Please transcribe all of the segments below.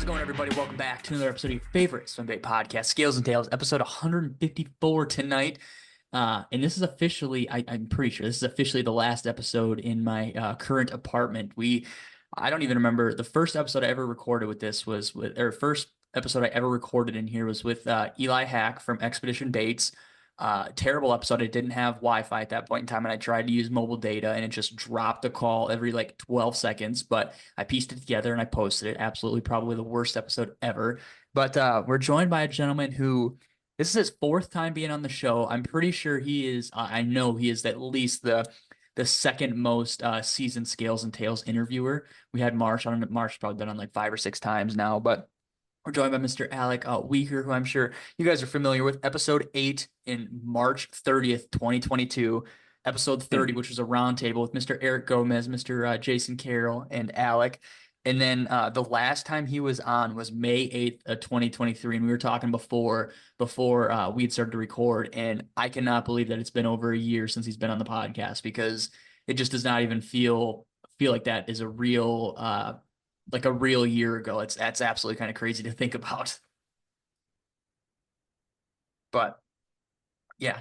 it going, everybody? Welcome back to another episode of your favorite swimbait podcast, Scales and Tails, episode 154 tonight. And this is officially, I'm pretty sure this is officially the last episode in my current apartment. I don't even remember the first episode I ever recorded with this first episode I ever recorded in here was with Eli Hack from Expedition Baits. Terrible episode. I didn't have Wi-Fi at that point in time, and I tried to use mobile data, and it just dropped the call every like 12 seconds. But I pieced it together and I posted it. Absolutely, probably the worst episode ever. But we're joined by a gentleman who this is his fourth time being on the show. I'm pretty sure he is. I know he is at least the second most seasoned Scales and Tails interviewer. We had Marsh on. Marsh probably been on like 5 or 6 times now, but we're joined by Mr. Alec Wieker, who I'm sure you guys are familiar with. Episode 8 in March 30th, 2022. Episode 30, which was a roundtable with Mr. Eric Gomez, Mr. Jason Carroll, and Alec. And then the last time he was on was May 8th of 2023, and we were talking before we had started to record. And I cannot believe that it's been over a year since he's been on the podcast, because it just does not even feel like that is a real year ago. That's absolutely kind of crazy to think about. But yeah,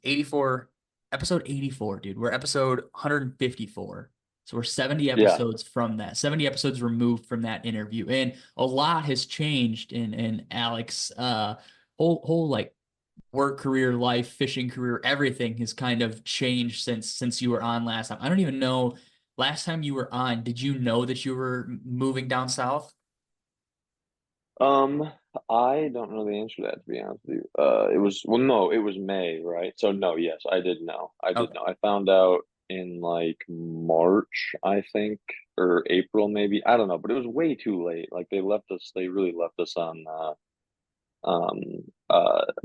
84, episode 84, dude. We're episode 154. So we're 70 episodes from that, 70 episodes removed from that interview. And a lot has changed in Alec's whole like work career, life, fishing career, everything has kind of changed since you were on last time. I don't even know, last time you were on, did you know that you were moving down south? Um, I don't know the answer to that, to be honest with you. No, it was May, right? So no, yes, I did know. I did Okay. know. I found out in like March, I think, or April maybe. I don't know, but it was way too late. Like they really left us on um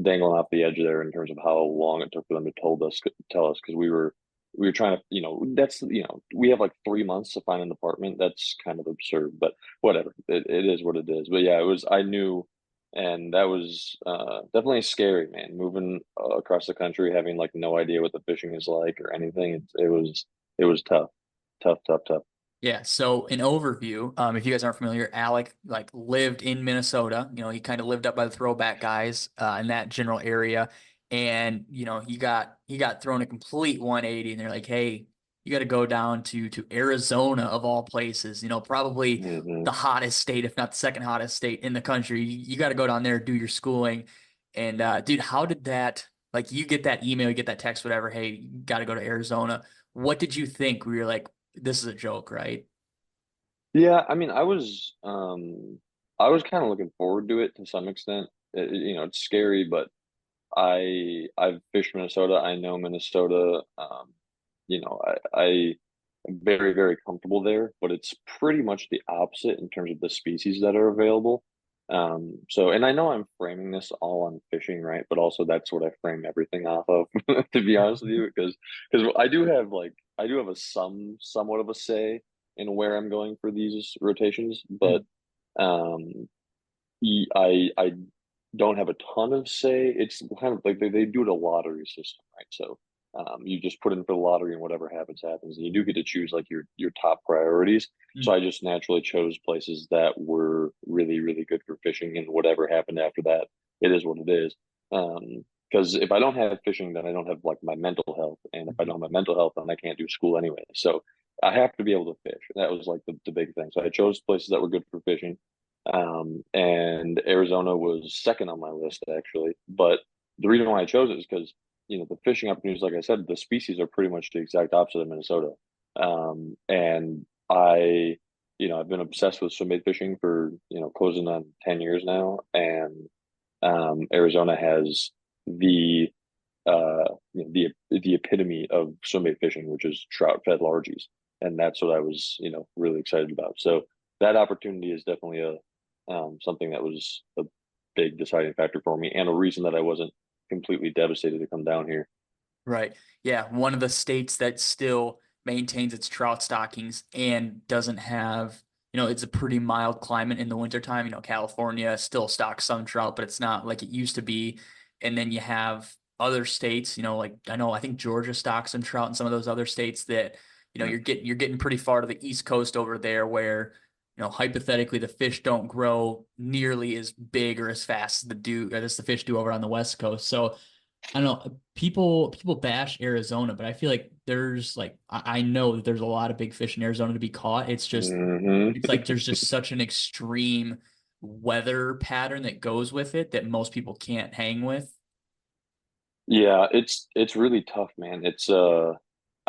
dangling off the edge there in terms of how long it took for them to tell us because we were trying to, we have like 3 months to find an apartment. That's kind of absurd, but whatever. It is what it is. But yeah, it was I knew, and that was definitely scary, man. Moving across the country, having like no idea what the fishing is like or anything. It was tough, tough, tough, tough. Yeah, so an overview, if you guys aren't familiar, Alec like lived in Minnesota. He kind of lived up by the throwback guys in that general area. And he got thrown a complete 180, and they're like, hey, you got to go down to Arizona of all places, probably Hmm. the hottest state, if not the second hottest state in the country. You got to go down there, do your schooling. And dude, how did that, like, you get that email, you get that text, whatever, hey, you got to go to Arizona. What did you think? We were like, this is a joke, right? Yeah, I mean, I was kind of looking forward to it to some extent. It's scary, but I've fished Minnesota. I know Minnesota. I'm very, very comfortable there, but it's pretty much the opposite in terms of the species that are available. And I know I'm framing this all on fishing, right? But also that's what I frame everything off of, to be honest with you, because I do have a somewhat of a say in where I'm going for these rotations, but Mm. um, I don't have a ton of say. It's kind of like they do it a lottery system, right? So you just put in for the lottery and whatever happens, happens. And you do get to choose like your top priorities. So Mm. I just naturally chose places that were really, really good for fishing, and whatever happened after that, it is what it is. Because if I don't have fishing, then I don't have like my mental health. And if I Mhm. don't have my mental health, then I can't do school anyway. So I have to be able to fish. That was like the big thing. So I chose places that were good for fishing. And Arizona was second on my list actually. But the reason why I chose it is because the fishing opportunities, like I said, the species are pretty much the exact opposite of Minnesota. And I've been obsessed with swim bait fishing for closing on 10 years now, and Arizona has the the epitome of swim bait fishing, which is trout fed largies, and that's what I was really excited about. So that opportunity is definitely a something that was a big deciding factor for me, and a reason that I wasn't completely devastated to come down here. Right. Yeah. One of the states that still maintains its trout stockings and doesn't have, it's a pretty mild climate in the wintertime. California still stocks some trout, but it's not like it used to be. And then you have other states, like I think Georgia stocks some trout, and some of those other states that, Mm. you're getting pretty far to the East Coast over there where hypothetically the fish don't grow nearly as big or as fast as the fish do over on the West Coast. So I don't know. People bash Arizona, but I feel like there's like I know that there's a lot of big fish in Arizona to be caught. Hmm. It's like there's just such an extreme weather pattern that goes with it that most people can't hang with. Yeah, it's really tough, man.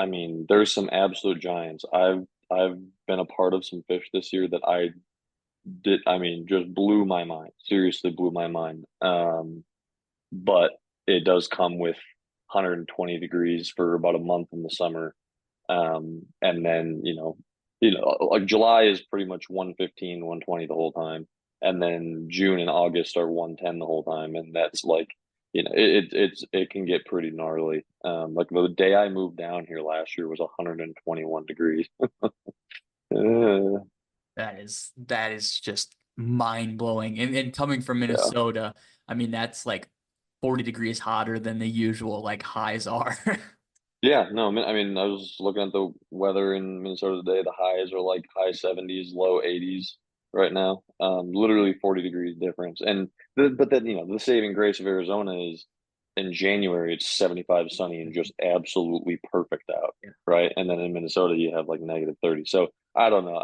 I mean, there's some absolute giants. I've been a part of some fish this year that I mean, just blew my mind. Seriously blew my mind. But it does come with 120 degrees for about a month in the summer. And then, like July is pretty much 115, 120 the whole time. And then June and August are 110 the whole time. And that's like, it can get pretty gnarly. Like the day I moved down here last year was 121 degrees. Uh, That is just mind blowing. And coming from yeah. Minnesota, I mean that's like 40 degrees hotter than the usual like highs are. Yeah, no, I mean, I was looking at the weather in Minnesota today. The highs are like high 70s, low 80s right now. Literally 40 degrees difference. But then, the saving grace of Arizona is in January it's 75 sunny and just absolutely perfect out, Yeah. right? And then in Minnesota you have like negative 30. So I don't know.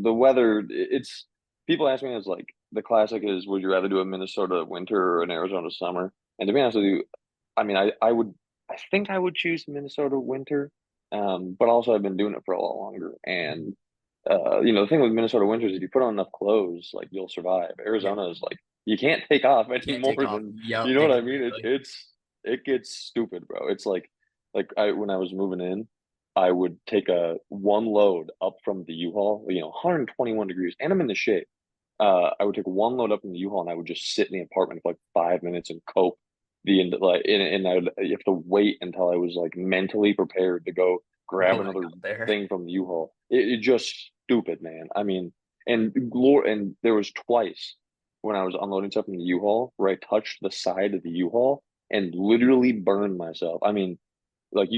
The weather, it's people ask me, it's like the classic is, would you rather do a Minnesota winter or an Arizona summer? And to be honest with you, I mean, I think I would choose Minnesota winter, but also I've been doing it for a lot longer. And the thing with Minnesota winters is if you put on enough clothes, like you'll survive. Yeah. Arizona is like you can't take off any Can't more take off. than you Yep, know what I mean. exactly. It gets stupid, bro. It's like I when I was moving in, I would take a one load up from the U-Haul, 121 degrees, and I'm in the shade. I would take one load up in the U-Haul and I would just sit in the apartment for like 5 minutes and cope the end like and you have to wait until I was like mentally prepared to go grab Go back another out there. thing from the U-Haul. It just stupid, man. I mean, and there was twice when I was unloading stuff in the U-Haul where I touched the side of the U-Haul and literally burned myself. I mean, like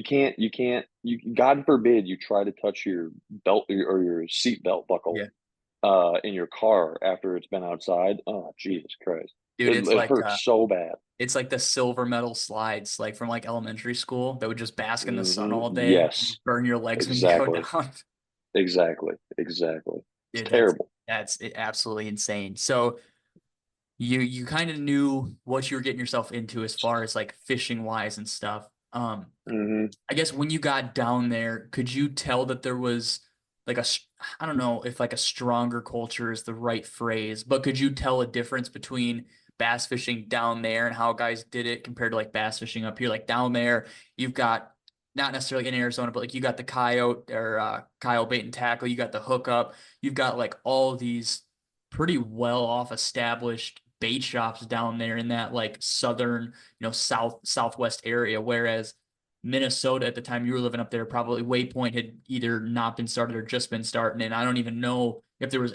God forbid you try to touch your belt or your seat belt buckle Yeah. in your car after it's been outside. Oh, Jesus Christ. Dude, It hurts so bad. it's like the silver metal slides like from like elementary school that would just bask in the sun all day and Yes, burn your legs when you go exactly. down. Exactly. It's Dude, terrible. that's absolutely insane. So you kind of knew what you were getting yourself into as far as like fishing wise and stuff. Hmm. I guess when you got down there, could you tell that there was like I don't know if like a stronger culture is the right phrase, but could you tell a difference between bass fishing down there and how guys did it compared to like bass fishing up here? Like down there, you've got not necessarily in Arizona, but like you got the coyote or coyote bait and tackle, you got the hookup, you've got like all these pretty well off established bait shops down there in that like southern, southwest area, whereas Minnesota at the time you were living up there, probably Waypoint had either not been started or just been starting. And I don't even know if there's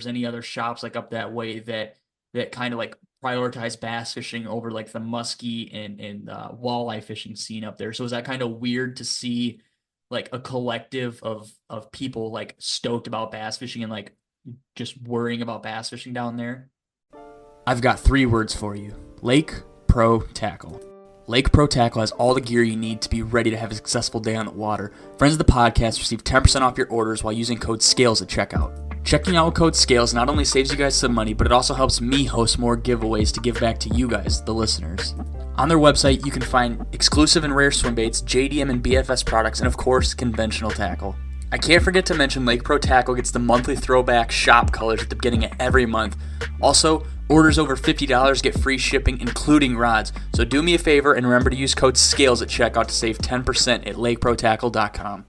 any other shops like up that way that kind of like prioritize bass fishing over like the muskie and walleye fishing scene up there. So is that kind of weird to see like a collective of people like stoked about bass fishing and like just worrying about bass fishing down there? I've got 3 words for you: Lake Pro Tackle. Lake Pro Tackle has all the gear you need to be ready to have a successful day on the water. Friends of the podcast receive 10% off your orders while using code SCALES at checkout. Checking out with code SCALES not only saves you guys some money, but it also helps me host more giveaways to give back to you guys, the listeners. On their website, you can find exclusive and rare swim baits, JDM and BFS products, and of course, conventional tackle. I can't forget to mention Lake Pro Tackle gets the monthly throwback shop colors at the beginning of every month. Also, orders over $50 get free shipping, including rods. So do me a favor and remember to use code SCALES at checkout to save 10% at lakeprotackle.com.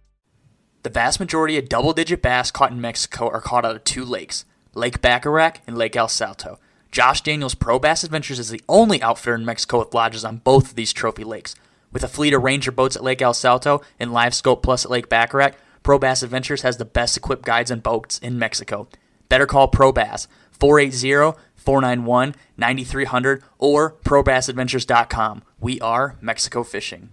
The vast majority of double-digit bass caught in Mexico are caught out of 2 lakes, Lake Bacharach and Lake El Salto. Josh Daniels Pro Bass Adventures is the only outfitter in Mexico with lodges on both of these trophy lakes. With a fleet of Ranger boats at Lake El Salto and Live Scope Plus at Lake Bacharach, Pro Bass Adventures has the best equipped guides and boats in Mexico. Better call Pro Bass, 480-491-9300 or probassadventures.com. We are Mexico Fishing.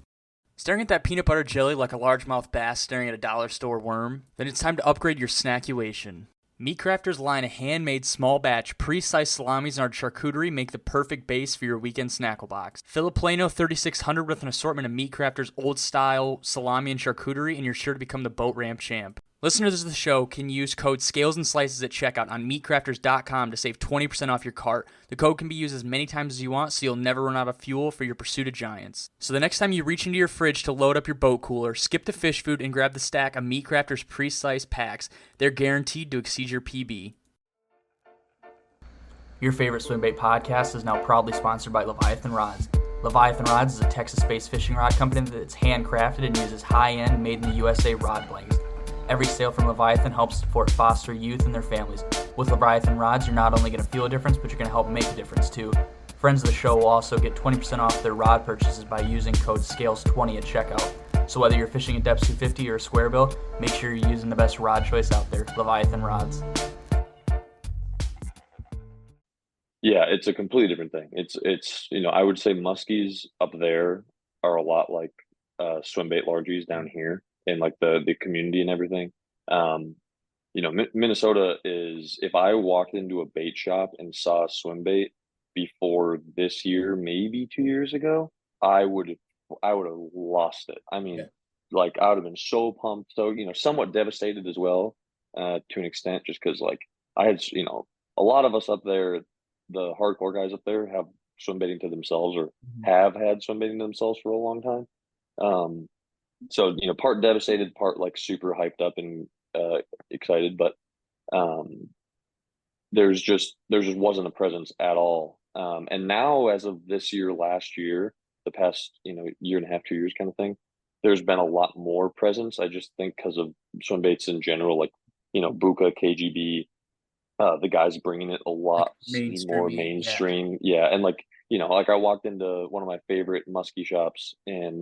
Staring at that peanut butter jelly like a largemouth bass staring at a dollar store worm? Then it's time to upgrade your snackuation. Meat Crafters' line of handmade small batch pre-sliced salamis and our charcuterie make the perfect base for your weekend snackle box. Fill a Plano 3600 with an assortment of Meat Crafters' old style salami and charcuterie, and you're sure to become the boat ramp champ. Listeners of the show can use code Scales and Slices at checkout on meatcrafters.com to save 20% off your cart. The code can be used as many times as you want, so you'll never run out of fuel for your pursuit of giants. So the next time you reach into your fridge to load up your boat cooler, skip to fish food and grab the stack of Meat Crafters pre-sliced packs. They're guaranteed to exceed your PB. Your favorite swimbait podcast is now proudly sponsored by Leviathan Rods. Leviathan Rods is a Texas-based fishing rod company that's handcrafted and uses high-end, made-in-the-USA rod blanks. Every sale from Leviathan helps support foster youth and their families. With Leviathan Rods, you're not only going to feel a difference, but you're going to help make a difference too. Friends of the show will also get 20% off their rod purchases by using code SCALES20 at checkout. So whether you're fishing a depth 250 or a square bill, make sure you're using the best rod choice out there, Leviathan Rods. Yeah, it's a completely different thing. It's I would say muskies up there are a lot like swim bait largies down here in like the community and everything. Um, Minnesota is, if I walked into a bait shop and saw a swim bait before this year, maybe 2 years ago, I would I would have lost it. I Yeah. mean, like I would have been so pumped, so somewhat devastated as well, to an extent, just because like I had a lot of us up there, the hardcore guys up there have swim baiting to themselves or have had swim baiting to themselves for a long time. Um, so part devastated, part like super hyped up and excited, but um, there just wasn't a presence at all. And now, as of this year, last year, the past year and a half, 2 years kind of thing, there's been a lot more presence. I just think because of swim baits in general, like Buka, KGB, the guys bringing it a Like lot more mainstream, yeah. mainstream. Yeah, and like I walked into one of my favorite muskie shops in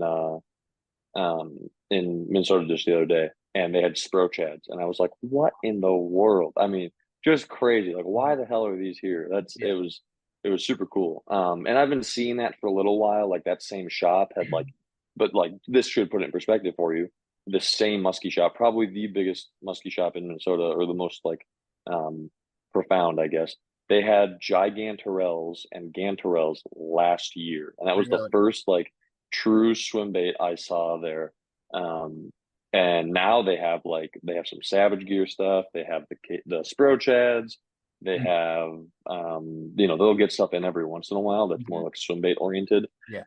Minnesota just the other day, and they had Spro Chads, and I was like, "What in the world?" I mean, just crazy. Like, why the hell are these here? Yeah. It was super cool. And I've been seeing that for a little while. Like that same shop had but like this should put it in perspective for you. The same muskie shop, probably the biggest muskie shop in Minnesota, or the most like um profound, I guess. They had gigantorels and gantorels last year, and that was the Really? first like true swim bait I saw there. Um, and now they have some Savage Gear stuff. They have the Spro Chads. They Mm. have they'll get stuff in every once in a while that's more Mhm. like swim bait oriented. Yeah.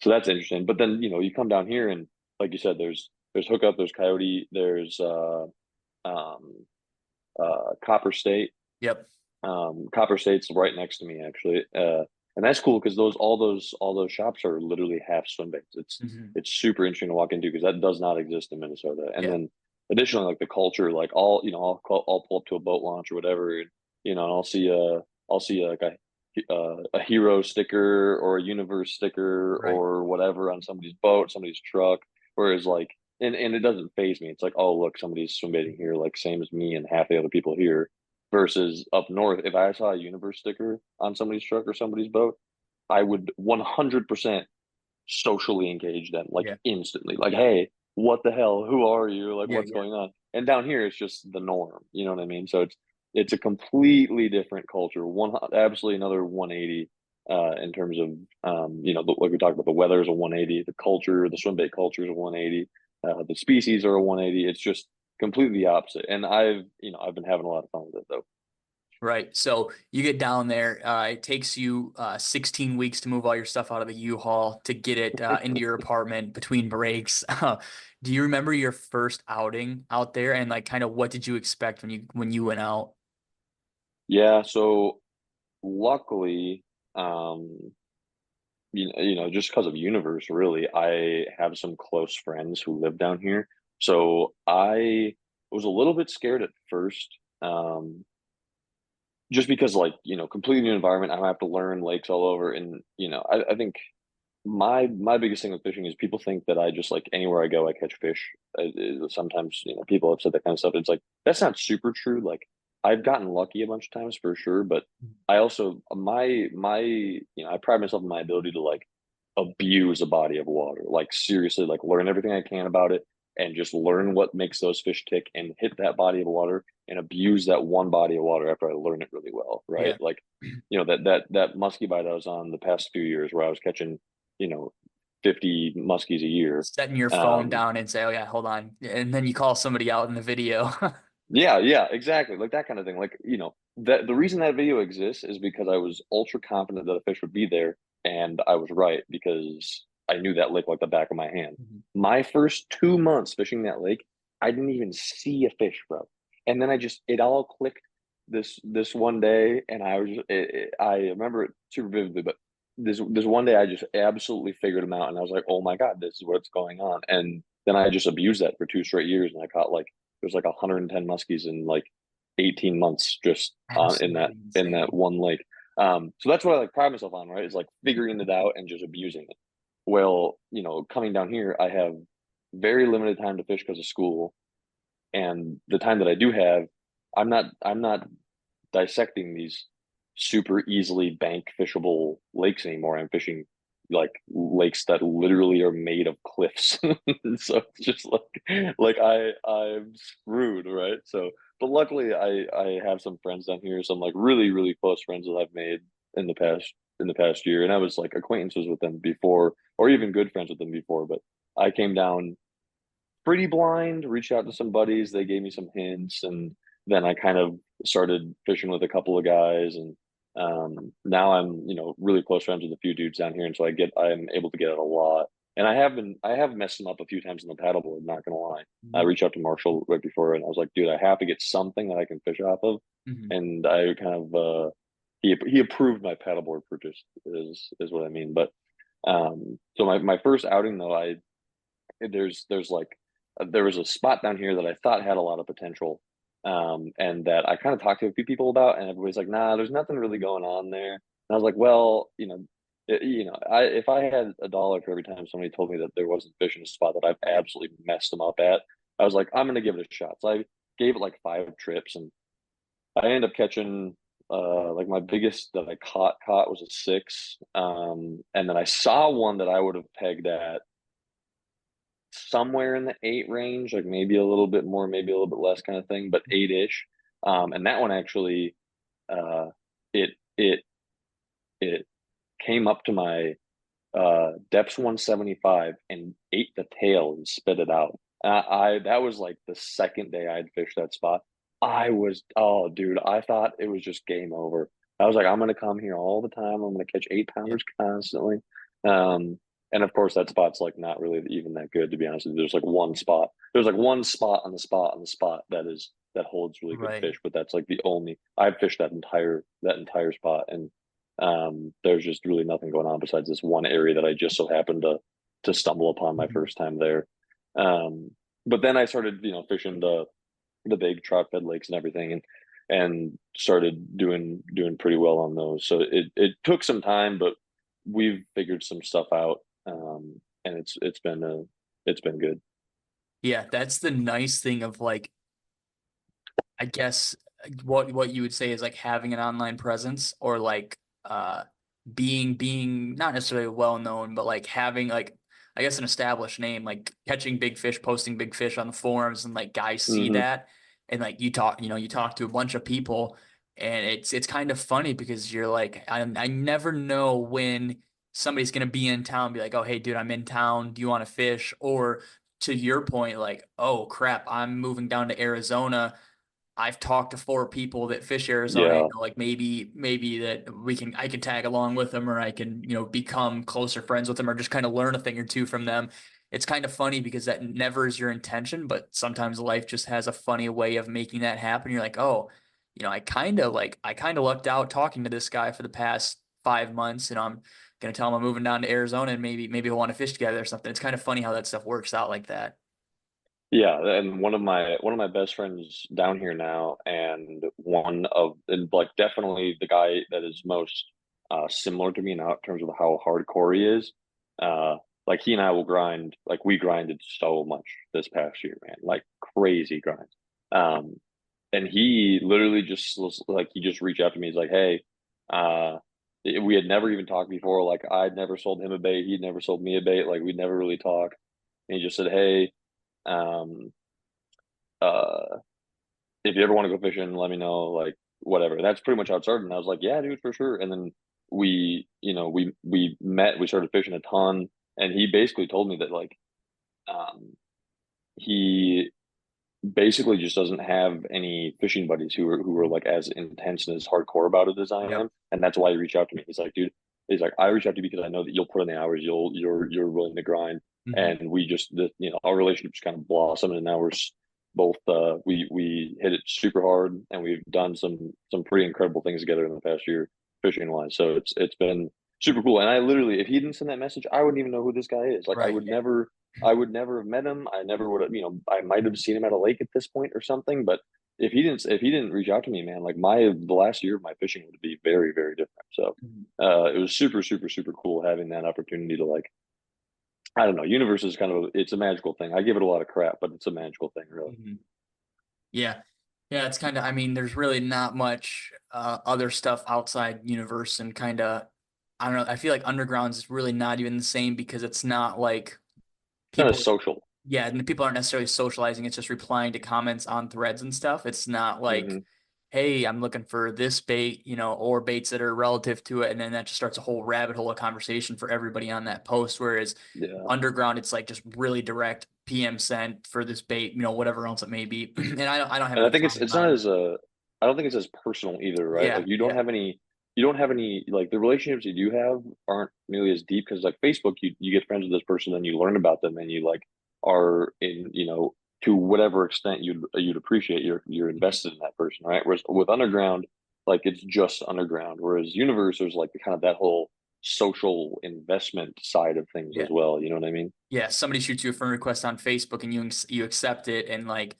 So that's interesting. But then you come down here and like you said, there's Hookup, there's Coyote, there's um, Copper State. Yep. Copper State's right next to me actually, and that's cool because all those shops are literally half swim baits. Hmm. It's super interesting to walk into because that does not exist in Minnesota. And Yeah. then additionally, like the culture, like I'll pull up to a boat launch or whatever, and I'll see like a hero sticker or a universe sticker Right. or whatever on somebody's boat, somebody's truck. Whereas like and it doesn't phase me. It's like, oh look, somebody's swim baiting here, like same as me and half the other people here versus up north. If I saw a universe sticker on somebody's truck or somebody's boat, I would 100% socially engage them like Yeah. instantly. Like, hey, what the hell? Who are you? Like, Yeah. what's Yeah. going on? And down here, it's just the norm. You know what I mean? So it's a completely different culture. Absolutely another 180 in terms of like we talked about, the weather is a 180, the culture, the swim bait culture is a 180, the species are a 180. It's just completely opposite. And I've been having a lot of fun with it though. Right. So you get down there. It takes you 16 weeks to move all your stuff out of the U-Haul to get it into your apartment between breaks. Do you remember your first outing out there, and like kind of what did you expect when you went out? Yeah, so luckily, just because of universe, really, I have some close friends who live down here. So I was a little bit scared at first, just because, like, completely new environment. I have to learn lakes all over, and I think my biggest thing with fishing is people think that I just like anywhere I go, I catch fish. Sometimes people have said that kind of stuff. It's like that's not super true. Like I've gotten lucky a bunch of times for sure, but I also I pride myself in my ability to like abuse a body of water. Like seriously, like learn everything I can about it. and just learn what makes those fish tick and hit that body of water and abuse that one body of water after I learn it really well, right? Yeah. Like, that muskie bite I was on the past few years where I was catching, you know, 50 muskies a year. Setting your phone Um, down and say, "Oh yeah, hold on," and then you call somebody out in the video. yeah, yeah, exactly. Like that kind of thing. Like, that the reason that video exists is because I was ultra confident that a fish would be there, and I was right because I knew that lake like the back of my hand. Mhm. My first 2 months fishing that lake, I didn't even see a fish, bro. And then it all clicked this one day, and I remember it super vividly. But this one day, I just absolutely figured them out, and I was like, oh my god, this is what's going on. And then I just abused that for 2 straight years, and I caught like there's like 110 muskies in like 18 months just in that Absolutely insane. one lake. So that's what I like pride myself on, right? Is like figuring it out and just abusing it. Well, coming down here, I have very limited time to fish because of school, and the time that I do have, I'm not dissecting these super easily bank fishable lakes anymore. I'm fishing like lakes that literally are made of cliffs. So it's just like I'm screwed, right? So but luckily I have some friends down here, some like really, really close friends that I've made in the past year. And I was like acquaintances with them before, or even good friends with them before, but I came down pretty blind, reached out to some buddies, they gave me some hints, and then I kind of started fishing with a couple of guys, and now I'm really close friends with a few dudes down here, and so I'm able to get it a lot. And I have messed them up a few times on the paddleboard, not gonna lie. I Mhm. reached out to Marshall right before, and I was like, dude, I have to get something that I can fish off of. Mhm. And I kind of he approved my paddleboard purchase is what I mean. But so my first outing though, I there's like there was a spot down here that I thought had a lot of potential, and that I kind of talked to a few people about, and everybody's like, "Nah, there's nothing really going on there." And I was like, "Well, if I had $1 for every time somebody told me that there wasn't fish in a spot that I've Right. absolutely messed them up at, I was like, I'm gonna give it a shot." So I gave it like 5 trips, and I ended up catching like my biggest that I caught was a 6, and then I saw one that I would have pegged at somewhere in the 8 range, like maybe a little bit more, maybe a little bit less kind of thing, but 8-ish. And that one actually, uh, it it it came up to my depths 175 and ate the tail and spit it out. I that was like the second day I'd fished that spot. Oh dude, I thought it was just game over. I was like, I'm gonna come here all the time. I'm gonna catch 8 pounders constantly. Um, and of course that spot's like not really even that good to be honest with you. There's like one spot. There's like one spot on the spot on the spot that holds really good Right. fish, but that's like the only I've fished that entire spot, and there's just really nothing going on besides this one area that I just so happened to stumble upon my Mhm. first time there. Um, but then I started, fishing the big trout fed lakes and everything, and started doing pretty well on those. So it took some time, but we've figured some stuff out, and it's been good. Yeah, that's the nice thing of like, I guess what you would say is like having an online presence or like being not necessarily well known, but like having like I guess an established name, like catching big fish, posting big fish on the forums, and like guys see Hmm. that, and like you talk to a bunch of people, and it's kind of funny because you're like I never know when somebody's gonna be in town, be like, oh hey dude, I'm in town, do you want to fish? Or to your point, like, oh crap, I'm moving down to Arizona. I've talked to 4 people that fish Arizona, Yeah, like maybe that I can tag along with them, or I can, become closer friends with them, or just kind of learn a thing or two from them. It's kind of funny because that never is your intention, but sometimes life just has a funny way of making that happen. You're like, oh, I kind of lucked out talking to this guy for the past 5 months, and I'm gonna tell him I'm moving down to Arizona, and maybe we'll want to fish together or something. It's kind of funny how that stuff works out like that. yeah, and one of my best friends down here now, and like definitely the guy that is most similar to me now in terms of how hardcore he is. Uh, like he and I will grind, like we grinded so much this past year, man, like crazy grind. Um, and he literally just like he just reached out to me. He's like, "Hey, uh, we had never even talked before. Like I'd never sold him a bait, he'd never sold me a bait. Like we'd never really talked." And he just said, "Hey." Um, uh, if you ever want to go fishing, let me know, like whatever. That's pretty much how it started. And I was like, yeah, dude, for sure. And then we met, we started fishing a ton, and he basically told me that like um he basically just doesn't have any fishing buddies who are like as intense and as hardcore about it as I Yep. am, and that's why he reached out to me. He's like, dude, he's like, I reached out to you because I know that you'll put in the hours, you're willing to grind, Hmm. and we just our relationship just kind of blossomed, and now we're both we hit it super hard, and we've done some pretty incredible things together in the past year fishing wise. So it's been super cool, and I literally, if he didn't send that message, I wouldn't even know who this guy is. Like Right. Yeah. I would never have met him. I never would have, I might have seen him at a lake at this point or something. But if he didn't reach out to me, man, like the last year of my fishing would be very, very different. So Mhm. it was super, super, super cool having that opportunity to like, I don't know, universe is kind of it's a magical thing. I give it a lot of crap, but it's a magical thing, really. Mhm. Yeah. Yeah, it's kind of, I mean, there's really not much other stuff outside universe and kind of, I don't know. I feel like undergrounds is really not even the same because it's not like It's kind of people, social. yeah, and the people aren't necessarily socializing. It's just replying to comments on threads and stuff. It's not like, Hmm. hey, I'm looking for this bait, or baits that are relative to it. And then that just starts a whole rabbit hole of conversation for everybody on that post. Whereas Yeah. underground, it's like just really direct PM sent for this bait, whatever else it may be. And I don't have And I any think problem it's not about it. as I don't think it's as personal either, right? Like Yeah, yeah, you don't have any like the relationships you do have aren't nearly as deep because like Facebook, you get friends with this person and you learn about them and you like are in to whatever extent you'd appreciate you're invested in that person, right? Whereas with underground, like it's just underground. Whereas universe, there's like kind of that whole social investment side of things as yeah. well. You know what I mean? Yeah, somebody shoots you a friend request on Facebook and you accept it and like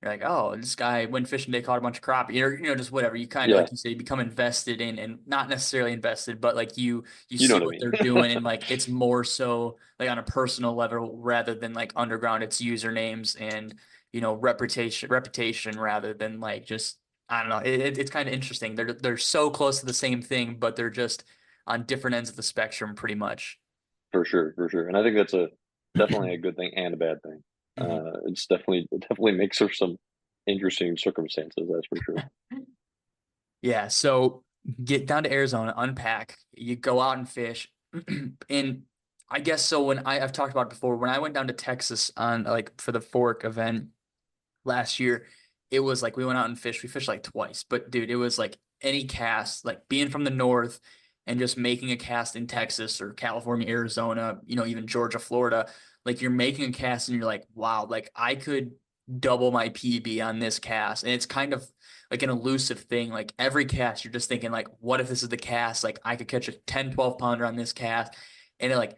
you're like, oh, this guy went fishing today, caught a bunch of crappie, or just whatever. You kind of Yeah, like you say, you become invested in, and not necessarily invested, but like you you know see what I what mean. they're doing, and like it's more so like on a personal level rather than like underground. It's usernames and reputation rather than like just I don't know. It's kind of interesting. They're so close to the same thing, but they're just on different ends of the spectrum, pretty much. For sure, for sure. And I think that's a definitely a good thing and a bad thing. It definitely makes for some interesting circumstances, that's for sure. Yeah, so get down to Arizona, unpack, you go out and fish. And I guess so when I've talked about it before, when I went down to Texas on like for the fork event last year, it was like we went out and fished. We fished like twice, but dude, it was like any cast, like being from the north and just making a cast in Texas or California, Arizona, even Georgia, Florida, like you're making a cast and you're like, wow, like I could double my PB on this cast. And it's kind of like an elusive thing. Like every cast, you're just thinking like, what if this is the cast? Like I could catch a 10, 12 pounder on this cast. And it like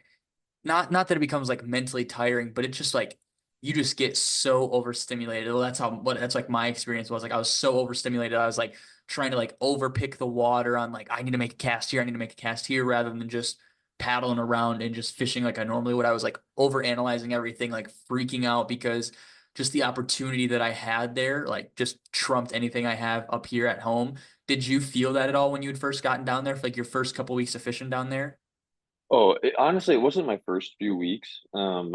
not that it becomes like mentally tiring, but it's just like you just get so overstimulated. Well, that's like my experience was like I was so overstimulated. I was like trying to like overpick the water on like I need to make a cast here, I need to make a cast here rather than just paddling around and just fishing like I normally would. I was like over analyzing everything, like freaking out because just the opportunity that I had there, like just trumped anything I have up here at home. Did you feel that at all when you had first gotten down there for like your first couple weeks of fishing down there? Honestly, it wasn't my first few weeks. Because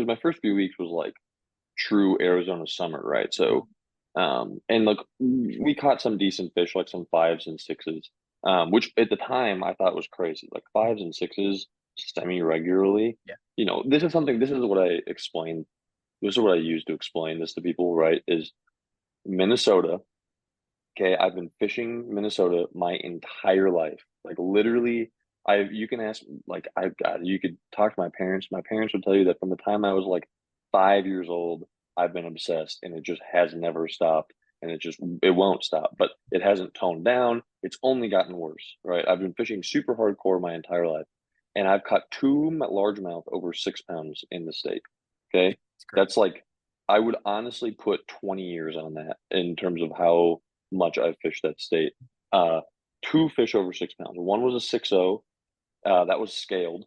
my first few weeks was like true Arizona summer, right? So, and look, we caught some decent fish, like some fives and sixes, which at the time I thought was crazy, like fives and sixes semi regularly. Yeah. This is what I explained. This is what I use to explain this to people, right? Is Minnesota. Okay, I've been fishing Minnesota my entire life. Like literally, you can ask like I've got you could talk to my parents. My parents would tell you that from the time I was like 5 years old, I've been obsessed and it just has never stopped and it won't stop. But it hasn't toned down. It's only gotten worse, right? I've been fishing super hardcore my entire life. And I've caught two largemouth over 6 pounds in the state. Okay. It's great. That's like I would honestly put 20 years on that in terms of how much I've fished that state. Uh, two fish over 6 pounds. One was a 6.0, that was scaled,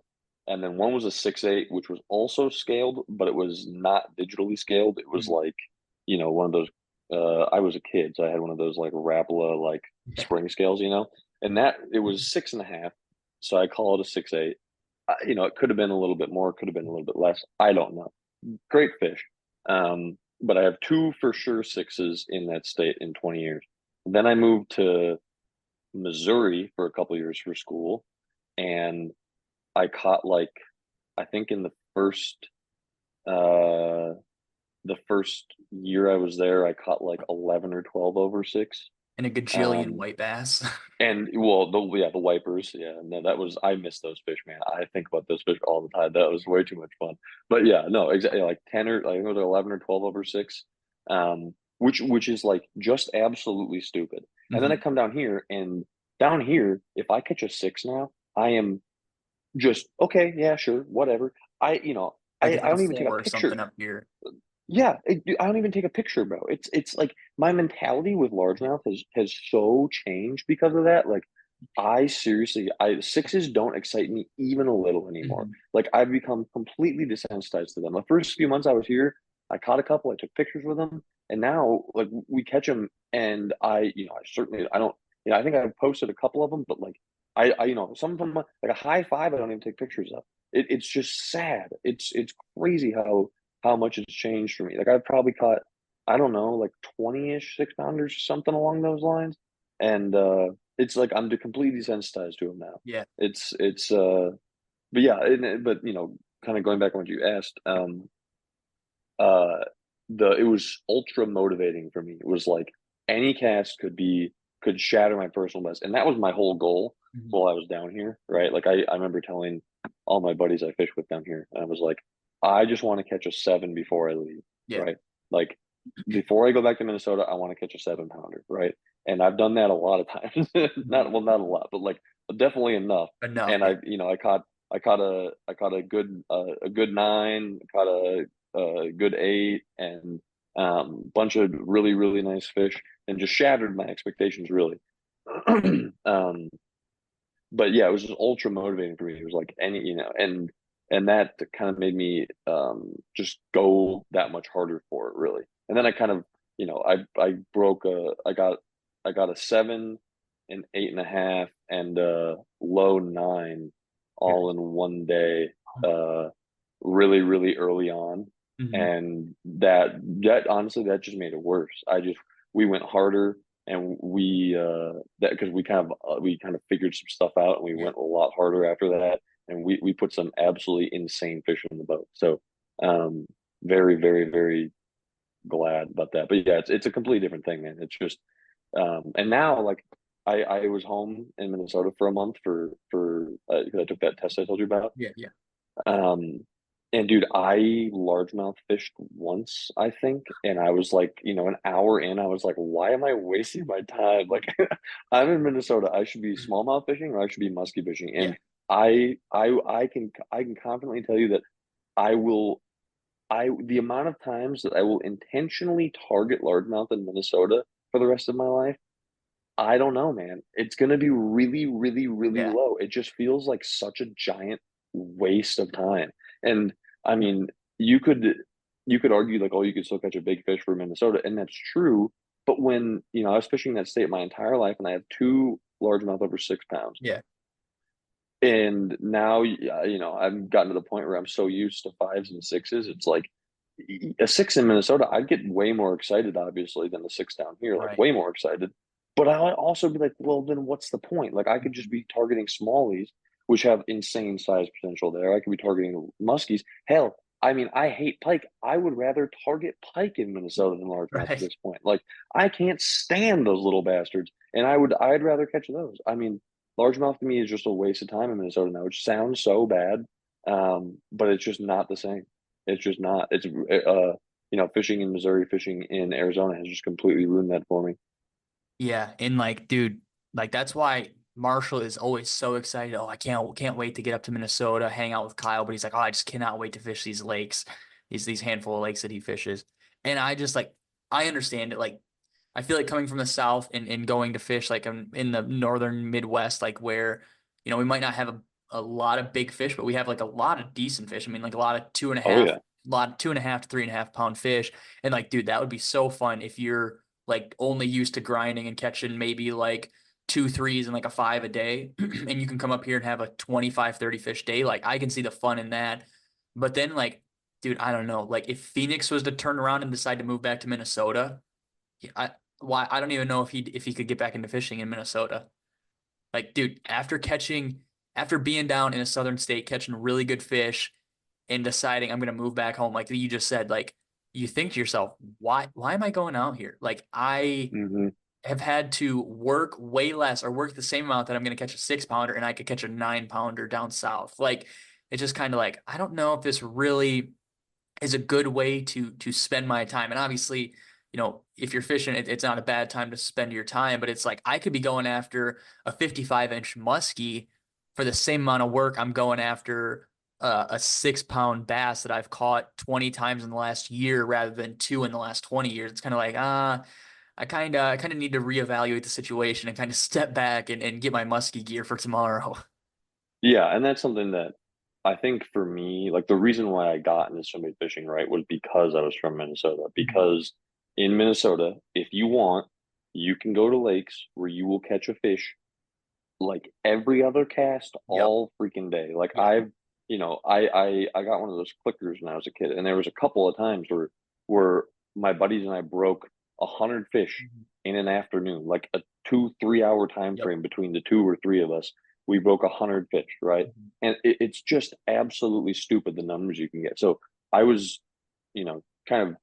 and then one was a 6.8, which was also scaled, but it was not digitally scaled. It was Mhm. like, one of those. I was a kid, so I had one of those like Rapala like Yeah. spring scales, and that it was 6.5, so I call it a 6.8. It could have been a little bit more, could have been a little bit less. I don't know. Great fish. But I have two for sure sixes in that state in 20 years. Then I moved to Missouri for a couple years for school, and I caught like I think in uh the first year I was there, I caught like 11 or 12 over six. And a gajillion Um, white bass. and well, the wipers, yeah, no, that was I miss those fish, man. I think about those fish all the time. That was way too much fun. But yeah, no, exactly like 10 or like it was 11 or 12 over six, which is like just absolutely stupid. And then I Mhm. come down here, and down here, if I catch a six now, I am just okay, yeah, sure, whatever. Like I it's like a don't even take a 4 or picture. something up here. Yeah, I don't even take a picture, bro. It's like my mentality with largemouth has so changed because of that. Like I seriously, I sixes don't excite me even a little anymore. Mhm. Like I've become completely desensitized to them. The first few months I was here, I caught a couple, I took pictures with them, and now like we catch them, and I certainly I don't, I think I posted a couple of them, but like some of them like a high five, I don't even take pictures of. It's just sad. It's crazy how much it's changed for me. Like I've probably caught, I don't know, like 20-ish six pounders, something along those lines. And it's like I'm completely desensitized to them now. Yeah. It's but yeah, but kind of going back on what you asked, uh it was ultra motivating for me. It was like any cast could shatter my personal best. And that was my whole goal Mhm. while I was down here, right? Like I remember telling all my buddies I fish with down here, and I was like, I just want to catch a seven before I leave, Yeah. right? Like before I go back to Minnesota, I want to catch a 7 pounder, right? And I've done that a lot of times. Mhm. Not a lot, but like definitely enough. Enough. And Yeah. I caught a good nine, caught a good eight, and bunch of really really nice fish, and just shattered my expectations really. um, but yeah, it was just ultra motivating for me. It was like and that kind of made me just go that much harder for it really. And then I kind of I broke a I got a seven, an 8.5, and a low nine Very. all in one day, uh really really early on. Mhm. And that honestly that just made it worse. We went harder, and that because we kind of figured some stuff out, and we Yeah. went a lot harder after that, and we put some absolutely insane fish in the boat. So um very very very glad about that. But yeah, it's a completely different thing, man. It's just and now like I was home in Minnesota for a month for because I took that test I told you about. Yeah. Yeah. um, and dude, I largemouth fished once, I think, and I was like, an hour in, I was like, why am I wasting my time? Like, I'm in Minnesota. I should be Mhm. smallmouth fishing, or I should be musky fishing. Yeah. And I can confidently tell you that I will the amount of times that I will intentionally target largemouth in Minnesota for the rest of my life, I don't know, man. It's gonna be really, really, really Yeah. low. It just feels like such a giant waste of time. And I mean, you could you could argue like, oh, you could still catch a big fish for Minnesota, and that's true. But when, I was fishing that state my entire life, and I have two largemouth over 6 pounds. Yeah. And now, I've gotten to the point where I'm so used to fives and sixes. It's like a six in Minnesota, I'd get way more excited, obviously, than the six down here, like Right. way more excited. But I'll also be like, well, then what's the point? Like, I could just Mhm. be targeting smallies, which have insane size potential there. I could be targeting muskies. Hell, I mean, I hate pike. I would rather target pike in Minnesota than largemouth at Right. this point. Like, I can't stand those little bastards, and I'd rather catch those. I mean, largemouth to me is just a waste of time in Minnesota now, which sounds so bad, but it's just not the same. It's just not. Fishing in Missouri, fishing in Arizona has just completely ruined that for me. Yeah. And like, dude, like that's why Marshall is always so excited. Oh, I can't wait to get up to Minnesota, hang out with Kyle. But he's like, oh, I just cannot wait to fish these lakes, these handful of lakes that he fishes. And I just like I understand it. Like I feel like coming from the South and going to fish like in the northern Midwest, like where, we might not have a lot of big fish, but we have like a lot of decent fish. I mean, like a lot of Oh yeah, 2.5 to 3.5 pound fish. And like, dude, that would be so fun if you're like only used to grinding and catching maybe like two threes and like a five a day. And you can come up here and have a 25, 30 fish day. Like I can see the fun in that. But then like dude, I don't know. Like if Phoenix was to turn around and decide to move back to Minnesota, I why I don't even know if he could get back into fishing in Minnesota. Like, dude, after being down in a southern state, catching really good fish and deciding I'm gonna move back home, like you just said, like you think to yourself, why am I going out here? Like I Hmm. have had to work way less or work the same amount that I'm gonna catch a 6 pounder and I could catch a 9 pounder down south. Like it's just kind of like I don't know if this really is a good way to spend my time. And obviously, if you're fishing, it's not a bad time to spend your time, but it's like I could be going after a 55-inch muskie for the same amount of work I'm going after a 6 pound bass that I've caught 20 times in the last year rather than two in the last 20 years. It's kind of like, I kind of need to reevaluate the situation and kind of step back and get my muskie gear for tomorrow. Yeah, and that's something that I think for me, like the reason why I got into swim bait fishing, right, was because I was from Minnesota. Mhm. Because in Minnesota, if you want, you can go to lakes where you will catch a fish like every other cast Yep. all freaking day. Like Yep. I got one of those clickers when I was a kid, and there was a couple of times where my buddies and I broke 100 fish Mhm. in an afternoon, like a 2 3 hour time Yep. frame between the two or three of us. We broke 100 fish, right? Mhm. And it's just absolutely stupid the numbers you can get. So I was, kind of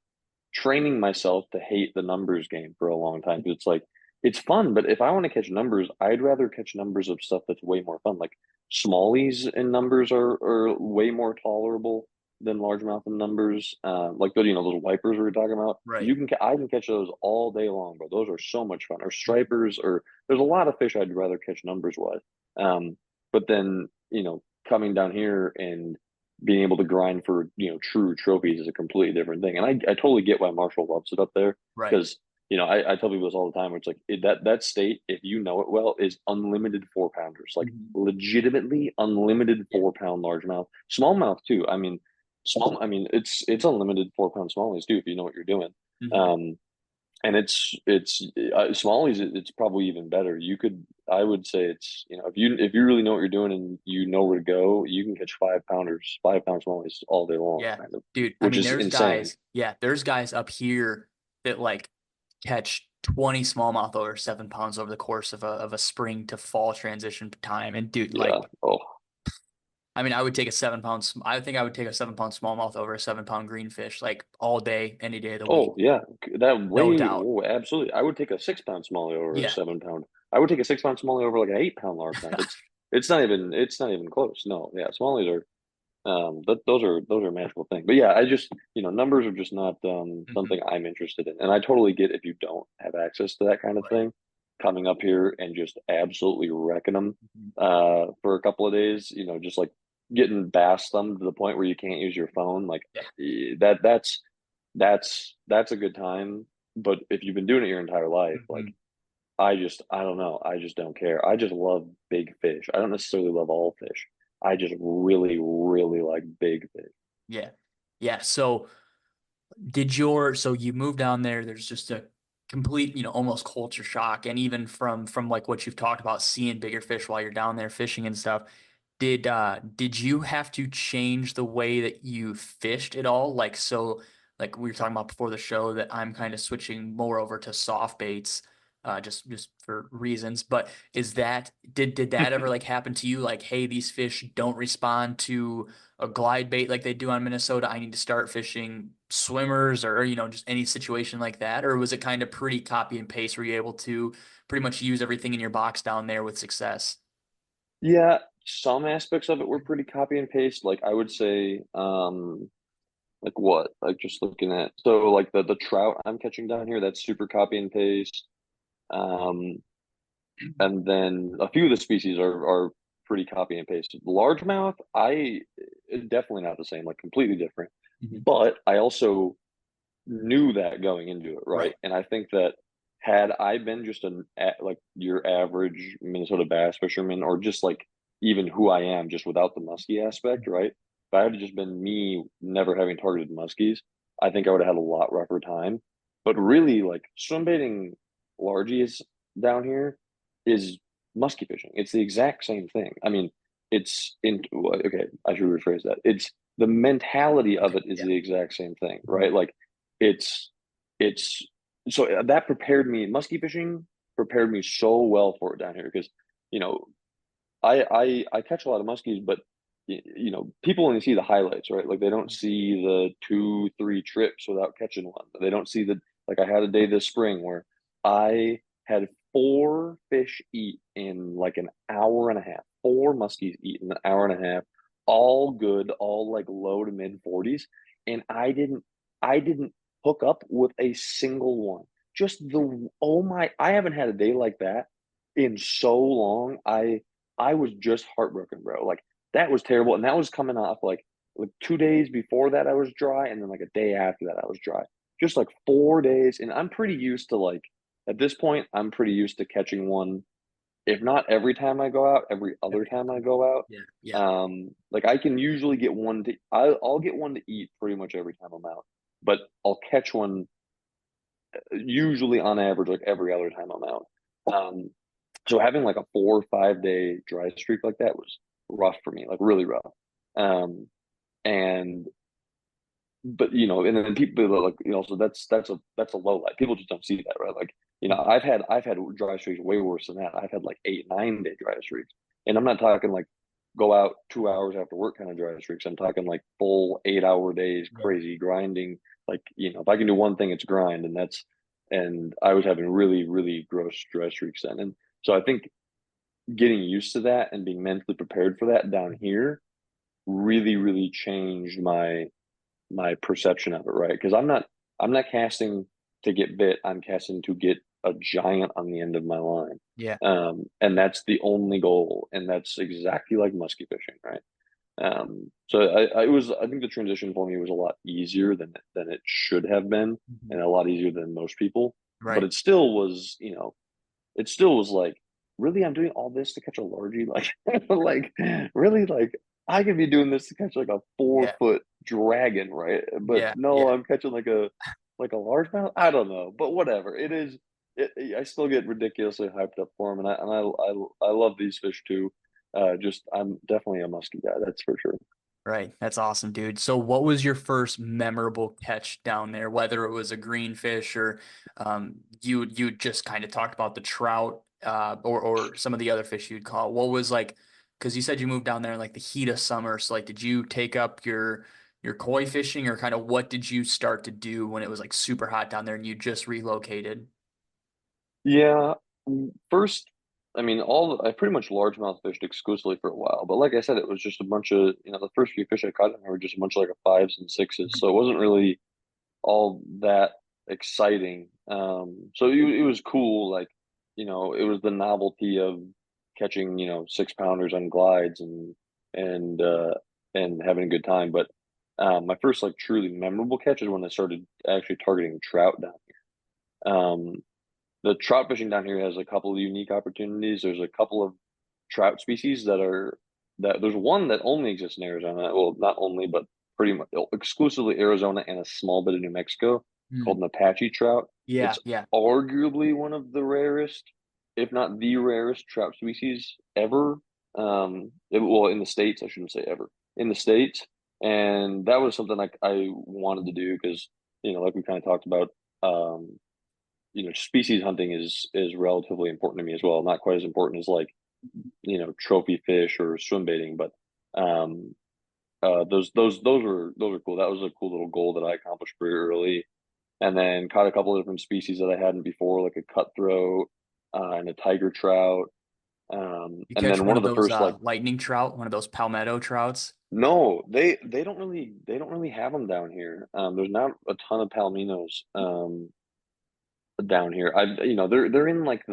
training myself to hate the numbers game for a long time because it's like it's fun, but if I want to catch numbers, I'd rather catch numbers of stuff that's way more fun. Like smallies in numbers are way more tolerable than largemouth in numbers. Like those wipers we were talking about. Right. I can catch those all day long, bro. Those are so much fun. Or stripers, or there's a lot of fish I'd rather catch numbers wise. But then coming down here and being able to grind for true trophies is a completely different thing. And I totally get why Marshall loves it up there Right. because I tell people this all the time where it's like that state, if you know it well, is unlimited 4 pounders, like Mhm. legitimately unlimited Yeah. 4 pound largemouth, smallmouth too. I mean it's unlimited 4 pound smallies too if you know what you're doing. Mhm. Um, and it's smallies. It's probably even better. I would say it's if you really know what you're doing and you know where to go, you can catch 5 pounders, 5 pound smallies all day long, Yeah. kind of, Dude, I which mean, is insane. there's guys up here that like catch 20 smallmouth over 7 pounds over the course of a spring to fall transition time. And dude, Yeah. like, Oh. I mean, I think I would take a 7 pound smallmouth over a 7 pound greenfish like all day, any day of the week. Oh yeah. That No way. doubt. Oh, absolutely. I would take a 6 pound smallie over a Yeah. 7 pound. I would take a 6 pound smallie over like an 8 pound largemouth. It's not even close. No. Yeah. Smallies are. Those are a magical thing. But yeah, I just numbers are just not Mhm. something I'm interested in, and I totally get if you don't have access to that kind of Right. thing, coming up here and just absolutely wrecking them Mhm. for a couple of days. Just like getting bass thumbed to the point where you can't use your phone. Like Yeah. that's a good time. But if you've been doing it your entire life, like Mhm. I don't know. I just don't care. I just love big fish. I don't necessarily love all fish. I just really, really like big fish. Yeah. Yeah. So you move down there, there's just a complete, almost culture shock. And even from like what you've talked about, seeing bigger fish while you're down there fishing and stuff, did you have to change the way that you fished at all? Like we were talking about before the show that I'm kind of switching more over to soft baits, just for reasons. But did that ever like happen to you? Like, hey, these fish don't respond to a glide bait like they do on Minnesota. I need to start fishing swimmers or just any situation like that. Or was it kind of pretty copy and paste? Were you able to pretty much use everything in your box down there with success? Yeah, some aspects of it were pretty copy and paste. Like I would say, like what? Like just looking at like the trout I'm catching down here, that's super copy and paste. Um, and then a few of the species are pretty copy and paste. Largemouth, I definitely not the same, like completely different. Mhm. But I also knew that going into it, right? Right. And I think that had I been just like your average Minnesota bass fisherman, or just like even who I am, just without the muskie aspect, right? If I had just been me, never having targeted muskies, I think I would have had a lot rougher time. But really, like swim baiting largies down here is muskie fishing. It's the exact same thing. I mean, it's in okay. I should rephrase that. the mentality of Okay. it is Yeah. the exact same thing, Mhm. right? Like it's it's so that prepared me. Muskie fishing prepared me so well for it down here because you know I catch a lot of muskies, but people only see the highlights, right? Like they don't see the 2, 3 trips without catching one. They don't see the like I had a day this spring where I had 4 fish eat in like an hour and a half. 4 muskies eat in an hour and a half, all good, all like low to mid 40s, and I didn't hook up with a single one. Just the oh my, I haven't had a day like that in so long. I was just heartbroken, bro. Like that was terrible, and that was coming off like 2 days before that I was dry, and then like a day after that I was dry. Just like 4 days, and I'm pretty used to like at this point I'm pretty used to catching one, if not every time I go out, every other Every time I other. go out. Yeah. Yeah. Like I can usually get one to I'll get one to eat pretty much every time I'm out, but I'll catch one usually on average like every other time I'm out. Um, so having like a 4 or 5 day dry streak like that was rough for me, like really rough. Um, and but and then people are like, so that's a low light. People just don't see that, right? Like, I've had dry streaks way worse than that. I've had like 8, 9 day dry streaks. And I'm not talking like go out 2 hours after work kind of dry streaks. I'm talking like full 8 hour days, Yeah. crazy grinding. Like, if I can do one thing, it's grind. And I was having really, really gross dry streaks then. And so I think getting used to that and being mentally prepared for that down here really, really changed my perception of it, right? Because I'm not casting to get bit. I'm casting to get a giant on the end of my line. Yeah. And that's the only goal. And that's exactly like musky fishing, right? So I think the transition for me was a lot easier than it should have been, Mhm. and a lot easier than most people. But Right. it still was like, really, I'm doing all this to catch a largie? Like, like, really, like, I could be doing this to catch like a four Yeah. foot dragon, right? But Yeah. no, Yeah. I'm catching like a largemouth. I don't know, but whatever. It is. I still get ridiculously hyped up for them, and I love these fish too. Just I'm definitely a musky guy, that's for sure. Right. That's awesome, dude. So what was your first memorable catch down there, whether it was a greenfish or you just kind of talked about the trout or some of the other fish you'd call. What was like, because you said you moved down there in like the heat of summer. So like did you take up your koi fishing or kind of what did you start to do when it was like super hot down there and you just relocated? Yeah, first, I mean, I pretty much largemouth fished exclusively for a while, but like I said, it was just a bunch of, the first few fish I caught in there were just a bunch of like a fives and sixes, so it wasn't really all that exciting. So it was cool, like, it was the novelty of catching, 6 pounders on glides and uh and having a good time. But my first like truly memorable catch is when I started actually targeting trout down here. The trout fishing down here has a couple of unique opportunities. There's a couple of trout species that there's one that only exists in Arizona. Well, not only, but pretty much exclusively Arizona and a small bit of New Mexico, called Hmm. an Apache trout. Yeah, It's yeah. arguably one of the rarest, if not the rarest trout species ever. Well, in the States, I shouldn't say ever, in the States. And that was something like I wanted to do because, like we kind of talked about, um, species hunting is relatively important to me as well. Not quite as important as like, trophy fish or swim baiting, but um, those were cool. That was a cool little goal that I accomplished pretty early. And then caught a couple of different species that I hadn't before, like a cutthroat and a tiger trout. You And catch then one one of of the those first like, lightning trout, one of those palmetto trouts. no, they don't really have them down here. There's not a ton of palminos down here. They're in like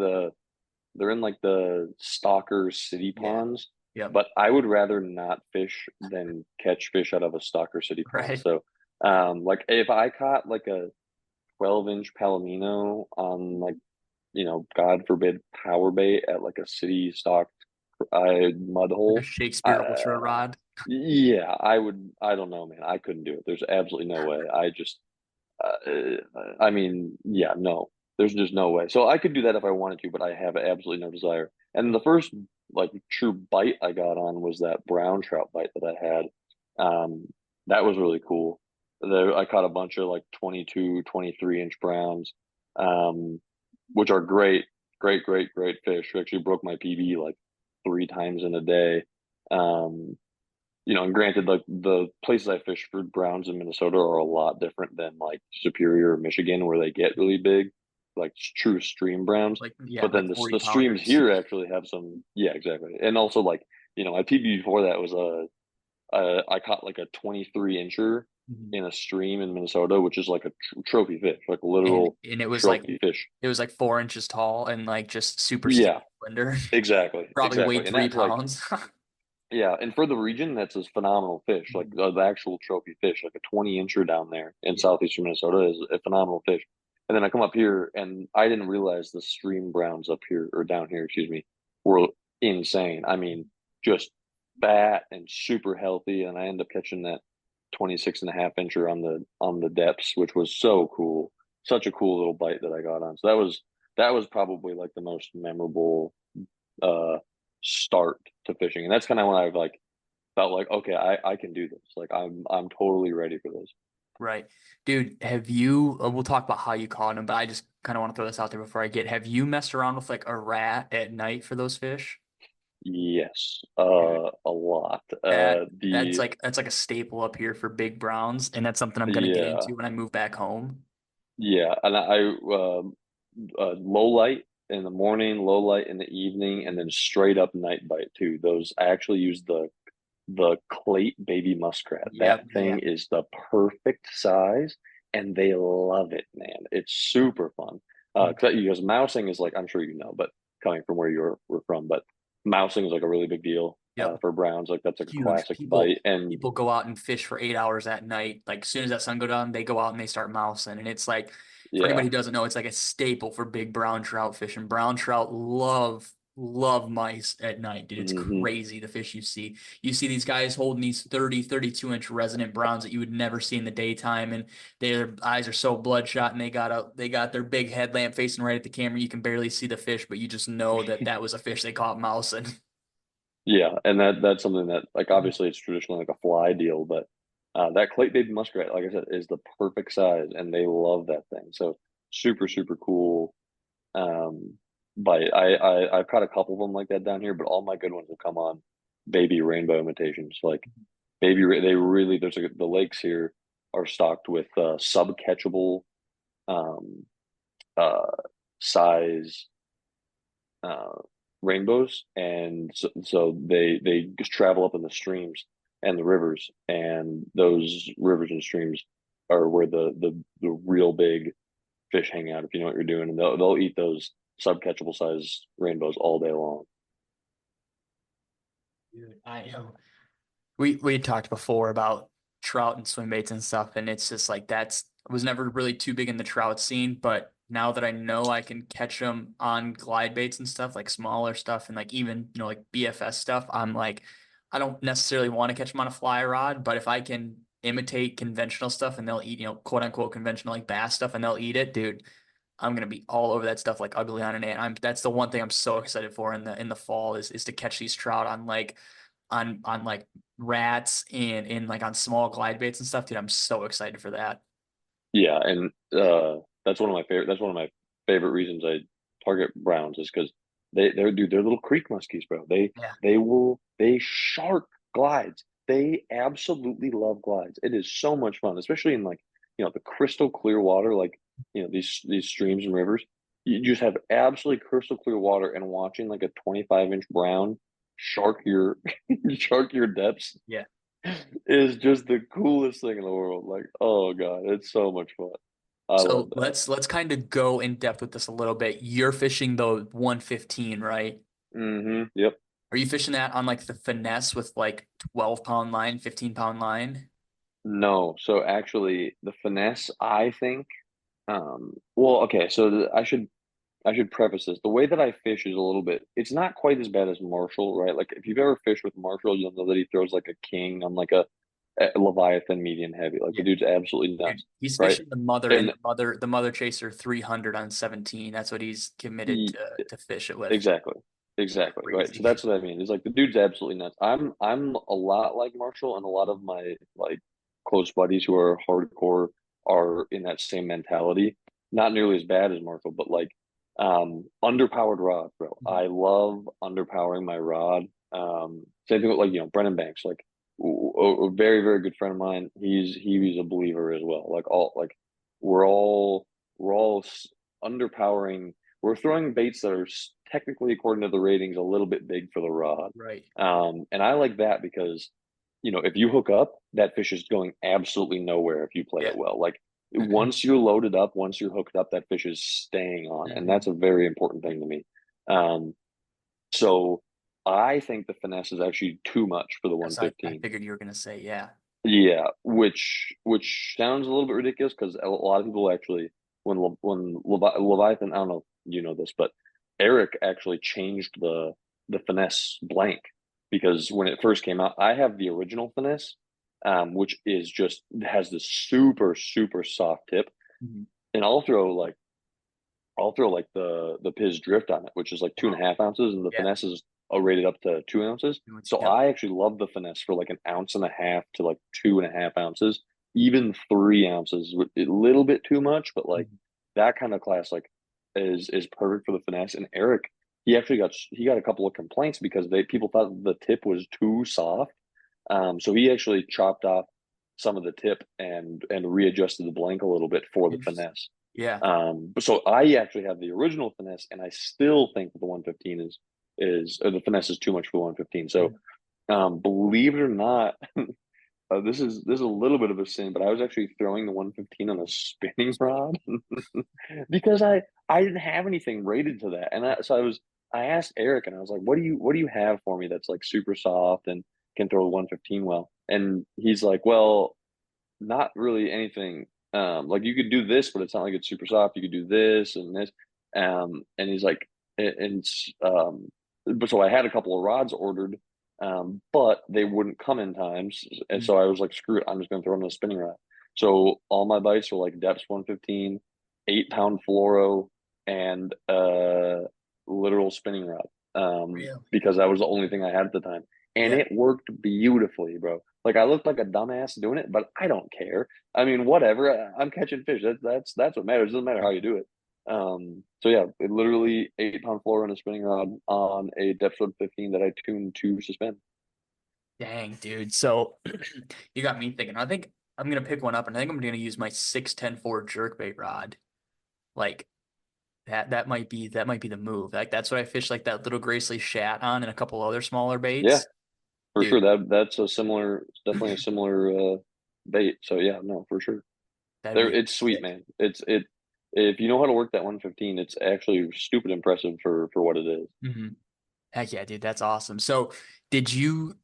the stalker city Yeah. ponds, Yep. but I would rather not fish than catch fish out of a stalker city pond. Right. So, like if I caught like a 12-inch palomino on like, God forbid, power bait at like a city stocked mud Like a hole, Shakespeare ultra uh, rod. yeah, I would. I don't know, man. I couldn't do it. There's absolutely no way. I mean, yeah, no, there's just no way. So I could do that if I wanted to, but I have absolutely no desire. And the first like true bite I got on was that brown trout bite that I had. that was really cool. There, I caught a bunch of like 22, 23 inch browns, um, which are great fish. We actually broke my PB like 3 times in a day. Um, and granted, like the places I fish for browns in Minnesota are a lot different than like Superior or Michigan, where they get really big, like true stream browns. Like, yeah, But like then 40 the streams pounders. here actually have some, yeah, exactly. And also like, my PB before that was I caught like a 23 incher Mhm. in a stream in Minnesota, which is like a trophy fish, like a and literal and it was like trophy fish. 4 inches tall and like just super Yeah, skinny slender. exactly, Probably exactly. weighed And three that's like, pounds. yeah, and for the region, that's a phenomenal fish. Like Mhm. the actual trophy fish, like a 20 incher down there in Yeah. southeastern Minnesota is a phenomenal fish. And then I come up here and I didn't realize the stream browns up here or down here, excuse me, were insane. I mean, just fat and super healthy. And I end up catching that 26.5 incher on the depths, which was so cool. Such a cool little bite that I got on. So that was probably like the most memorable uh start to fishing. And that's kind of when I've like felt like, okay, I can do this. Like I'm totally ready for this. Right. Dude, have you, we'll talk about how you caught them, but I just kind of want to throw this out there before have you messed around with like a rat at night for those fish? Yes, Dude, a lot. that's The like a staple up here for big browns, and that's something I'm gonna get Yeah, into when I move back home. yeah, and low light in the morning, low light in the evening, and then straight up night bite too. Those I actually use the Clate baby muskrat. That Yep, yeah. thing is the perfect size, and they love it, man. It's super fun. Because mousing is like, I'm sure you know, but coming from where we're from, but mousing is like a really big deal Yep. for browns. Like that's like a Huge. classic bite, and People go out and fish for 8 hours at night. Like as soon as that sun go down, they go out and they start mousing. And it's like for yeah, anybody who doesn't know, it's like a staple for big brown trout fishing. Brown trout love mice at night, dude. It's hmm crazy the fish you see. You see these guys holding these 30, 32 inch resident browns that you would never see in the daytime, and their eyes are so bloodshot, and they got their big headlamp facing right at the camera. You can barely see the fish, but you just know that that was a fish they caught mousing. yeah, and that's something that like obviously it's traditionally like a fly deal, but that Clate baby muskrat, like I said, is the perfect size, and they love that thing. So super cool. But I've caught a couple of them like that down here, but all my good ones have come on baby rainbow imitations. Like they really the lakes here are stocked with sub-catchable um uh size uh rainbows, and so they just travel up in the streams and the rivers, and those rivers and streams are where the real big fish hang out if you know what you're doing, and they'll eat those sub-catchable size rainbows all day long. Dude, I know. We had talked before about trout and swim baits and stuff, and it's just like that's I was never really too big in the trout scene, but now that I know I can catch them on glide baits and stuff, like smaller stuff and like even like BFS stuff, I'm like I don't necessarily want to catch them on a fly rod, but if I can imitate conventional stuff and they'll eat, quote unquote conventional like bass stuff and they'll eat it, dude, I'm gonna be all over that stuff like ugly on an ant. That's the one thing I'm so excited for in the fall is to catch these trout on like on like rats and like on small glide baits and stuff, dude. I'm so excited for that. Yeah, and that's one of my favorite reasons I target browns is because they're little creek muskies, bro. Yeah. They shark glides. They absolutely love glides. It is so much fun, especially in like the crystal clear water, like these streams and rivers. You just have absolutely crystal clear water, and watching like a 25-inch brown shark your shark your depths Yeah. is just the coolest thing in the world. Like, oh God, it's so much fun. I love So that. let's kind of go in depth with this a little bit. You're fishing the 115, right? Yep. Are you fishing that on like the finesse with like 12-pound line, 15-pound line? No, so actually the finesse, I think, well, okay, so I should preface this. The way that I fish is a little bit, it's not quite as bad as Marshall, right? Like if you've ever fished with Marshall, you'll know that he throws like a king on like a Leviathan medium heavy. Like the Yeah. dude's absolutely Dude, nuts, he's right? fishing the mother and And the mother chaser 300 on 17. That's what he's committed he, to fish it with. exactly. Exactly. Right. So Crazy. that's what I mean. It's like the dude's absolutely nuts. I'm a lot like Marshall and a lot of my like close buddies who are hardcore are in that same mentality. Not nearly as bad as Marco, but like underpowered rod, bro. Mhm. I love underpowering my rod. Same thing with like Brennan Banks, like a very very good friend of mine. He's a believer as well. Like all like we're all we're all underpowering. We're throwing baits that are technically, according to the ratings, a little bit big for the rod. Right. And I like that because if you hook up, that fish is going absolutely nowhere if you play Yeah. it well. Like Hmm. once you're loaded up, once you're hooked up, that fish is staying on, and Hmm. that's a very important thing to me. Um, so I think the finesse is actually too much for the Yes, I 115. figured you were gonna say, yeah. Yeah, which sounds a little bit ridiculous because a lot of people actually Leviathan, I don't know if you know this, but Eric actually changed the finesse blank because when it first came out, I have the original finesse, which is just has this super super soft tip, Mhm. and I'll throw like the Piz drift on it, which is like two and Wow. a half ounces, and the Yeah. finesse is rated up to 2 ounces. So Yep. I actually love the finesse for like an ounce and a half to like 2.5 ounces, even 3 ounces, a little bit too much, but like Mhm. that kind of class like is perfect for the finesse. And Eric, he got a couple of complaints because people thought the tip was too soft. So he actually chopped off some of the tip and readjusted the blank a little bit for the Interesting. finesse. Yeah. So I actually have the original finesse, and I still think that the 115 is or the finesse is too much for the 115. So Mhm. believe it or not, this is a little bit of a sin, but I was actually throwing the 115 on a spinning rod because I didn't have anything rated to that, and I asked Eric, and I was like, what do you have for me that's like super soft and can throw the 115 well? And he's like, well, not really anything. Like you could do this, but it's not like it's super soft. You could do this and this. And he's like, and but so I had a couple of rods ordered, but they wouldn't come in times. And Mhm. so I was like, screw it, I'm just gonna throw them in a spinning rod. So all my bites were like depths 115, 8 pound fluoro, and literal spinning rod. Really? Because that was the only thing I had at the time. And Yeah. it worked beautifully, bro. Like I looked like a dumbass doing it, but I don't care. I mean, whatever. I'm catching fish. That's what matters. It doesn't matter how you do it. So yeah, it literally 8 pound fluoro and a spinning rod on a depth of 15 that I tuned to suspend. Dang, dude. So you got me thinking. I think I'm gonna pick one up, and I think I'm gonna use my 6'10" jerkbait rod. Like that might be the move. Like that's what I fish like that little Gracely Shat on and a couple other smaller Yeah, baits. for Dude, sure. That's definitely a similar bait. So yeah, no, for sure. that'd There, be it's sweet, sick. man. If you know how to work that 115, it's actually stupid impressive for what it is. Hmm. Heck yeah, dude. That's awesome. So did you,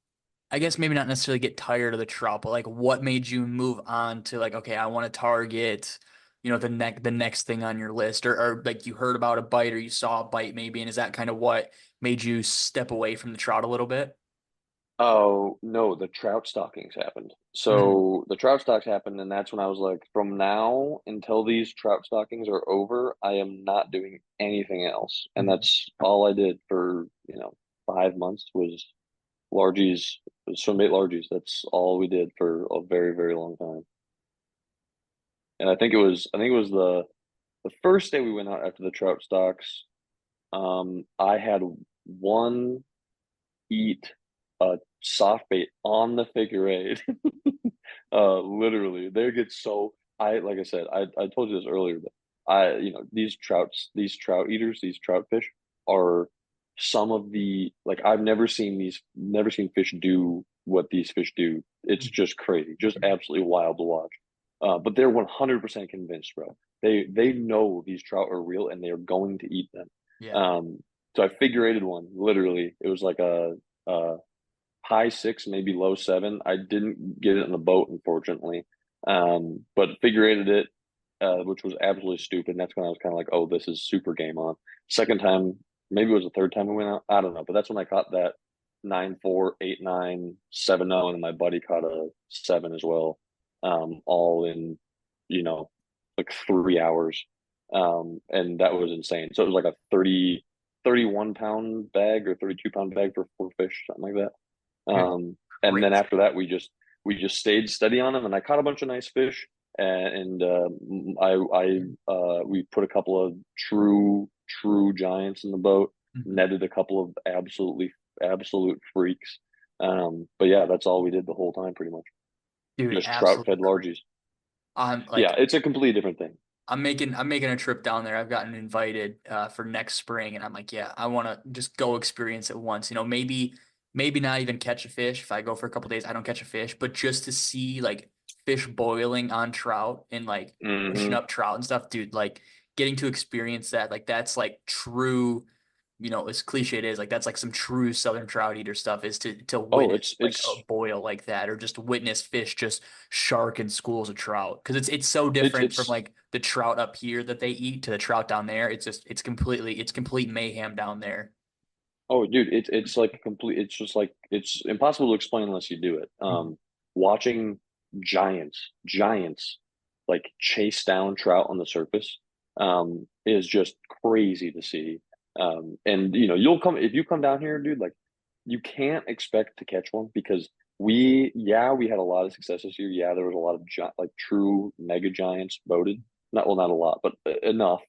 I guess maybe not necessarily get tired of the trout, but like what made you move on to like, okay, I want to target, the next thing on your list, or like you heard about a bite or you saw a bite maybe, and is that kind of what made you step away from the trout a little bit? Oh, no, the trout stockings happened. Mhm. So the trout stocks happened, and that's when I was like, from now until these trout stockings are over, I am not doing anything else. And Mhm. that's all I did for, 5 months was largies, swimbait largies. That's all we did for a very, very long time. And I think it was the first day we went out after the trout stocks. I had one eat a soft bait on the figure eight. Literally, they get so like I said, I told you this earlier, but these trout eaters, these trout fish are some of the like never seen fish do what these fish do. It's just crazy, just absolutely wild to watch. But they're 100% convinced, bro. They know these trout are real and they are going to eat them. Yeah. Um, so I figure eighted one. Literally, it was like a high six, maybe low seven. I didn't get it in the boat, unfortunately. But figure eighted it, which was absolutely stupid. And that's when I was kind of like, oh, this is super game on. Second time, maybe it was the third time we went out. I don't know, but that's when I caught that 9.4, 8.9, 7.0, and my buddy caught a seven as well. All in, you know, like 3 hours. And that was insane. So it was like a 31 pound bag or 32 pound bag for four fish, something like that. Dude, And then crazy. after that, we just we just stayed steady on them, and I caught a bunch of nice fish. And we put a couple of true giants in the boat, Mhm. netted a couple of absolute freaks. But yeah, that's all we did the whole time, pretty much. Dude, Just trout absolutely fed crazy. largies. I'm Yeah, like it's a completely different thing. I'm making a trip down there. I've gotten invited for next spring, and I'm like, yeah, I want to just go experience it once. Maybe not even catch a fish. If I go for a couple days, I don't catch a fish, but just to see like fish boiling on trout and like pushing Hmm. up trout and stuff, dude. Like getting to experience that, like that's like true. As cliche it is, like that's like some true Southern trout eater stuff is to Oh, witness like a boil like that, or just witness fish just shark and schools of trout. Because it's so different from it's like the trout up here that they eat to the trout down there. It's complete mayhem down there. Oh, dude, it's like a complete. It's just like it's impossible to explain unless you do it. Mhm. Watching giants, like chase down trout on the surface, is just crazy to see. And you'll come if you come down here, dude. Like, you can't expect to catch one because we had a lot of success this year. Yeah, there was a lot of like true mega giants boated. Not a lot, but enough.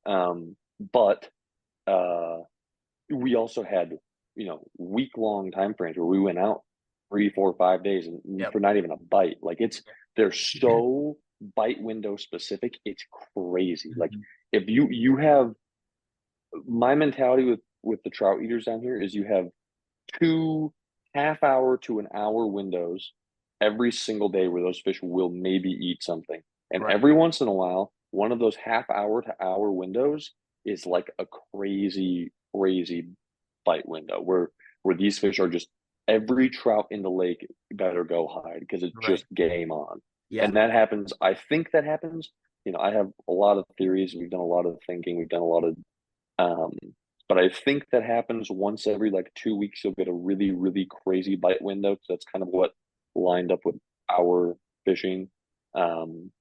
But uh we also had week long time frames where we went out 3, 4, 5 days and Yep. for not even a bite. Like, they're so bite window specific, it's crazy. Like, Mhm. if you have my mentality with the trout eaters down here is you have 2 half hour to an hour windows every single day where those fish will maybe eat something. And Right. every once in a while, one of those half hour to hour windows is like a crazy bite window where these fish are just every trout in the lake better go hide because it's Right. just game on. Yeah. And that happens. I think that happens. I have a lot of theories. We've done a lot of thinking. We've done a lot of um, but I think that happens once every like 2 weeks. You'll get a really crazy bite window. So that's kind of what lined up with our fishing. Um,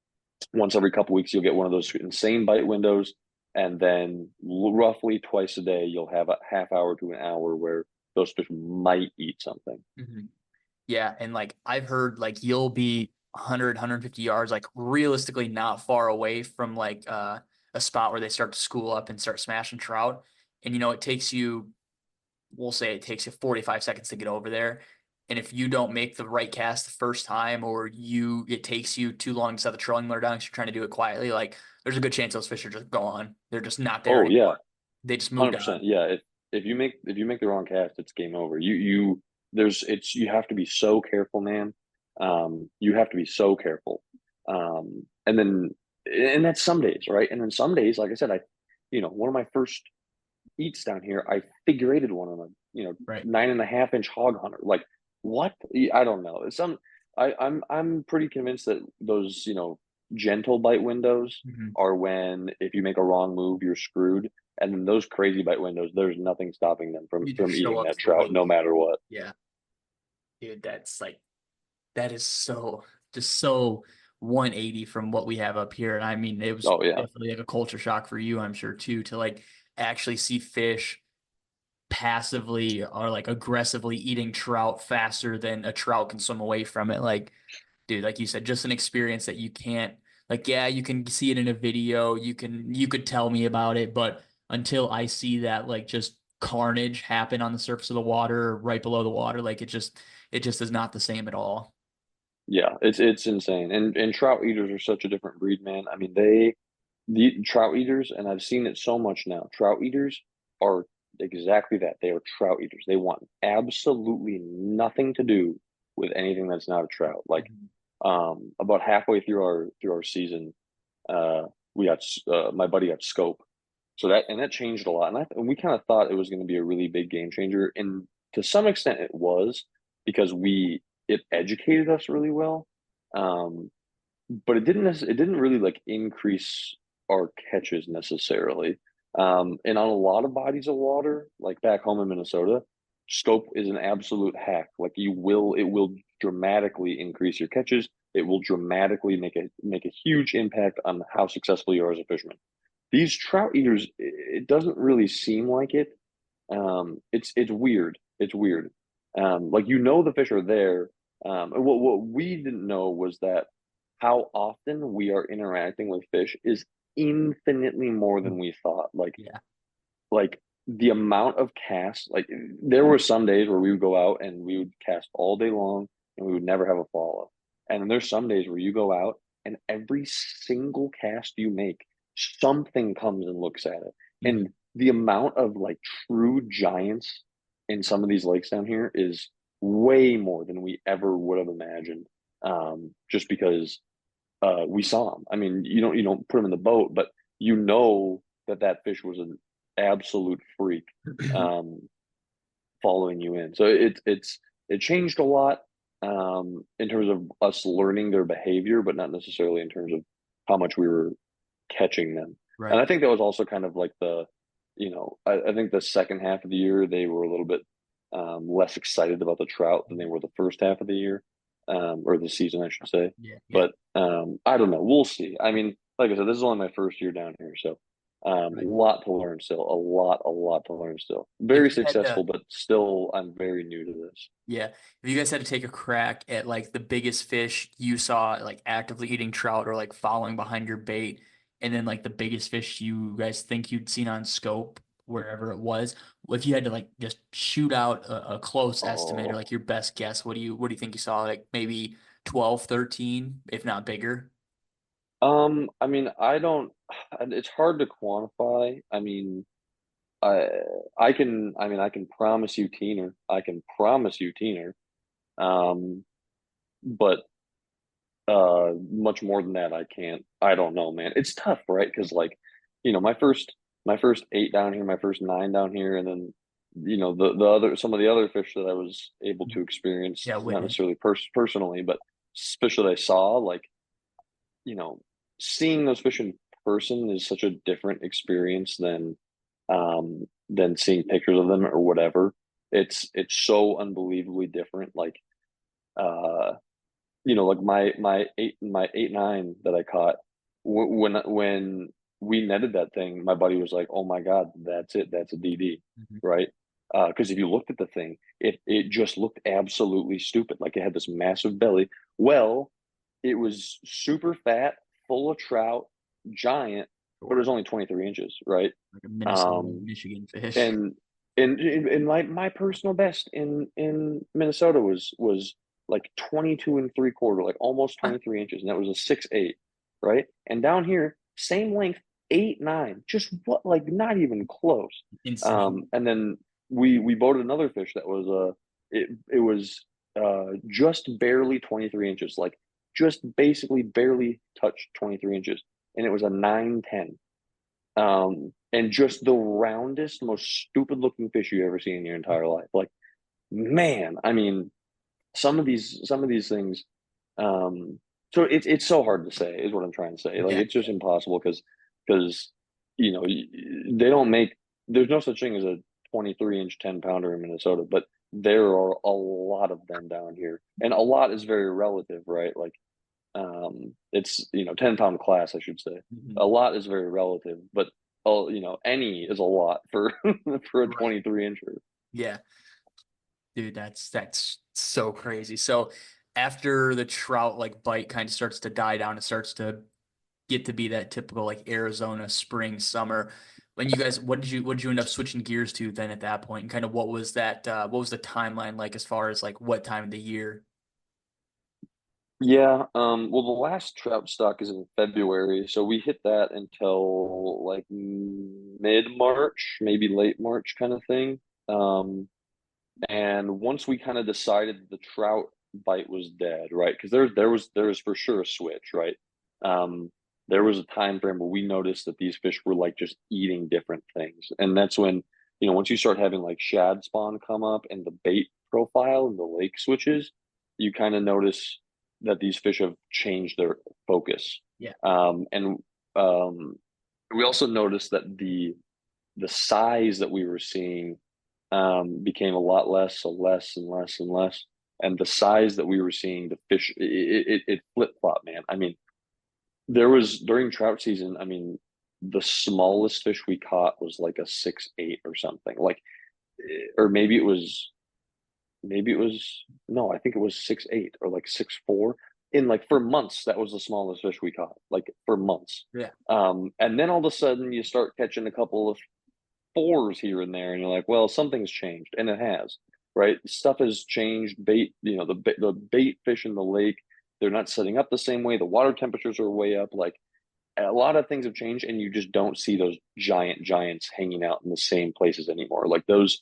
Once every couple weeks, you'll get one of those insane bite windows, and then roughly twice a day, you'll have a half hour to an hour where those fish might eat something. Mhm. Yeah, and like I've heard like you'll be 100, 150 yards, like realistically not far away from like a spot where they start to school up and start smashing trout. And it takes you, we'll say it takes you 45 seconds to get over there. And if you don't make the right cast the first time, or it takes you too long to set the trolling motor down because you're trying to do it quietly, like there's a good chance those fish are just gone. They're just not there Oh yeah, anymore. They just moved 100%. on. Yeah, if you make the wrong cast, it's game over. You have to be so careful, man. You have to be so careful. And that's some days, right? And then some days, like I said, one of my first eats down here, I figure eighted one on a Right. 9.5 inch hog hunter. Like, what? I don't know. I'm pretty convinced that those gentle bite windows Mhm. are when if you make a wrong move, you're screwed. And then those crazy bite windows, there's nothing stopping them from You just from show eating up that to the trout, no lake. matter what. Yeah. Dude, that is so 180 from what we have up here. And I mean, it was Oh yeah. definitely like a culture shock for you, I'm sure too, to like actually see fish passively or like aggressively eating trout faster than a trout can swim away from it. Like, dude, like you said, just an experience that you can't like, yeah, you can see it in a video, you could tell me about it, but until I see that like just carnage happen on the surface of the water or right below the water, like it just is not the same at all. Yeah, it's insane. And trout eaters are such a different breed, man. I mean, the trout eaters, and I've seen it so much now. Trout eaters are exactly that. They are trout eaters. They want absolutely nothing to do with anything that's not a trout. Like, Mhm. about halfway through our season, uh, my buddy got scope, so that changed a lot. And we kind of thought it was going to be a really big game changer, and to some extent it was because it educated us really well. Um, but it didn't really like increase our catches necessarily. And on a lot of bodies of water, like back home in Minnesota, scope is an absolute hack. Like, it will dramatically increase your catches. It will dramatically make a huge impact on how successful you are as a fisherman. These trout eaters, it doesn't really seem like it. It's weird. It's weird. Like, the fish are there, And what we didn't know was that how often we are interacting with fish is infinitely more than we thought. Yeah. Like the amount of casts, like there were some days where we would go out and we would cast all day long and we would never have a follow. And then there's some days where you go out and every single cast you make, something comes and looks at it. Mhm. And the amount of like true giants in some of these lakes down here is way more than we ever would have imagined. Just because we saw them. I mean, you don't put them in the boat, but you know that that fish was an absolute freak um, following you in. So it changed a lot in terms of us learning their behavior, but not necessarily in terms of how much we were catching them. And Right. I think that was also kind of like I think the second half of the year they were a little bit less excited about the trout than they were the first half of the year, or the season, I should say. Yeah. Yeah. But I don't know. We'll see. I mean, like I said, this is only my first year down here, so a Right. lot to learn still. A lot to learn still. If Very you had successful, to, but still, I'm very new to this. yeah, if you guys had to take a crack at like the biggest fish you saw like actively eating trout or like following behind your bait, and then like the biggest fish you guys think you'd seen on scope wherever it was, if you had to like just shoot out a close estimate or Oh, like your best guess, what do you think you saw? Like maybe 12, 13, if not bigger? I mean, I don't. It's hard to quantify. I mean, I I can promise you Teener. I can promise you Teener. Um, but much more than that I can't. I don't know, man. It's tough, right? Because like, my first eight down here, my first nine down here, and then the other some of the other fish that I was able to experience, Yeah, not witness. necessarily personally, but fish that I saw, like, you know, seeing those fish in person is such a different experience than seeing pictures of them or whatever. It's so unbelievably different. Like uh like my eight nine that I caught when we netted that thing, my buddy was like, "Oh my God, that's it, that's a DD," Mhm. right? Because if you looked at the thing, it just looked absolutely stupid. Like it had this massive belly. Well, it was super fat, full of trout, giant, but it Sure. was only 23 inches, right? Like a Minnesota, Um, Michigan fish. and and my personal best in Minnesota was like 22 and three quarter, like almost 23 inches, and that was a 6'8", right? And down here, same length, 8'9", just what, like not even close. Insane. And then we boated another fish that was it was just barely 23 inches, like just basically barely touched 23 inches, and it was a 9'10". And just the roundest, most stupid looking fish you ever seen in your entire life. Like, man, I mean, some of these things. Um, so it's so hard to say, is what I'm trying to say. Like, Yeah, it's just yeah, impossible because they don't make. There's no such thing as a 23-inch 10-pounder in Minnesota, but there are a lot of them down here, and a lot is very relative, right? Like, it's 10-pound class, I should say. mhm. A lot is very relative, but any is a lot for for a Right. 23 incher. Yeah, dude, that's so crazy. So after the trout like bite kind of starts to die down, it starts to get to be that typical like Arizona spring summer. When you guys, what did you end up switching gears to then at that point? And kind of what was that? What was the timeline like as far as like what time of the year? Yeah, well, the last trout stock is in February, so we hit that until like mid-March, maybe late March kind of thing. Um, and once we kind of decided the trout bite was dead, right? Because there was for sure a switch, right? Um, there was a time frame where we noticed that these fish were like just eating different things, and that's when once you start having like shad spawn come up and the bait profile and the lake switches, you kind of notice that these fish have changed their focus. Yeah. And um, we also noticed that the size that we were seeing became a lot less, so less and less and less. And the size that we were seeing, the fish, it flip flop, man. I mean, there was during trout season. I mean, the smallest fish we caught was like a 6'8" or something, like, or maybe it was maybe it was no, I think it was 6'8" or like 6'4". In like for months, that was the smallest fish we caught, like for months. Yeah. And then all of a sudden you start catching a couple of fours here and there, and you're like, well, something's changed, and it has, right? Stuff has changed. Bait, the bait fish in the lake, they're not setting up the same way. The water temperatures are way up. Like a lot of things have changed, and you just don't see those giants hanging out in the same places anymore. Like those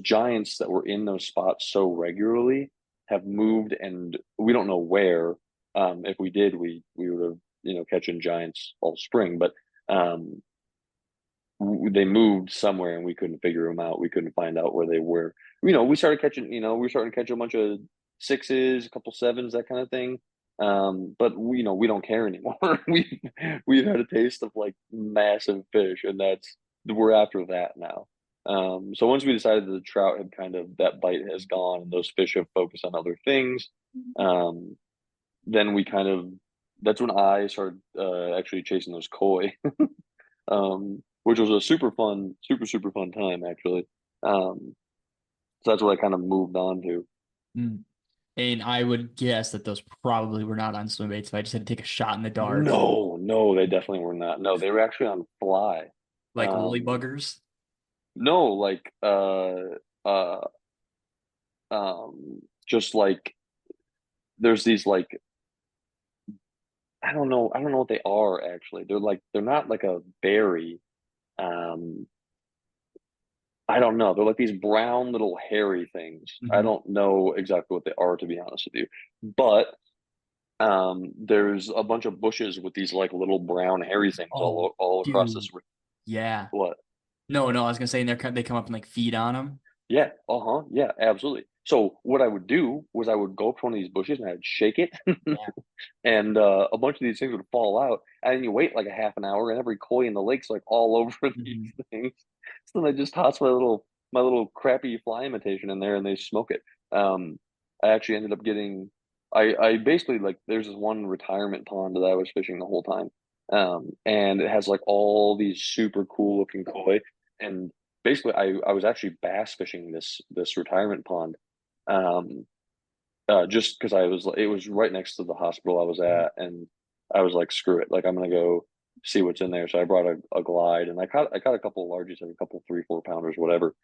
giants that were in those spots so regularly have moved, and we don't know where. If we did, we would have catching giants all spring, but um, they moved somewhere and we couldn't figure them out. We couldn't find out where they were. We started catching. We were starting to catch a bunch of sixes, a couple sevens, that kind of thing. But we don't care anymore. We've had a taste of like massive fish, and we're after that now. So once we decided that the trout had kind of that bite has gone and those fish have focused on other things, um, then we kind of that's when I started actually chasing those koi, which was a super fun time actually. So that's what I kind of moved on to. Mm. And I would guess that those probably were not on swim baits if I just had to take a shot in the dark, No, no, they definitely were not. No, they were actually on fly. like woolly Um, buggers. no, like uh just like there's these like I don't know what they are actually. They're not like a berry. Um, I don't know. They're like these brown little hairy things. I Mhm. don't know exactly what they are, to be honest with you. But there's a bunch of bushes with these like little brown hairy things Oh, all across this. dude. Yeah. What? No, I was gonna say they come up and like feed on them. Yeah. Uh-huh. Yeah, absolutely. So what I would do was I would go up to one of these bushes and I'd shake it, Yeah. and a bunch of these things would fall out. And then you wait like a half an hour, and every koi in the lake's like all over these Mhm. things. So then I just toss my little crappy fly imitation in there, and they smoke it. I actually ended up getting. I basically like there's this one retirement pond that I was fishing the whole time, and it has like all these super cool looking koi. And basically, I was actually bass fishing this retirement pond. Um, just because it was right next to the hospital I was at, and I was like, screw it, like I'm gonna go see what's in there. So I brought a glide, and I caught a couple of largies, like a couple 3 4 pounders, whatever.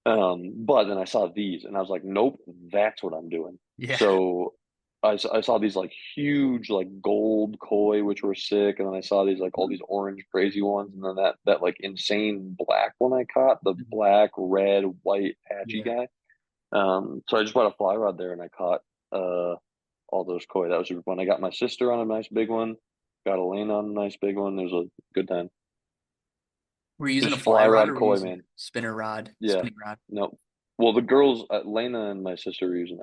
But then I saw these, and I was like, nope, that's what I'm doing. Yeah. So I saw these like huge like gold koi, which were sick, and then I saw these like all these orange crazy ones, and then that like insane black one I caught, the Mhm. black, red, white patchy Yeah. guy. So I just bought a fly rod there and I caught uh all those koi. That was super fun. I got my sister on a nice big one, got Elena on a nice big one. It was a good time. Were you using a Just fly fly rod rod or were you koi, using man. Yeah. spinning rod? No. Well, the girls, Lena and my sister were using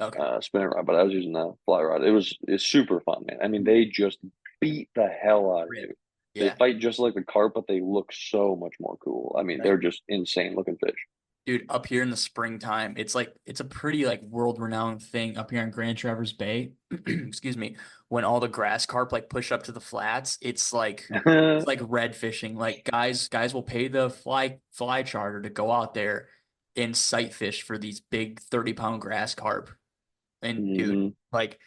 Okay. a spinner rod, but I was using a fly rod. It's super fun, man. I mean, they just beat the hell out of Rip. you. They Yeah. fight just like the carp, but they look so much more cool. I mean, Right. they're just insane looking fish. Dude, up here in the springtime, it's a pretty like world renowned thing up here in Grand Traverse Bay. Excuse me. When all the grass carp like push up to the flats, it's like red fishing. Like guys will pay the fly charter to go out there and sight fish for these big 30-pound grass carp. And dude, Hmm. like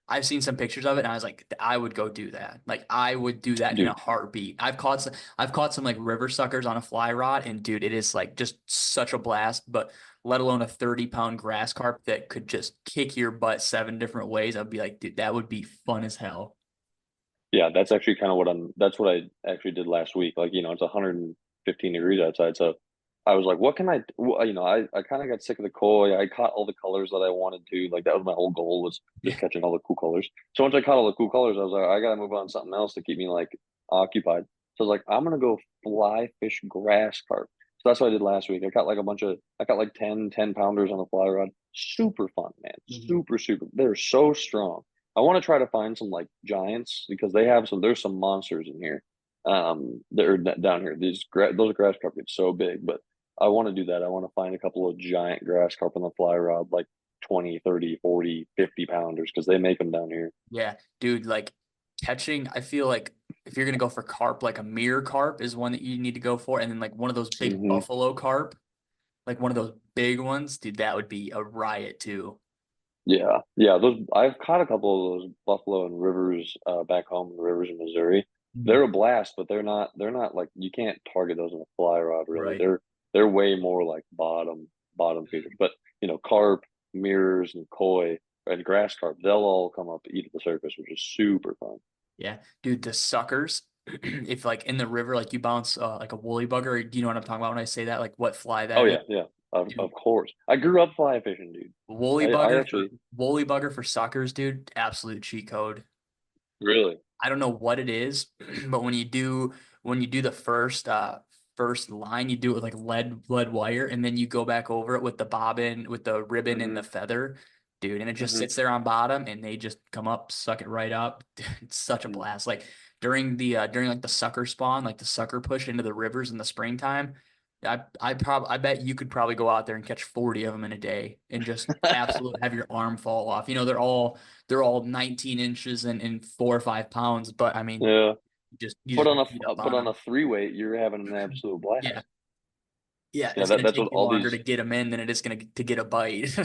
I've seen some pictures of it and I was like, I would go do that. Like I would do that in a Dude, heartbeat. I've caught some like river suckers on a fly rod and dude, it is like just such a blast, but let alone a 30-pound grass carp that could just kick your butt 7 different ways. I'd be like, dude, that would be fun as hell. yeah, that's actually kind of that's what I actually did last week. Like, it's 115 degrees outside. So I was like, what can I kind of got sick of the koi. I caught all the colors that I wanted to. Like, that was my whole goal, was just Yeah. catching all the cool colors. So once I caught all the cool colors, I was like, I got to move on to something else to keep me like occupied. So I was like, I'm going to go fly fish grass carp. So that's what I did last week. I caught like 10 pounders on a fly rod. Super fun, man. Mhm. Super, super. They're so strong. I want to try to find some like giants, because there's some monsters in here. That are down here. Those grass carp get so big, but I want to do that. I want to find a couple of giant grass carp on the fly rod, like 20, 30, 40, 50 pounders, because they make them down here. Yeah, dude, like catching, I feel like if you're gonna go for carp, like a mirror carp is one that you need to go for, and then like one of those big Hmm. buffalo carp. like one of those big ones, dude, that would be a riot too. Yeah, yeah. Those I've caught a couple of those buffalo and rivers back home in the rivers in Missouri. Mhm. They're a blast, but they're not like you can't target those in a fly rod really. Right. They're way more like bottom feeders. But carp, mirrors, and koi and grass carp, they'll all come up to eat at the surface, which is super fun. Yeah, dude, the suckers, if like in the river, like you bounce like a woolly bugger, do you know what I'm talking about when I say that? Like what fly Oh that is? yeah, yeah. Of Dude, course. I grew up fly fishing, dude. I actually woolly bugger for suckers, dude, absolute cheat code. really. I don't know what it is, but when you do the first line, you do it with like lead wire, and then you go back over it with the bobbin, with the ribbon and Hmm. the feather, dude, and it just Hmm. sits there on bottom, and they just come up, suck it right up. It's such a blast. Like during like the sucker spawn, like the sucker push into the rivers in the springtime. I bet you could probably go out there and catch 40 of them in a day and just absolutely have your arm fall off. They're all 19 inches and 4 or 5 pounds, but I mean, Yeah. you just beat up Put on on a them. three weight, you're having an absolute Yeah, blast. yeah, Yeah, it's gonna that's take what you all longer these to get them in than it is gonna to get a bite.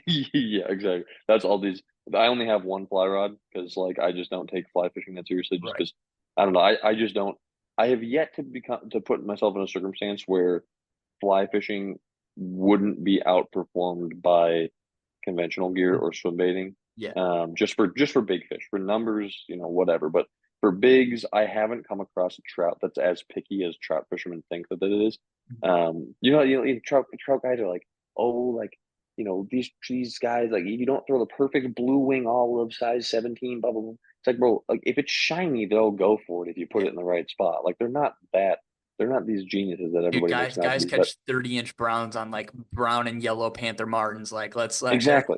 yeah, exactly. That's all these. I only have one fly rod because like I just don't take fly fishing that seriously. Just Right. because I don't know. I just don't. I have yet to put myself in a circumstance where fly fishing wouldn't be outperformed by conventional gear or swim baiting. Yeah. Just for big fish, for numbers, whatever. But for bigs, I haven't come across a trout that's as picky as trout fishermen think that it is. Trout guys are like, oh, like these guys like if you don't throw the perfect blue wing olive size 17, blah blah blah. It's like, bro, like if it's shiny, they'll go for it if you put Yeah. it in the right spot. Like they're not these geniuses that Dude, everybody makes guys, them out to guys be. But catch 30-inch browns on like brown and yellow Panther Martins. Like, they're exactly.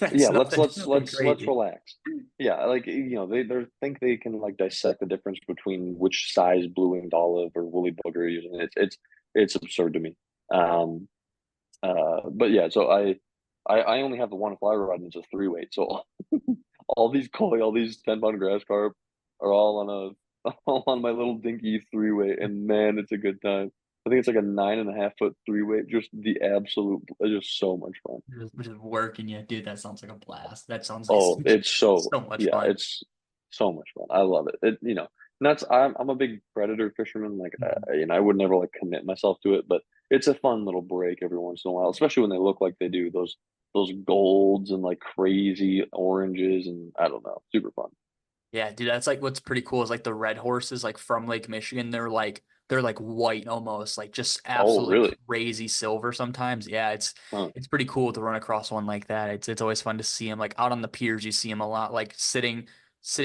that's Yeah, let's let's nothing let's let's crazy. relax. Yeah, like they think they can like dissect the difference between which size blue winged olive or woolly bugger you're using. It's absurd to me. Um but yeah, so I only have the one fly rod and it's a three weight. So all these koi, all these 10-pound grass carp are all on all on my little dinky three weight, and man, it's a good time. I think it's like a 9.5 foot three weight. Just the absolute, it's just so much fun. Just working you, dude. That sounds like a blast. That sounds like Oh, it's so much yeah, fun. it's so much fun. I love it. That's I'm a big predator fisherman. Like, Mhm. I would never like commit myself to it, but it's a fun little break every once in a while, especially when they look like they do those golds and like crazy oranges and I don't know, super fun. Yeah, dude, that's like what's pretty cool is like the red horses like from Lake Michigan. They're like white almost, like just Oh, absolutely really? crazy silver sometimes. Yeah, it's Huh. it's pretty cool to run across one like that. It's always fun to see them like out on the piers. You see them a lot, like sitting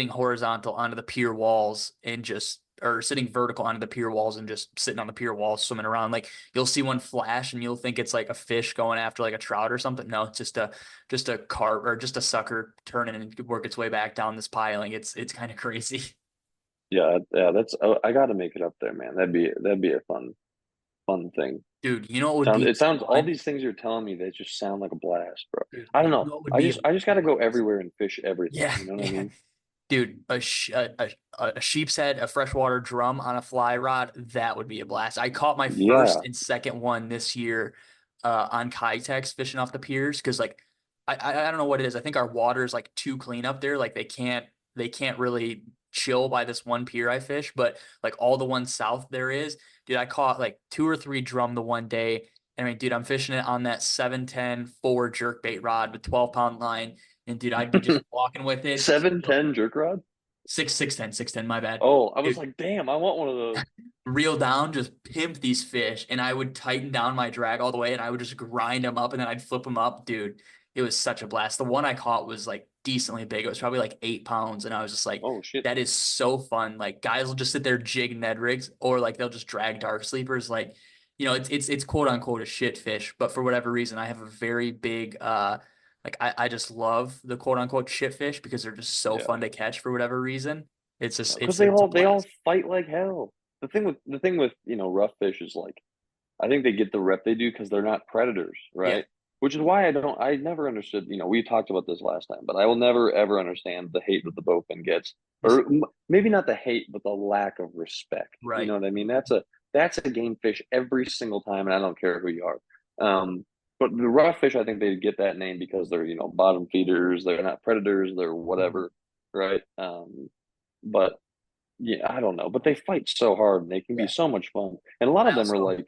horizontal onto the pier walls and just or sitting vertical onto the pier walls and just sitting on the pier walls swimming around. Like you'll see one flash and you'll think it's like a fish going after like a trout or something. No, it's just a carp or just a sucker turning and work its way back down this piling. It's kind of crazy. Yeah, yeah. I got to make it up there, man. That'd be a fun thing. Dude, you know what would be It sounds all fun? these things you're telling me, they just sound like a blast, bro. Dude, I don't you know. know what would I be just a I just got to go blast? everywhere and fish everything. Yeah, You know what I yeah. mean? Dude, a sheep's head, a freshwater drum on a fly rod, that would be a blast. I caught my first Yeah. and second one this year on Kitex fishing off the piers because like I don't know what it is. I think our water is like too clean up there. Like they can't really chill by this one pier I fish, but like all the ones south there is, dude, I caught like two or three drum the one day. And I mean, dude, I'm fishing it on that 710 forward jerk bait rod with 12-pound line. And dude, I'd be just walking with it. 710 jerk rod? 610, my bad. Oh, I was Dude, like, damn, I want one of those. reel down, just pimp these fish, and I would tighten down my drag all the way, and I would just grind them up, and then I'd flip them up, dude. It was such a blast. The one I caught was like decently big. It was probably like 8 pounds, and I was just like, Oh shit. that is so fun. Like guys will just sit there jig Ned rigs, or like they'll just drag dark sleepers. Like, it's quote unquote a shit fish, but for whatever reason, I have a very big like I just love the quote unquote shit fish because they're just so Yeah. fun to catch for whatever reason. It's just Because it's a they all blast. fight like hell. The thing with rough fish is like I think they get the rep they do because they're not predators, Yeah. right? Which is why I never understood, we talked about this last time, but I will never ever understand the hate that the bowfin gets. Or maybe not the hate, but the lack of respect. You know Right. what I mean? That's a game fish every single time, and I don't care who you are. Um, but the rough fish, I think they get that name because they're, bottom feeders. They're not predators. They're Mhm. whatever, right? But yeah, I don't know. But they fight so hard and they can be Yeah. so much fun. And a lot I of them are also like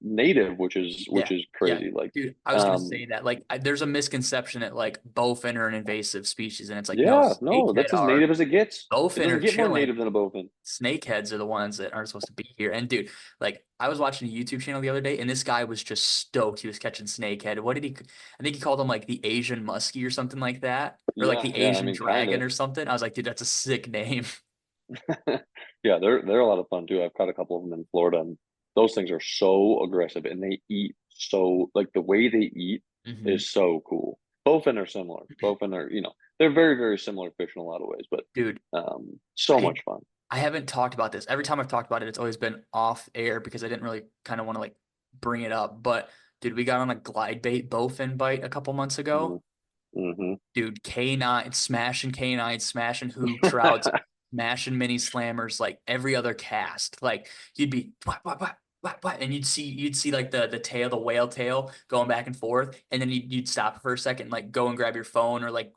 native, which Yeah. is Yeah. crazy. Like, Dude, I was gonna um, say that. Like, there's a misconception that like bowfin are an invasive species, and it's like, no, yeah, no, snakehead that's as are. native as it gets. It Bowfin doesn't are get more chilling. native than a bowfin. Snakeheads are the ones that aren't supposed to be here. And dude, like I was watching a YouTube channel the other day, and this guy was just stoked. He was catching snakehead. What did he? I think he called them like the Asian muskie or something like that, or like Yeah, the yeah. I Asian mean, kind dragon of. or something. I was like, dude, that's a sick name. Yeah, they're a lot of fun too. I've caught a couple of them in Florida, and those things are so aggressive, and they eat so like the way they eat Hmm. is so cool. Bowfin are similar. Bowfin are, they're very, very similar fish in a lot of ways, but Dude, so I much fun. I haven't talked about this. Every time I've talked about it, it's always been off air because I didn't really kind of want to like bring it up. But dude, we got on a glide bait bowfin bite a couple months ago. Mm-hmm. Dude, K9, smashing K9, smashing hoop trouts, smashing mini slammers, like every other cast. Like you'd be what, and you'd see like the tail, the whale tail going back and forth, and then you'd stop for a second, like go and grab your phone or like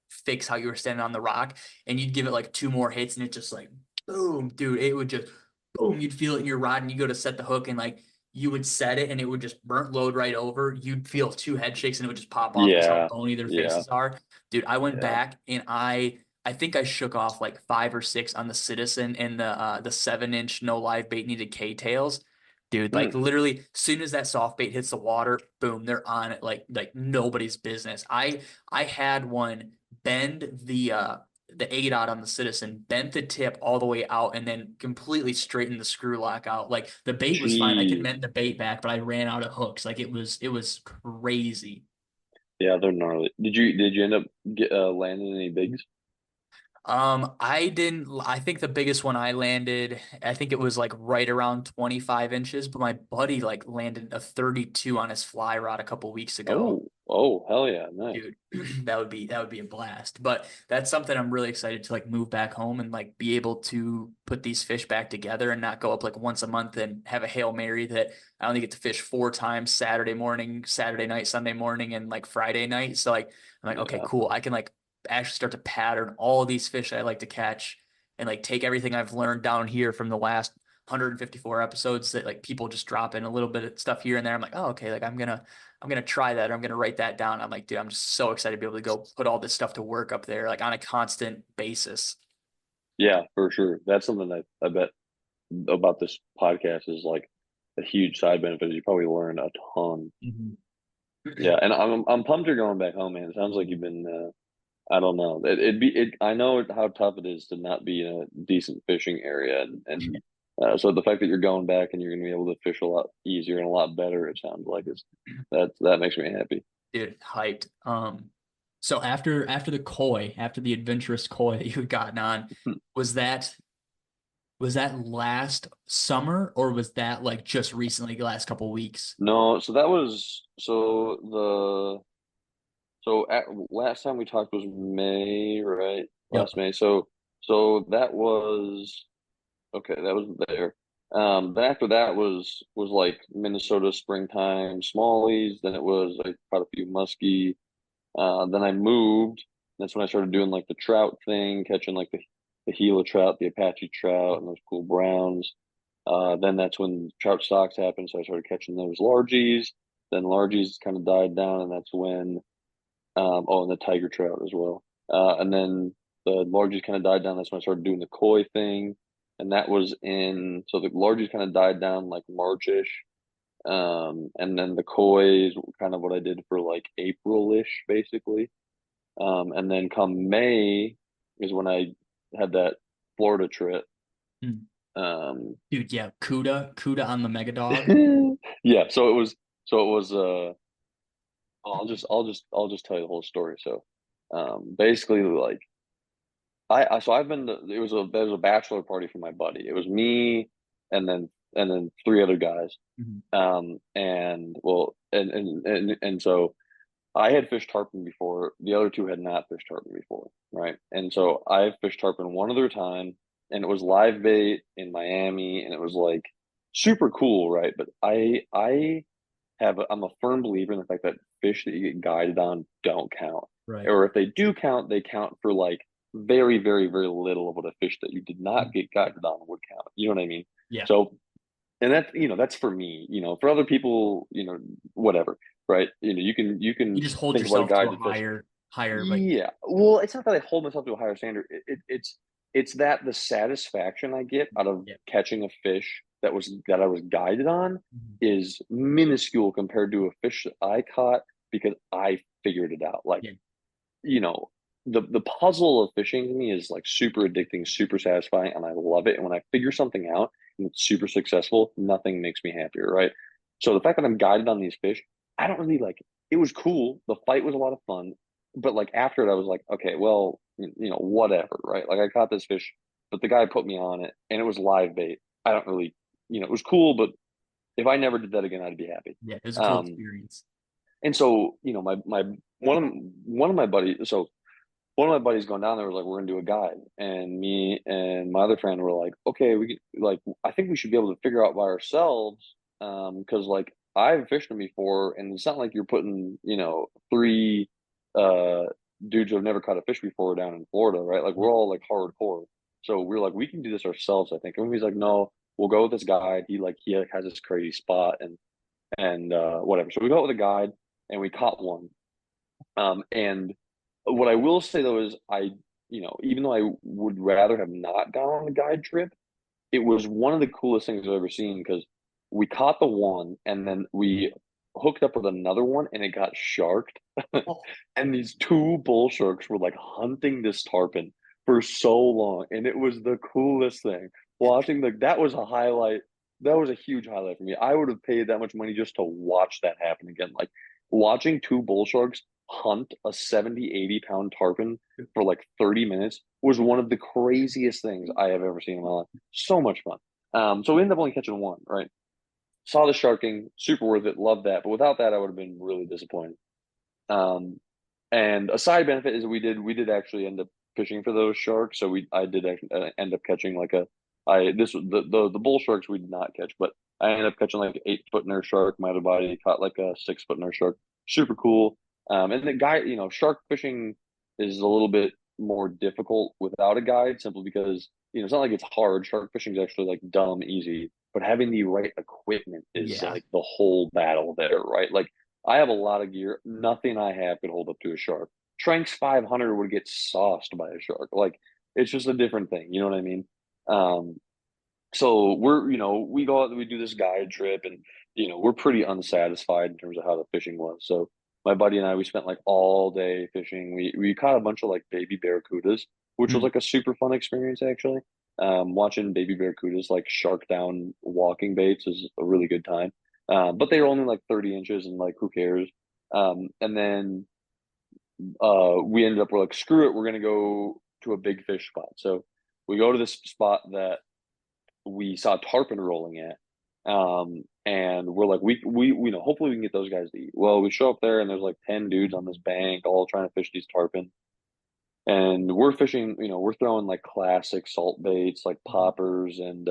fix how you were standing on the rock, and you'd give it like two more hits, and it just like boom, dude, it would just boom, you'd feel it in your rod, and you go to set the hook, and like you would set it and it would just burnt load right over. You'd feel two head shakes and it would just pop off because how Yeah, bony their yeah, faces are. Dude, I went yeah. back and I think I shook off like five or six on the Citizen and the 7-inch no live bait needed K tails. Dude, like Hmm. literally, soon as that soft bait hits the water, boom, they're on it like nobody's business. I had one bend the A dot on the Citizen, bent the tip all the way out, and then completely straightened the screw lock out. Like the bait was fine. I could Jeez. mend the bait back, but I ran out of hooks. Like it was crazy. Yeah, they're gnarly. Did you end up landing any bigs? I didn't. I think the biggest one I landed, I think it was like right around 25 inches, but my buddy like landed a 32 on his fly rod a couple weeks ago. Oh, hell yeah, nice. Dude, that would be a blast. But that's something I'm really excited to like move back home and like be able to put these fish back together and not go up like once a month and have a Hail Mary that I only get to fish four times: Saturday morning, Saturday night, Sunday morning, and like Friday night. So like I'm like, okay, Yeah. cool. I can like actually start to pattern all of these fish I like to catch and like take everything I've learned down here from the last 154 episodes that like people just drop in a little bit of stuff here and there. I'm like, oh, okay, like I'm gonna try that or I'm gonna write that down. I'm like, dude, I'm just so excited to be able to go put all this stuff to work up there, like on a constant basis. Yeah, for sure. That's something that I bet about this podcast is like a huge side benefit. You probably learn a ton. Mhm. Yeah, and I'm pumped you're going back home, man. It sounds like you've been I don't know. I know how tough it is to not be in a decent fishing area, and so the fact that you're going back and you're going to be able to fish a lot easier and a lot better, it sounds like is that makes me happy. Dude, hyped. So after the koi, after the adventurous koi that you had gotten on, was that was that last summer or was that like just recently, the last couple weeks? No, so that was last time we talked was May, right? Yep. Last May. So that was okay. That was there. Then after that was like Minnesota springtime smallies. Then it was I caught a few muskie. Then I moved. That's when I started doing like the trout thing, catching like the Gila trout, the Apache trout, and those cool browns. Then that's when trout stocks happened, so I started catching those largies. Then largies kind of died down, and that's when and the tiger trout as well. And then the largies kind of died down. That's when I started doing the koi thing, and that was in so the largies kind of died down like Marchish. And then the koi is kind of what I did for like April-ish, basically. And then come May is when I had that Florida trip. Mm. Um, Dude, yeah, Cuda on the Mega Dog. yeah, I'll just tell you the whole story. So, basically, like I've been there was a bachelor party for my buddy. It was me and then three other guys. Mhm. And well, and so I had fished tarpon before. The other two had not fished tarpon before, right? And so I fished tarpon one other time, and it was live bait in Miami, and it was like super cool, right? But I I'm a firm believer in the fact that fish that you get guided on don't count. Right. Or if they do count, they count for like very, very, very little of what a fish that you did not get guided on would count. You know what I mean? Yeah. So, and that's, that's for me, for other people, whatever, right? You can You just hold think about a yourself to a guided fish. higher, like, Yeah. Well, it's not that I hold myself to a higher standard. It's that the satisfaction I get out of yeah. catching a fish that I was guided on Mhm. is minuscule compared to a fish that I caught because I figured it out. Like, Yeah. you know, the puzzle of fishing to me is like super addicting, super satisfying, and I love it. And when I figure something out and it's super successful, nothing makes me happier, right? So the fact that I'm guided on these fish, I don't really like it. It was cool. The fight was a lot of fun, but like after it, I was like, okay, well, whatever, right? Like I caught this fish, but the guy put me on it, and it was live bait. I don't really, it was cool, but if I never did that again, I'd be happy. Yeah. It was a cool Um, experience. and so, my one of my buddies, so one of my buddies going down there was like, we're gonna do a guide, and me and my other friend were like, okay, I think we should be able to figure out by ourselves, because like I've fished them before, and it's not like you're putting three uh dudes who have never caught a fish before down in Florida, right? Like we're all like hardcore, so we're like we can do this ourselves, I think. And he's like, no, we'll go with this guide. He has this crazy spot and whatever. So we go with a guide, and we caught one. And what I will say though is even though I would rather have not gone on the guide trip, it was one of the coolest things I've ever seen because we caught the one and then we hooked up with another one and it got sharked. Oh, And these two bull sharks were like hunting this tarpon for so long. And it was the coolest thing. yeah. Watching that was a highlight. That was a huge highlight for me. I would have paid that much money just to watch that happen again. Like watching two bull sharks hunt a 70, 80 pound tarpon for like 30 minutes was one of the craziest things I have ever seen in my life. So much fun. So we ended up only catching one, right? Saw the sharking, super worth it, loved that. But without that, I would have been really disappointed. Um, and a side benefit is we did actually end up fishing for those sharks. So I did actually end up catching like a I this was the bull sharks we did not catch, but I ended up catching like an 8 foot nurse shark. My other buddy caught like a 6 foot nurse shark. Super cool. And the guy, shark fishing is a little bit more difficult without a guide, simply because it's not like it's hard. Shark fishing is actually like dumb easy, but having the right equipment is Yeah. like the whole battle there, right? Like I have a lot of gear. Nothing I have could hold up to a shark. Tranks 500 would get sauced by a shark. Like it's just a different thing. You know what I mean? Um, so we go out, we do this guide trip, and we're pretty unsatisfied in terms of how the fishing was. So my buddy and I, we spent like all day fishing. We caught a bunch of like baby barracudas, which was Hmm. like a super fun experience actually. Watching baby barracudas like shark down walking baits is a really good time. But they were only like 30 inches, and like who cares? And then we ended up, we're like, screw it, we're gonna go to a big fish spot. So we go to this spot that we saw tarpon rolling at. And we're like, hopefully we can get those guys to eat. Well, we show up there and there's like 10 dudes on this bank all trying to fish these tarpon. And we're fishing, we're throwing like classic salt baits like poppers and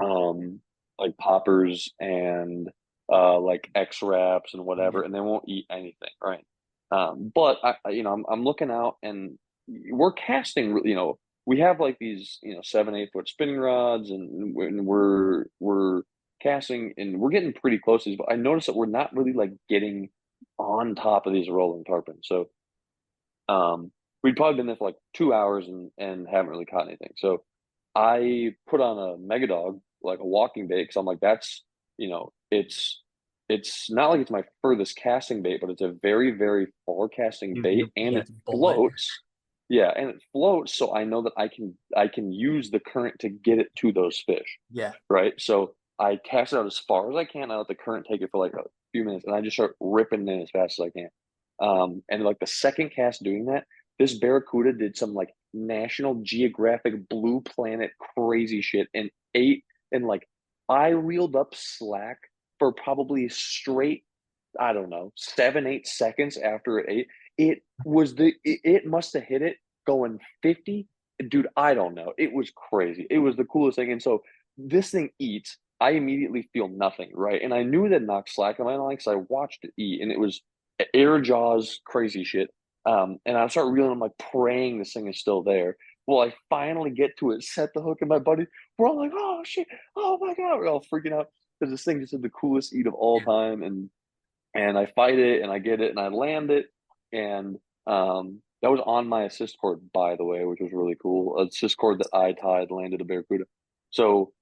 um like X wraps and Yeah. whatever, and they won't eat anything, right? But I'm looking out, and we're casting, we have like these, 7, 8 foot spinning rods, and we're casting, and we're getting pretty close to these, but I noticed that we're not really like getting on top of these rolling tarpon. So we'd probably been there for like 2 hours and haven't really caught anything. So I put on a mega dog, like a walking bait, because I'm like, that's, it's not like it's my furthest casting bait, but it's a very, very far casting bait, and Yeah, it it's a bullet. floats. Yeah, and it floats, so I know that I can use the current to get it to those fish, Yeah. right? So I cast it out as far as I can. I let the current take it for like a few minutes, and I just start ripping in as fast as I can. And like the second cast doing that, this barracuda did some like National Geographic Blue Planet crazy shit and ate, and like I reeled up slack for probably straight, I don't know, 7, 8 seconds after it ate. It must have hit it going 50. Dude, I don't know. It was crazy. It was the coolest thing. And so this thing eats. I immediately feel nothing, right? And I knew that knocked slack in my line because I watched it eat, and it was air jaws, crazy shit. And I start reeling, I'm like praying this thing is still there. Well, I finally get to it, set the hook, and my buddy, we're all like, oh shit, oh my God, we're all freaking out because this thing just had the coolest eat of all Yeah. time. And I fight it and I get it and I land it. And that was on my assist cord, by the way, which was really cool. Assist cord that I tied landed a barracuda. So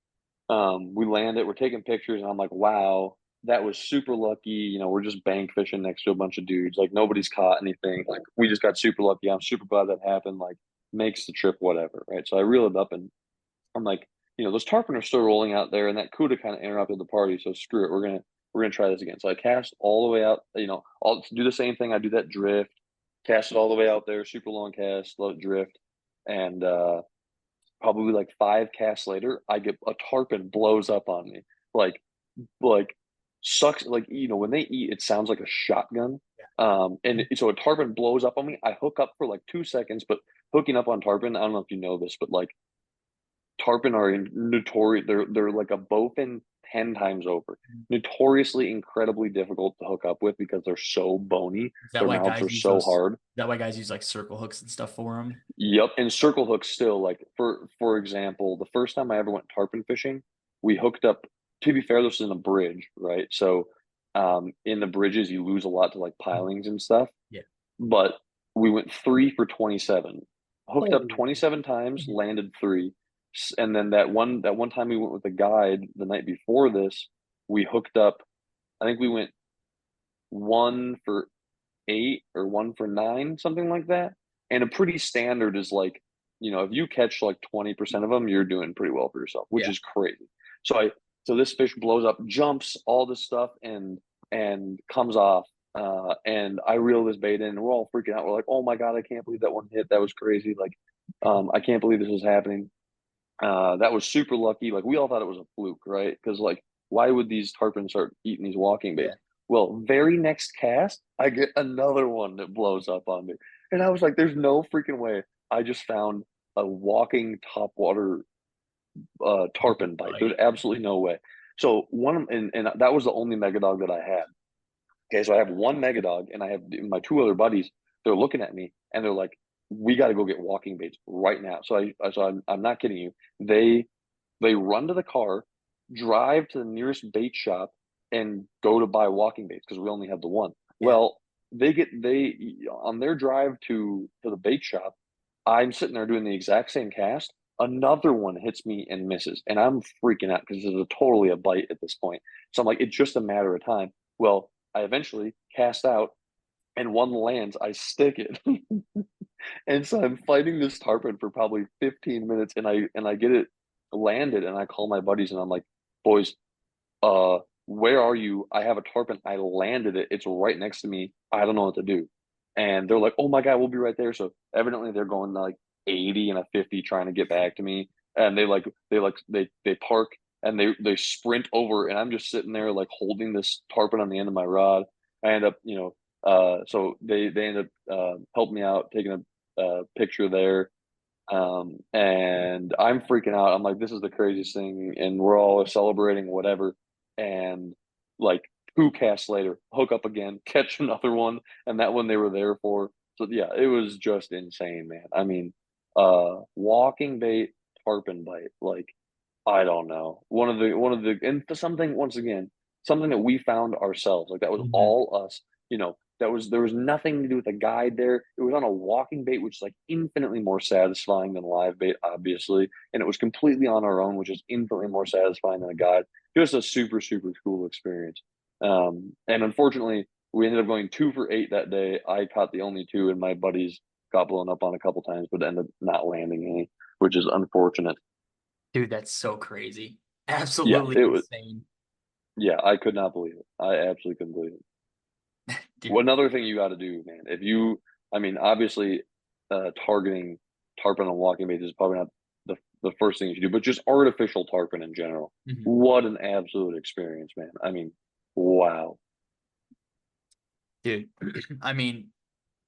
we land it, we're taking pictures, and I'm like, wow, that was super lucky. We're just bank fishing next to a bunch of dudes. Like nobody's caught anything. Like we just got super lucky. I'm super glad that happened. Like makes the trip whatever, right? So I reel it up and I'm like, those tarpon are still rolling out there, and that cuda kind of interrupted the party. So screw it, we're gonna try this again. So I cast all the way out. I'll do the same thing. I do that drift, cast it all the way out there, super long cast, let it drift, and probably like 5 casts later, I get a tarpon blows up on me, like like sucks. Like when they eat, it sounds like a shotgun. And so a tarpon blows up on me. I hook up for like 2 seconds, but hooking up on tarpon, I don't know if you know this, but like tarpon are notorious. They're like a bowfin 10 times over. Notoriously, incredibly difficult to hook up with because they're so bony. Is that Their why mouths guys are use so those? hard. Is that why guys use like circle hooks and stuff for them? Yep, and circle hooks still like for example, the first time I ever went tarpon fishing, we hooked up. To be fair, this is in a bridge, right? So, in the bridges you lose a lot to like pilings and stuff. Yeah. But we went 3 for 27, hooked up Oh. 27 times, landed three, and then that one time we went with a guide the night before this, we hooked up. I think we went 1 for 8 or 1 for 9, something like that. And a pretty standard is like, if you catch like 20% of them, you're doing pretty well for yourself, which Yeah. is crazy. So this fish blows up, jumps all this stuff, and comes off. And I reel this bait in, and we're all freaking out. We're like, "Oh my God, I can't believe that one hit. That was crazy. Like, I can't believe this is happening." That was super lucky. Like we all thought it was a fluke, right? Because like, why would these tarpons start eating these walking Yeah. baits? Well, very next cast, I get another one that blows up on me, and I was like, "There's no freaking way!" I just found a walking topwater tarpon bite. There's Right. absolutely no way. So and that was the only mega dog that I had. Okay, so I have one mega dog, and I have my 2 other buddies. They're looking at me, and they're like, "We got to go get walking baits right now." So I'm not kidding you. They run to the car, drive to the nearest bait shop, and go to buy walking baits because we only have the one. Yeah. Well, they on their drive to the bait shop. I'm sitting there doing the exact same cast. Another one hits me and misses, and I'm freaking out because it's totally a bite at this point. So I'm like, it's just a matter of time. Well, I eventually cast out, and one lands. I stick it, and so I'm fighting this tarpon for probably 15 minutes, and I get it landed, and I call my buddies, and I'm like, boys, uh, where are you? I have a tarpon. I landed it. It's right next to me. I don't know what to do. And they're like, oh my God, we'll be right there. So evidently they're going like 80 and a 50 trying to get back to me. And they park, and they sprint over, and I'm just sitting there like holding this tarpon on the end of my rod. I end up, so they end up helping me out, taking a picture there. And I'm freaking out. I'm like, this is the craziest thing, and we're all celebrating whatever. And like 2 casts later, hook up again, catch another one, and that one they were there for. So yeah, it was just insane, man. I mean, walking bait, tarpon bite, like I don't know. One of the and something once again, something that we found ourselves. Like that was Mhm. all us. There was nothing to do with a guide there. It was on a walking bait, which is like infinitely more satisfying than live bait, obviously. And it was completely on our own, which is infinitely more satisfying than a guide. Just a super, super cool experience. And unfortunately, we ended up going 2 for 8 that day. I caught the only two, and my buddies got blown up on a couple times, but ended up not landing any, which is unfortunate. Dude, that's so crazy. Yeah, Absolutely it was. insane. Yeah, I could not believe it. I absolutely couldn't believe it. Well, Dude. another thing you got to do, man. I mean, obviously, targeting tarpon on walking baits is probably not the first thing you should do, but just artificial tarpon in general. Mhm. What an absolute experience, man. I mean, wow. Dude. I mean,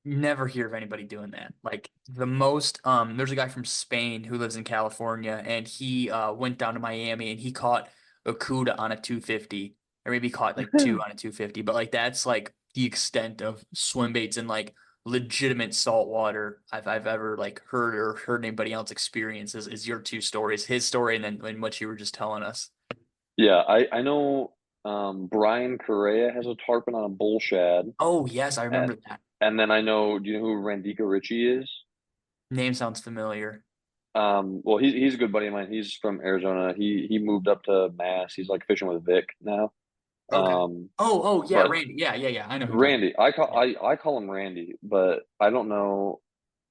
never hear of anybody doing that. Like the most, there's a guy from Spain who lives in California, and he went down to Miami and he caught a CUDA on a 250, or maybe caught like two on a 250, but like that's like the extent of swim baits and like legitimate saltwater I've ever like heard anybody else experience is your two stories, his story and then and what you were just telling us. Yeah, I know Brian Correa has a tarpon on a bull shad, Oh yes, I and remember that. and then I know, do you know who Randika Ritchie is? Name sounds familiar. Well, he's a good buddy of mine. He's from Arizona. He moved up to Mass. He's like fishing with Vic now. Okay. Um, Oh yeah, but Randy. Yeah. I know who you're talking Randy, I call about. I call him Randy, but I don't know.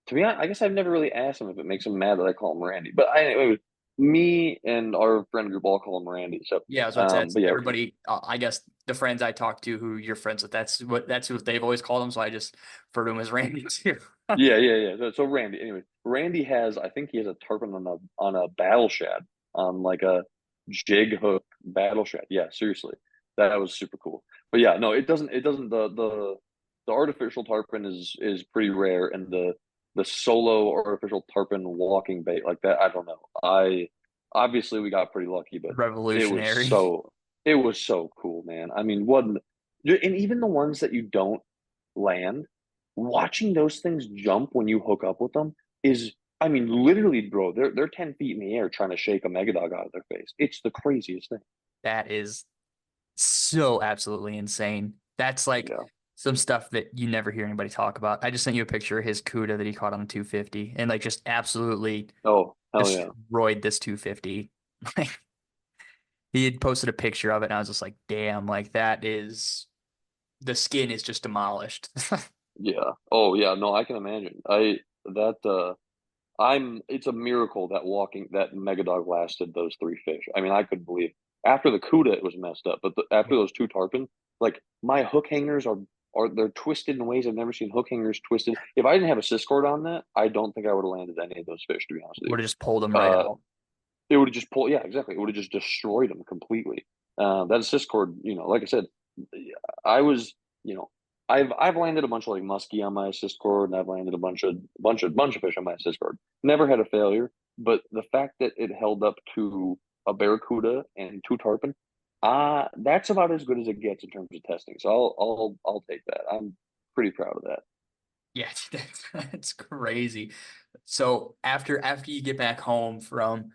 To be honest, I guess I've never really asked him if it makes him mad that I call him Randy. But it was me and our friend group all call him Randy. So, Yeah, I was about to say that's but yeah, everybody. I guess the friends I talk to who you're friends with, that's who they've always called him. So I just refer to him as Randy too. yeah. So Randy, anyway, Randy has, I think he has a tarpon on a battle shad, on like a jig hook battle shad. Yeah, seriously, that was super cool. But yeah, no, it doesn't. The artificial tarpon is pretty rare, and the solo artificial tarpon walking bait like that, I don't know. I obviously we got pretty lucky, but it was Revolutionary. so it was so cool, man. I mean, what, and even the ones that you don't land, watching those things jump when you hook up with them is, I mean, literally, bro, they're 10 feet in the air trying to shake a megadog out of their face. It's the craziest thing. That is so absolutely insane. That's like Yeah. some stuff that you never hear anybody talk about. I just sent you a picture of his CUDA that he caught on the 250 and like just absolutely Oh, hell yeah. destroyed this 250. Like he had posted a picture of it and I was just like, damn, like that is the skin is just demolished. Yeah. Oh, yeah. No, I can imagine. That, it's a miracle that that megadog lasted those three fish. I mean, I couldn't believe, after the CUDA, it was messed up, but after those two tarpon, like my hook hangers they're twisted in ways I've never seen hook hangers twisted. If I didn't have a Ciscord on that, I don't think I would have landed any of those fish, to be honest with Would have you. just pulled him right out. It would have just pulled, yeah, exactly. It would have just destroyed them completely. That Ciscord, like I said, I was, you know, I've landed a bunch of like muskie on my assist cord, and I've landed a bunch of fish on my assist cord. Never had a failure, but the fact that it held up to a barracuda and two tarpon, that's about as good as it gets in terms of testing. So I'll take that. I'm pretty proud of that. Yeah, that's crazy. So after you get back home from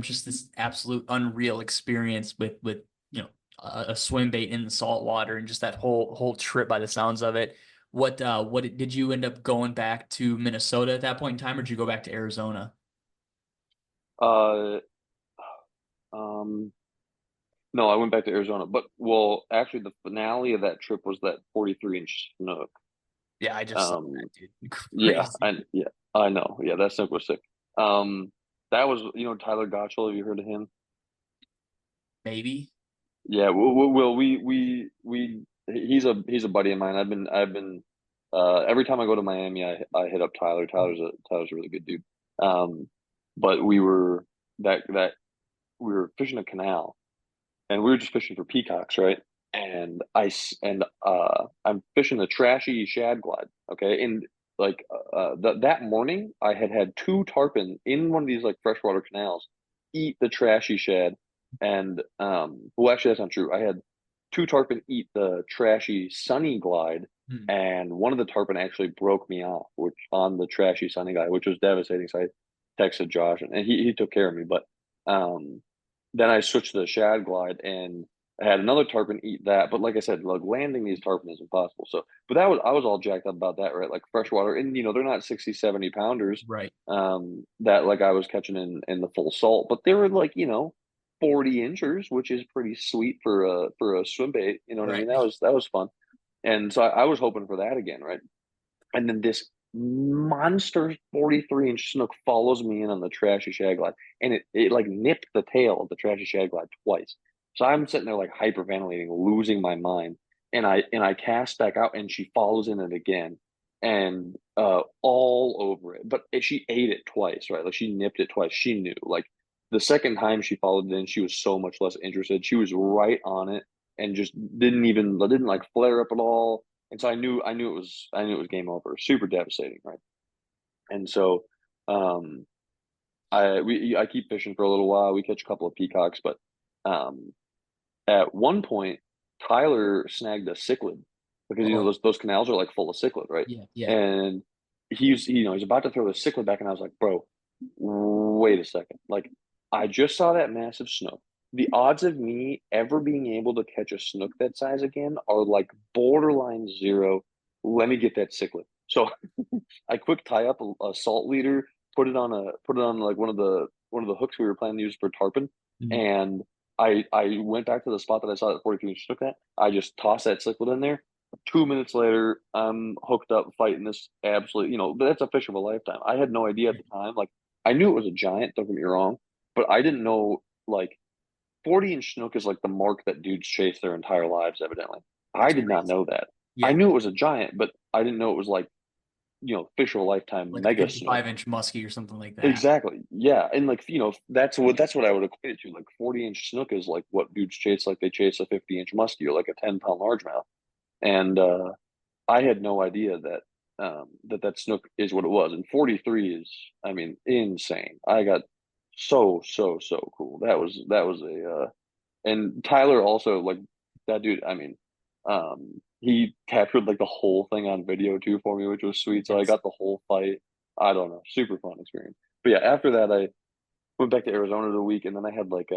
just this absolute unreal experience with a swim bait in the salt water and just that whole trip by the sounds of it, what did you end up going back to Minnesota at that point in time, or did you go back to Arizona? Uh, um, no, I went back to Arizona, but well, actually, the finale of that trip was that 43-inch snook. Yeah, I just saw Um, that, dude. yeah, Crazy. yeah, I know. Yeah, that snook was sick. That was, Tyler Gotchell. Have you heard of him? Maybe. Yeah, he's a buddy of mine. Every time I go to Miami, I hit up Tyler. Tyler's a really good dude. Um, but that we were fishing a canal, and we were just fishing for peacocks, right? I'm fishing the trashy shad glide, okay? And like that morning, I had two tarpon in one of these like freshwater canals eat the trashy shad, and well, actually that's not true. I had two tarpon eat the trashy sunny glide, Hmm. and one of the tarpon actually broke me off, which on the trashy sunny glide, which was devastating. So I texted Josh, and he took care of me, but um then I switched to the shad glide, and I had another tarpon eat that. But like I said, like landing these tarpon is impossible. So, but I was all jacked up about that, right? Like freshwater, and they're not 60, 70 pounders, Right. that like I was catching in the full salt, but they were like, 40 inchers, which is pretty sweet for a swim bait. You know what I Right. mean? That was fun. And so I was hoping for that again, right? And then this monster 43-inch snook follows me in on the trashy shad glide, and it like nipped the tail of the trashy shad glide twice. So I'm sitting there like hyperventilating, losing my mind, and I cast back out, and she follows in it again, and all over it. But she ate it twice, right? Like she nipped it twice. She knew. Like the second time she followed it in, she was so much less interested. She was right on it, and just didn't like flare up at all. And so I knew it was game over. Super devastating, right? And so um I keep fishing for a little while. We catch a couple of peacocks, but at one point, Tyler snagged a cichlid because Oh, those canals are like full of cichlid, right? yeah, yeah. And he's about to throw the cichlid back, and I was like, bro, wait a second. Like, I just saw that massive snook. The odds of me ever being able to catch a snook that size again are like borderline zero. Let me get that cichlid. So I quick tie up a salt leader, put it on like one of the hooks we were planning to use for tarpon, Mhm. and I went back to the spot that I saw that 43 inch snook at. I just tossed that cichlid in there. 2 minutes later, I'm hooked up fighting this absolute, that's a fish of a lifetime. I had no idea at the time. Like, I knew it was a giant, don't get me wrong, but I didn't know like 40-inch snook is like the mark that dudes chase their entire lives, evidently. I That's did not crazy. know that. I Yeah, knew it was a giant, but I didn't know it was like, fish of a lifetime like a mega snook. 55-inch muskie or something like that. Exactly. Yeah. And like, that's what I would equate it to. Like 40-inch snook is like what dudes chase, like they chase a 50-inch muskie or like a 10-pound largemouth. And I had no idea that that snook is what it was. And 43 is, I mean, insane. I got so cool. That was a and Tyler also, like, that dude, I mean, he captured like the whole thing on video too for me, which was sweet. So I Yes. got the whole fight. I don't know, super fun experience. But yeah, after that I went back to Arizona the week, and then I had like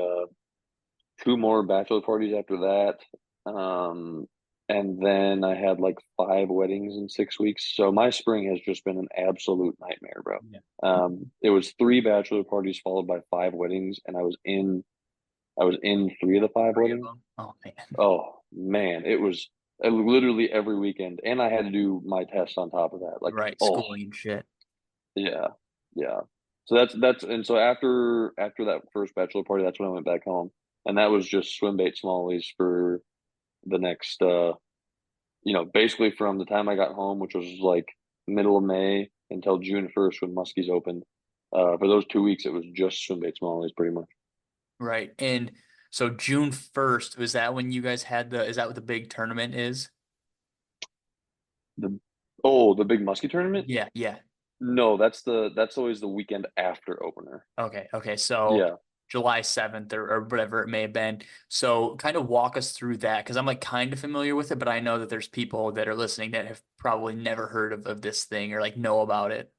two more bachelor parties after that. Um, and then I had like five weddings in 6 weeks. So my spring has just been an absolute nightmare, bro. Yeah. It was three bachelor parties followed by five weddings, and I was in three of the five Three of weddings. them. Oh man. Oh man, it was literally every weekend, and I had to do my test on top of that. Like, Right. oh Schooling and shit. yeah, yeah. So that's and so after that first bachelor party, that's when I went back home, and that was just swim bait smallies for the next basically from the time I got home, which was like middle of May until June 1st when muskies opened. For those 2 weeks, it was just swim bait smallies pretty much. Right. And so June 1st, was that when you guys had is that what the big tournament is? The the big muskie tournament? Yeah, yeah. No, that's always the weekend after opener. Okay, okay. So Yeah. July 7th or whatever it may have been. So kind of walk us through that because I'm like kind of familiar with it, but I know that there's people that are listening that have probably never heard of this thing or like know about it.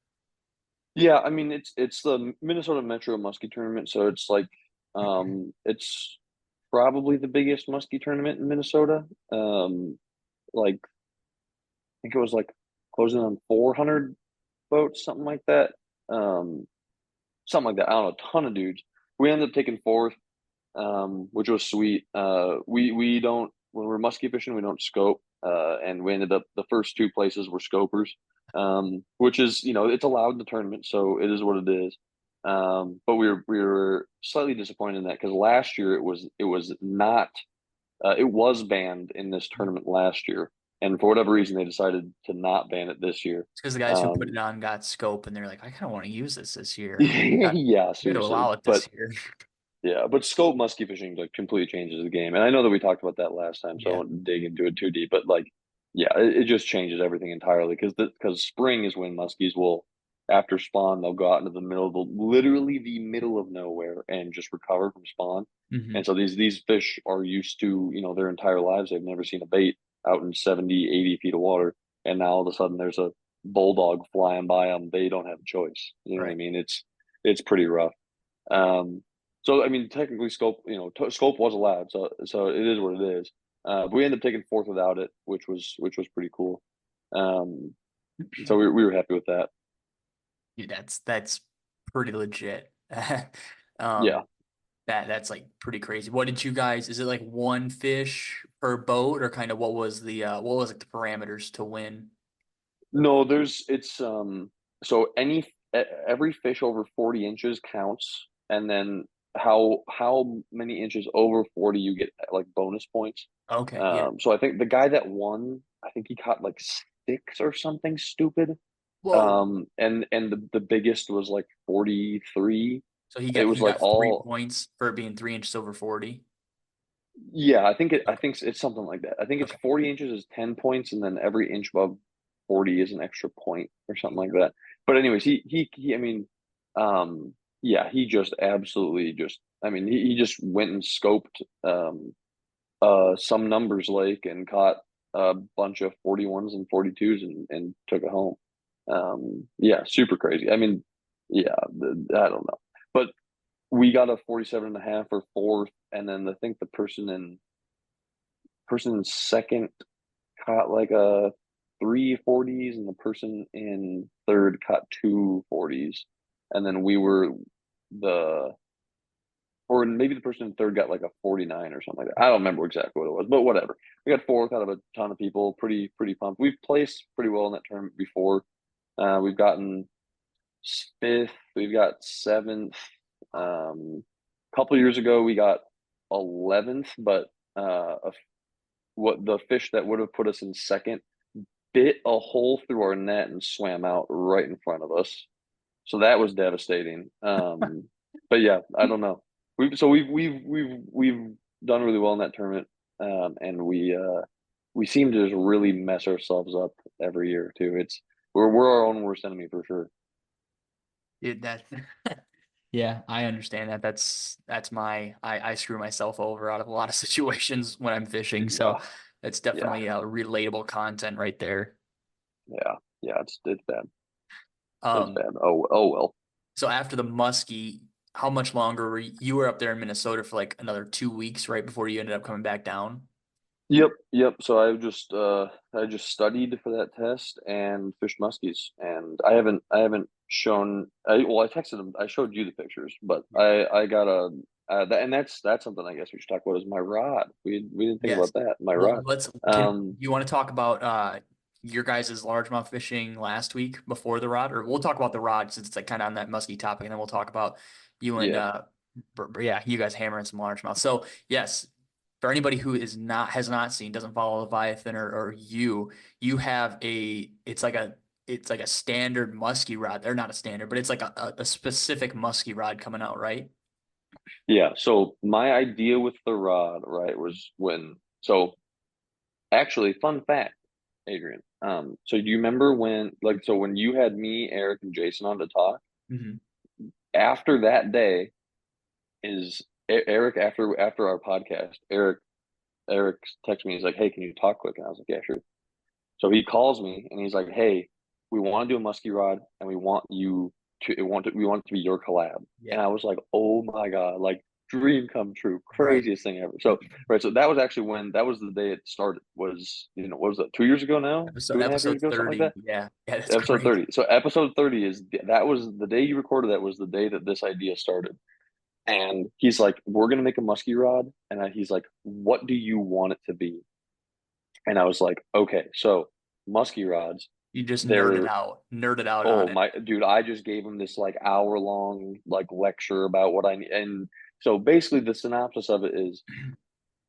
Yeah, I mean it's the Minnesota Metro Muskie Tournament, so it's like it's probably the biggest muskie tournament in Minnesota. Like I think it was like closing on 400 boats, something like that. Um, something like that. I don't know, a ton of dudes. We ended up taking fourth, which was sweet. We don't when we're muskie fishing, we don't scope. And we ended up the first two places were scopers, which is it's allowed in the tournament, so it is what it is. But we were slightly disappointed in that because last year it was not it was banned in this tournament last year, and for whatever reason they decided to not ban it this year. It's because the guys who put it Um, on got scope and they're like, I kind of want to use this year. yeah, We got to seriously, allow it but this year. yeah, but scope muskie fishing like completely changes the game, and I know that we talked about that last time, so I Yeah. won't dig into it too deep. But like, yeah, it just changes everything entirely because spring is when muskies will, after spawn, they'll go out into the middle of literally the middle of nowhere and just recover from spawn. And Hmm. so these fish are used to their entire lives they've never seen a bait out in 70, 80 feet of water, and now all of a sudden there's a bulldog flying by them. They don't have a choice. You know what I Right. mean? It's pretty rough. Um, so I mean, technically, scope scope was allowed, so it is what it is. But we ended up taking fourth without it, which was pretty cool. Um, so we were happy with that. Yeah, that's pretty legit. Yeah. Um, that's like pretty crazy. What did you guys, is it like one fish per boat or kind of what was like the parameters to win? No, it's so every fish over 40 inches counts, and then how many inches over 40 you get like bonus points. Okay, yeah. So I think the guy that won, I think he caught like six or something stupid. Whoa. And the biggest was like 43. So he It got was he like got three all points for it being 3 inches over 40. yeah, I Okay. think it's something like that. I think it's Okay. 40 inches is 10 points, and then every inch above 40 is an extra point or something like that. But anyways, he I mean, yeah, he just absolutely just I mean, he just went and scoped. some numbers lake and caught a bunch of 41s and 42s and took it home. Yeah, super crazy. I mean, yeah, I don't know, but we got a 47 and a half or fourth, and then I think the person in second caught like a 340s, and the person in third caught 240s, and then we were the or maybe the person in third got like a 49 or something like that. I don't remember exactly what it was, but whatever. We got fourth out of a ton of people. Pretty pumped. We've placed pretty well in that tournament before. We've gotten fifth. We've got seventh. A couple years ago, we got 11th, but what the fish that would have put us in second bit a hole through our net and swam out right in front of us. So that was devastating. But yeah, I don't know. We've done really well in that tournament, and we seem to just really mess ourselves up every year too. We're our own worst enemy for sure. That yeah, I understand that. That's I screw myself over out of a lot of situations when I'm fishing. So Yeah, that's yeah, definitely relatable content right there. yeah. It's bad. It's Um, bad. Oh well. so after the muskie, how much longer you were up there in Minnesota for like another 2 weeks, right before you ended up coming back down? Yep. So I just studied for that test and fished muskies, and I haven't shown. I texted him. I showed you the pictures, but I got a and that's something I guess we should talk about is my rod. We didn't think Yes. about that. My Well, rod. let's can Um, you want to talk about your guys' largemouth fishing last week before the rod, or we'll talk about the rod since it's like kind of on that musky topic, and then we'll talk about you and yeah, yeah, you guys hammering some largemouth. So yes, for anybody who is not has not seen, doesn't follow Leviathan or you have it's like a standard musky rod. They're not a standard, but it's like a specific musky rod coming out, right? yeah. So my idea with the rod, right, was when. So actually, fun fact, Adrian. So do you remember when you had me, Eric, and Jason on to talk? Hmm. After that day is Eric after our podcast, Eric texted me. He's like, "Hey, can you talk quick?" And I was like, "Yeah, sure." So he calls me and he's like, "Hey, we want to do a musky rod, and we want it to be your collab." And Yeah. I was like, "Oh my god, like dream come true, Right. craziest thing ever." So right, so that was actually that was the day it started. What was that? 2 years ago now, Episode 2.5 years episode ago, something like 30. that. Yeah. Yeah, that's Episode crazy. 30. So episode 30 that was the day you recorded. That was the day that this idea started. And he's like, "We're gonna make a musky rod," and he's like, "What do you want it to be?" And I was like, "Okay, so musky rods, You just they're nerded out on oh it. my dude, I just gave him this like hour long like lecture about what I need." And so basically the synopsis of it is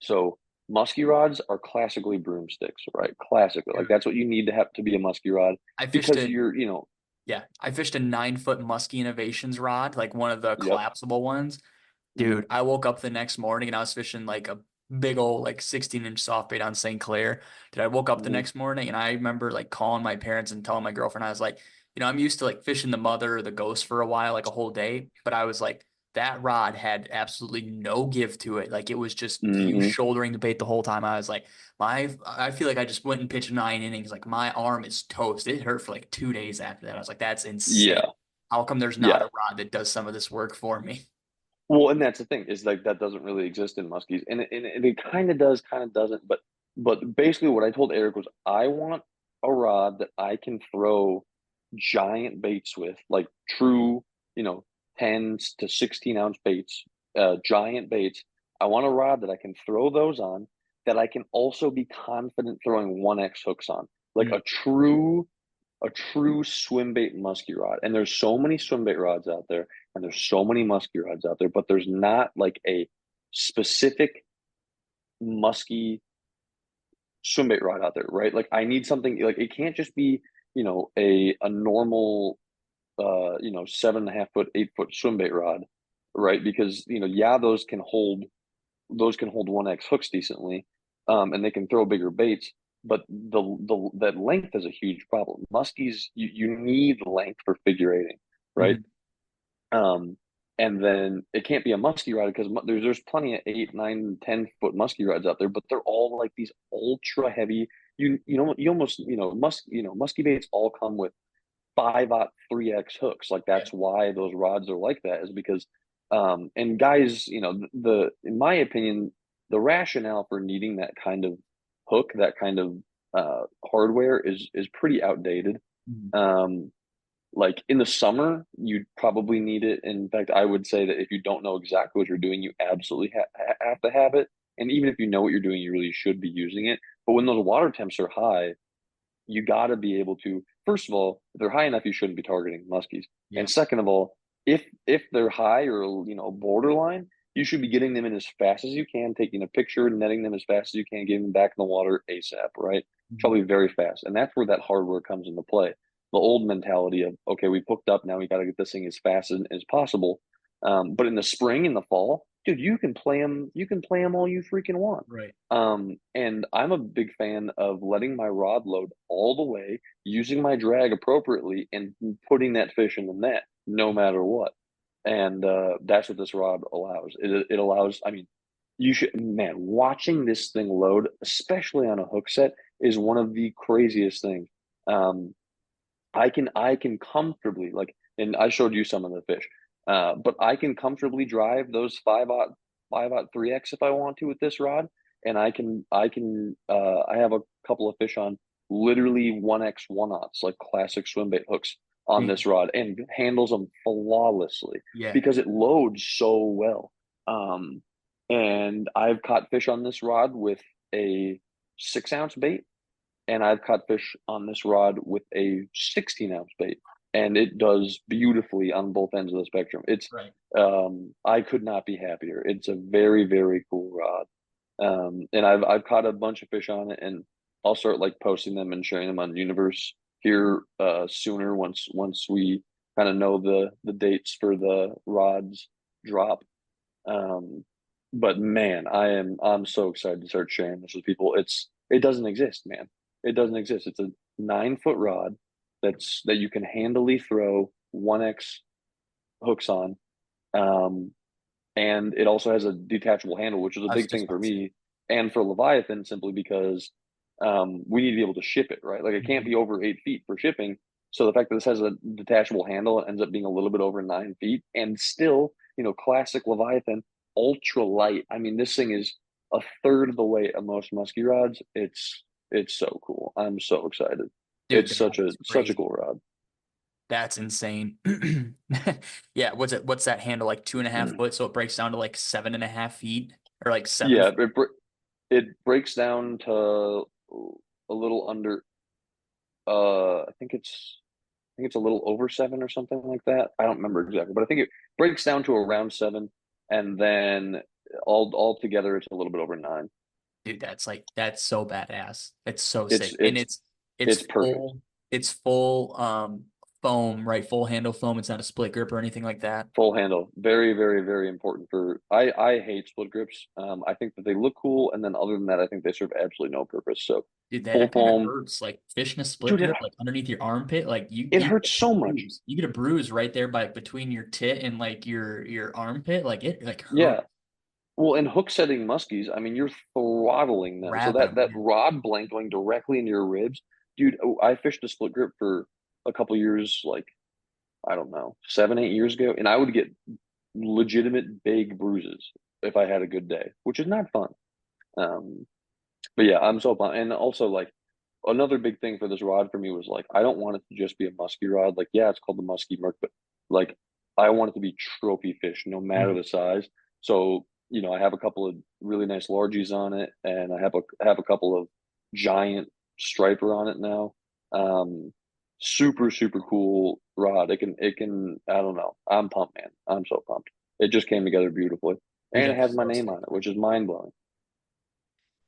so musky rods are classically broomsticks, right? Classically, like Dude, that's what you need to have to be a musky rod I fished because a you're. yeah, I fished a 9 foot Muskie Innovations rod, like one of the Yep. collapsible ones. Mhm. Dude, I woke up the next morning and I was fishing like a big old like 16-inch soft bait on St. Clair. Dude, I woke up the Mhm. next morning and I remember like calling my parents and telling my girlfriend, I was like, I'm used to like fishing the mother or the ghost for a while, like a whole day. But I was like, that rod had absolutely no give to it. Like it was just you Mhm. shouldering the bait the whole time. I was like, I feel like I just went and pitched 9 innings. Like my arm is toast. It hurt for like 2 days after that. I was like, that's insane. Yeah. How come there's not Yeah. a rod that does some of this work for me? Well, and that's the thing is like that doesn't really exist in muskies, and it kind of does, kind of doesn't. But basically, what I told Eric was I want a rod that I can throw giant baits with, like true, 10 to 16 ounce baits, giant baits. I want a rod that I can throw those on, that I can also be confident throwing 1X hooks on, like Mm. a true swim bait muskie rod. And there's so many swim bait rods out there, and there's so many muskie rods out there, but there's not like a specific musky swim bait rod out there, right? Like I need something like it can't just be, a normal 7.5 foot, 8 foot swim bait rod, right? Because yeah, those can hold 1X hooks decently, and they can throw bigger baits. But the that length is a huge problem. Muskies, you need length for figure eighting, right? Mhm. Um, and then it can't be a musky rod because there's plenty of 8, 9, 10 foot musky rods out there, but they're all like these ultra heavy. You almost musky baits all come with 5/0 3x hooks. Like Yeah. that's why those rods are like that, is because and guys, the in my opinion, the rationale for needing that kind of hook, that kind of hardware is pretty outdated. Mhm. Um, like in the summer, you'd probably need it. In fact, I would say that if you don't know exactly what you're doing, you absolutely have to have it. And even if you know what you're doing, you really should be using it. But when those water temps are high, you got to be able to, first of all, if they're high enough, you shouldn't be targeting muskies. Yeah. And second of all, if they're high or borderline, you should be getting them in as fast as you can, taking a picture, netting them as fast as you can, getting them back in the water ASAP, right? Mhm. Probably very fast. And that's where that hardware comes into play. The old mentality of, okay, we hooked up, now we got to get this thing as fast as possible. But in the spring, in the fall, dude, you can play them. You can play them all you freaking want. Right. And I'm a big fan of letting my rod load all the way, using my drag appropriately, and putting that fish in the net no matter what. And that's what this rod allows. It allows, I mean, you should, man, watching this thing load, especially on a hook set, is one of the craziest things. Um, I can comfortably, like, and I showed you some of the fish, but I can comfortably drive those 5/0 3x if I want to with this rod, and I have a couple of fish on literally 1x 1/0s, like classic swim bait hooks on Dude. this rod, and handles them flawlessly Yeah. because it loads so well. Um, and I've caught fish on this rod with a 6-ounce bait, and I've caught fish on this rod with a 16-ounce bait, and it does beautifully on both ends of the spectrum. Right. I could not be happier. It's a very, very cool rod. And I've caught a bunch of fish on it, and I'll start like posting them and sharing them on Universe here sooner once we kind of know the dates for the rods drop. Um, but man, I'm so excited to start sharing this with people. It doesn't exist, man. It doesn't exist. It's a 9 foot rod that you can handily throw 1x hooks on. Um, and it also has a detachable handle, which is a I was big just thing for about to say. me and for Leviathan, simply because we need to be able to ship it, right? Like it can't Mhm. be over 8 feet for shipping. So the fact that this has a detachable handle, it ends up being a little bit over 9 feet, and still, classic Leviathan, ultra light. I mean, this thing is a third of the weight of most musky rods. It's so cool. I'm so excited. Dude, It's such a that's such a crazy. cool rod. That's insane. Yeah, what's it? What's that handle like 2.5 foot? So it breaks down to like 7.5 feet or like seven Yeah, feet. it breaks down to a little under I think it's a little over 7 or something like that. I don't remember exactly, but I think it breaks down to around 7, and then all together it's a little bit over 9. Dude, that's so badass. It's so It's sick. And it's it's it's perfect. full foam, right? Full handle foam. It's not a split grip or anything like that. Full handle, very, very, very important for. I hate split grips. I think that they look cool, and then other than that, I think they serve absolutely no purpose. So Dude, full that kind of foam, hurts. Like fishing a split dude. It grip, like underneath your armpit, like it you hurts get a so much. bruise. You get a bruise right there by between your tit and like your armpit. Like it like hurt Yeah. Well, in hook setting muskies, I mean, you're throttling them. So wrapping that them. that Yeah. rod blank going directly into your ribs, dude. I fished a split grip for a couple years, like I don't know, 7, 8 years ago, and I would get legitimate big bruises if I had a good day, which is not fun. Um, but yeah, I'm so pumped. And also, like, another big thing for this rod for me was like, I don't want it to just be a musky rod. Like, yeah, it's called the musky merc, but like, I want it to be trophy fish, no matter Mhm. the size. So, I have a couple of really nice largies on it, and I have a couple of giant striper on it now. Um, super super cool rod. It can. I don't know. I'm pumped, man. I'm so pumped. It just came together beautifully, Dude, and it has that's my so name sick. on it, which is mind blowing.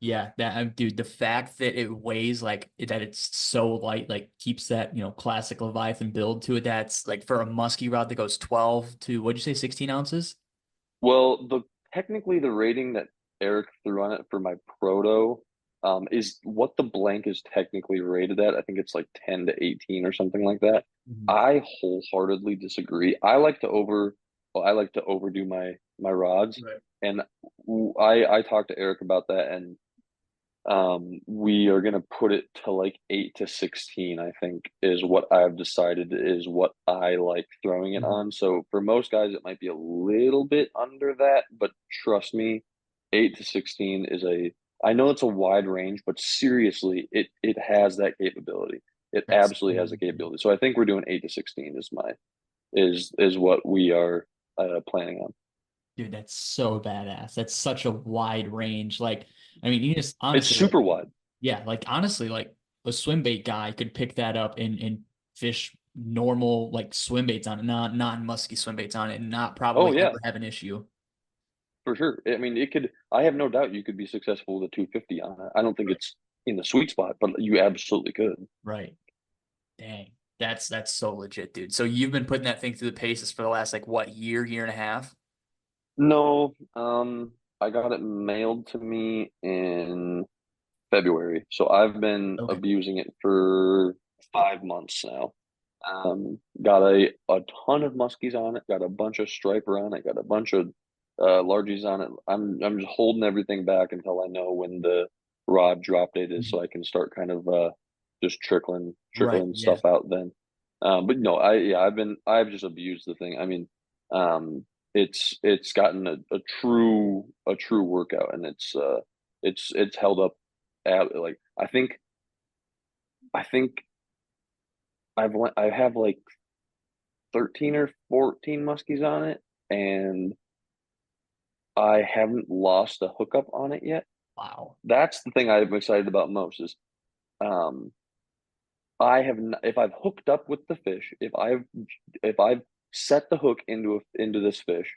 Yeah, that dude, the fact that it weighs like that it's so light, like keeps that, classic Leviathan build to it. That's like for a musky rod that goes 12 to what'd you say, 16 ounces? Well, the technically the rating that Eric threw on it for my proto is what the blank is technically rated at. I think it's like 10 to 18 or something like that. Mhm. I wholeheartedly disagree. I like to I like to overdo my rods, Right. and I talked to Eric about that, and we are gonna put it to like 8 to 16, I think, is what I've decided is what I like throwing it Mhm. on. So for most guys, it might be a little bit under that, but trust me, 8 to 16 is I know it's a wide range, but seriously, it has that capability. It That's absolutely has the so capability. So I think we're doing 8 to 16 is what we are planning on. Dude, that's so badass. That's such a wide range. Like, I mean, you just It's honestly, like, super wide. yeah, like honestly, like a swim bait guy could pick that up and fish normal like swim baits on it, not non-musky swim baits on it, and not Oh probably yeah, ever have an issue. for sure. I mean, it could. I have no doubt you could be successful with a 250 on it. I don't think Right. it's in the sweet spot, but you absolutely could. Right. Dang. That's so legit, dude. So you've been putting that thing through the paces for the last like what year and a half? No, I got it mailed to me in February, so I've been Okay. abusing it for 5 months now. Got a ton of muskies on it. Got a bunch of striper on it. Got a bunch of largies on it. I'm just holding everything back until I know when the rod drop date is, Mhm. so I can start kind of just Right. trickling Yeah. stuff out then. But no, I've just abused the thing. I mean, it's gotten a true workout, and it's held up. Like I think I have like 13 or 14 muskies on it, and I haven't lost a hookup on it yet. Wow. That's the thing I'm excited about most is um I have if I've hooked up with the fish, if I've set the hook into this fish,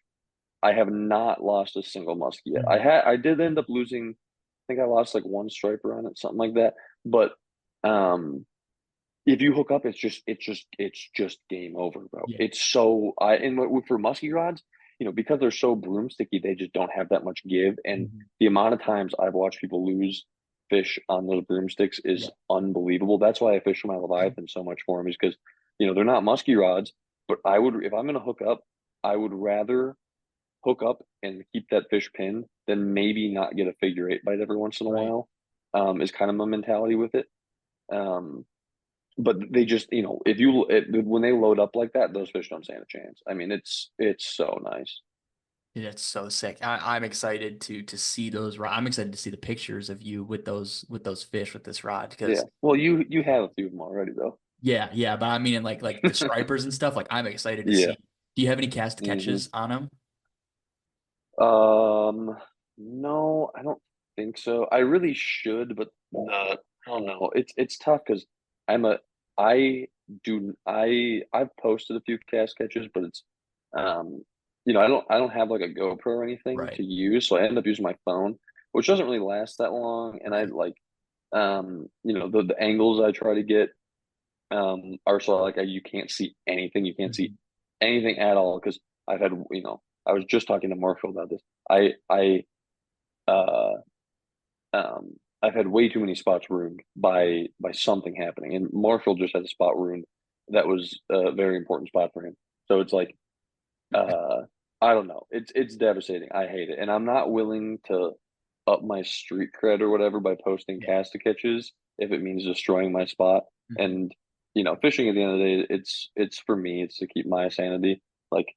I have not lost a single muskie yet. Mhm. I did end up losing, I think I lost like one striper on it, something like that. But if you hook up, it's just game over, bro. Yeah. It's so I and for musky rods, because they're so broomsticky, they just don't have that much give. And Mhm. the amount of times I've watched people lose fish on those broomsticks Yeah. is unbelievable. That's why I fish my Leviathan so much for them, is because they're not musky rods. But if I'm gonna hook up, I would rather hook up and keep that fish pinned than maybe not get a figure eight bite every once in a Right. while. Is kind of my mentality with it. Um, but they just, when they load up like that, those fish don't stand a chance. I mean, it's so nice. Dude, that's so sick. I'm excited to see those. I'm excited to see the pictures of you with those fish with this rod Yeah. because Well, you have a few of them already though. yeah. But I mean, in like the stripers and stuff. Like I'm excited to Yeah. see. Do you have any cast hmm catches on them? Um, no, I don't think so. I really should, but I don't know. It's tough because I'm a I I've posted a few cast catches, but it's um I don't have like a GoPro or anything Right. to use, so I end up using my phone, which doesn't really last that long. And I Right. like the angles I try to get are so like you can't see anything, you can't see Mhm. anything at all because I've had I was just talking to Marshall about this. I uh I've had way too many spots ruined by something happening, and Marshall just had a spot ruined that was a very important spot for him. So it's like uh I don't know. It's devastating. I hate it, and I'm not willing to up my street cred or whatever by posting Yeah. cast to catches if it means destroying my spot. Mhm. And fishing at the end of the day, it's for me. It's to keep my sanity. Like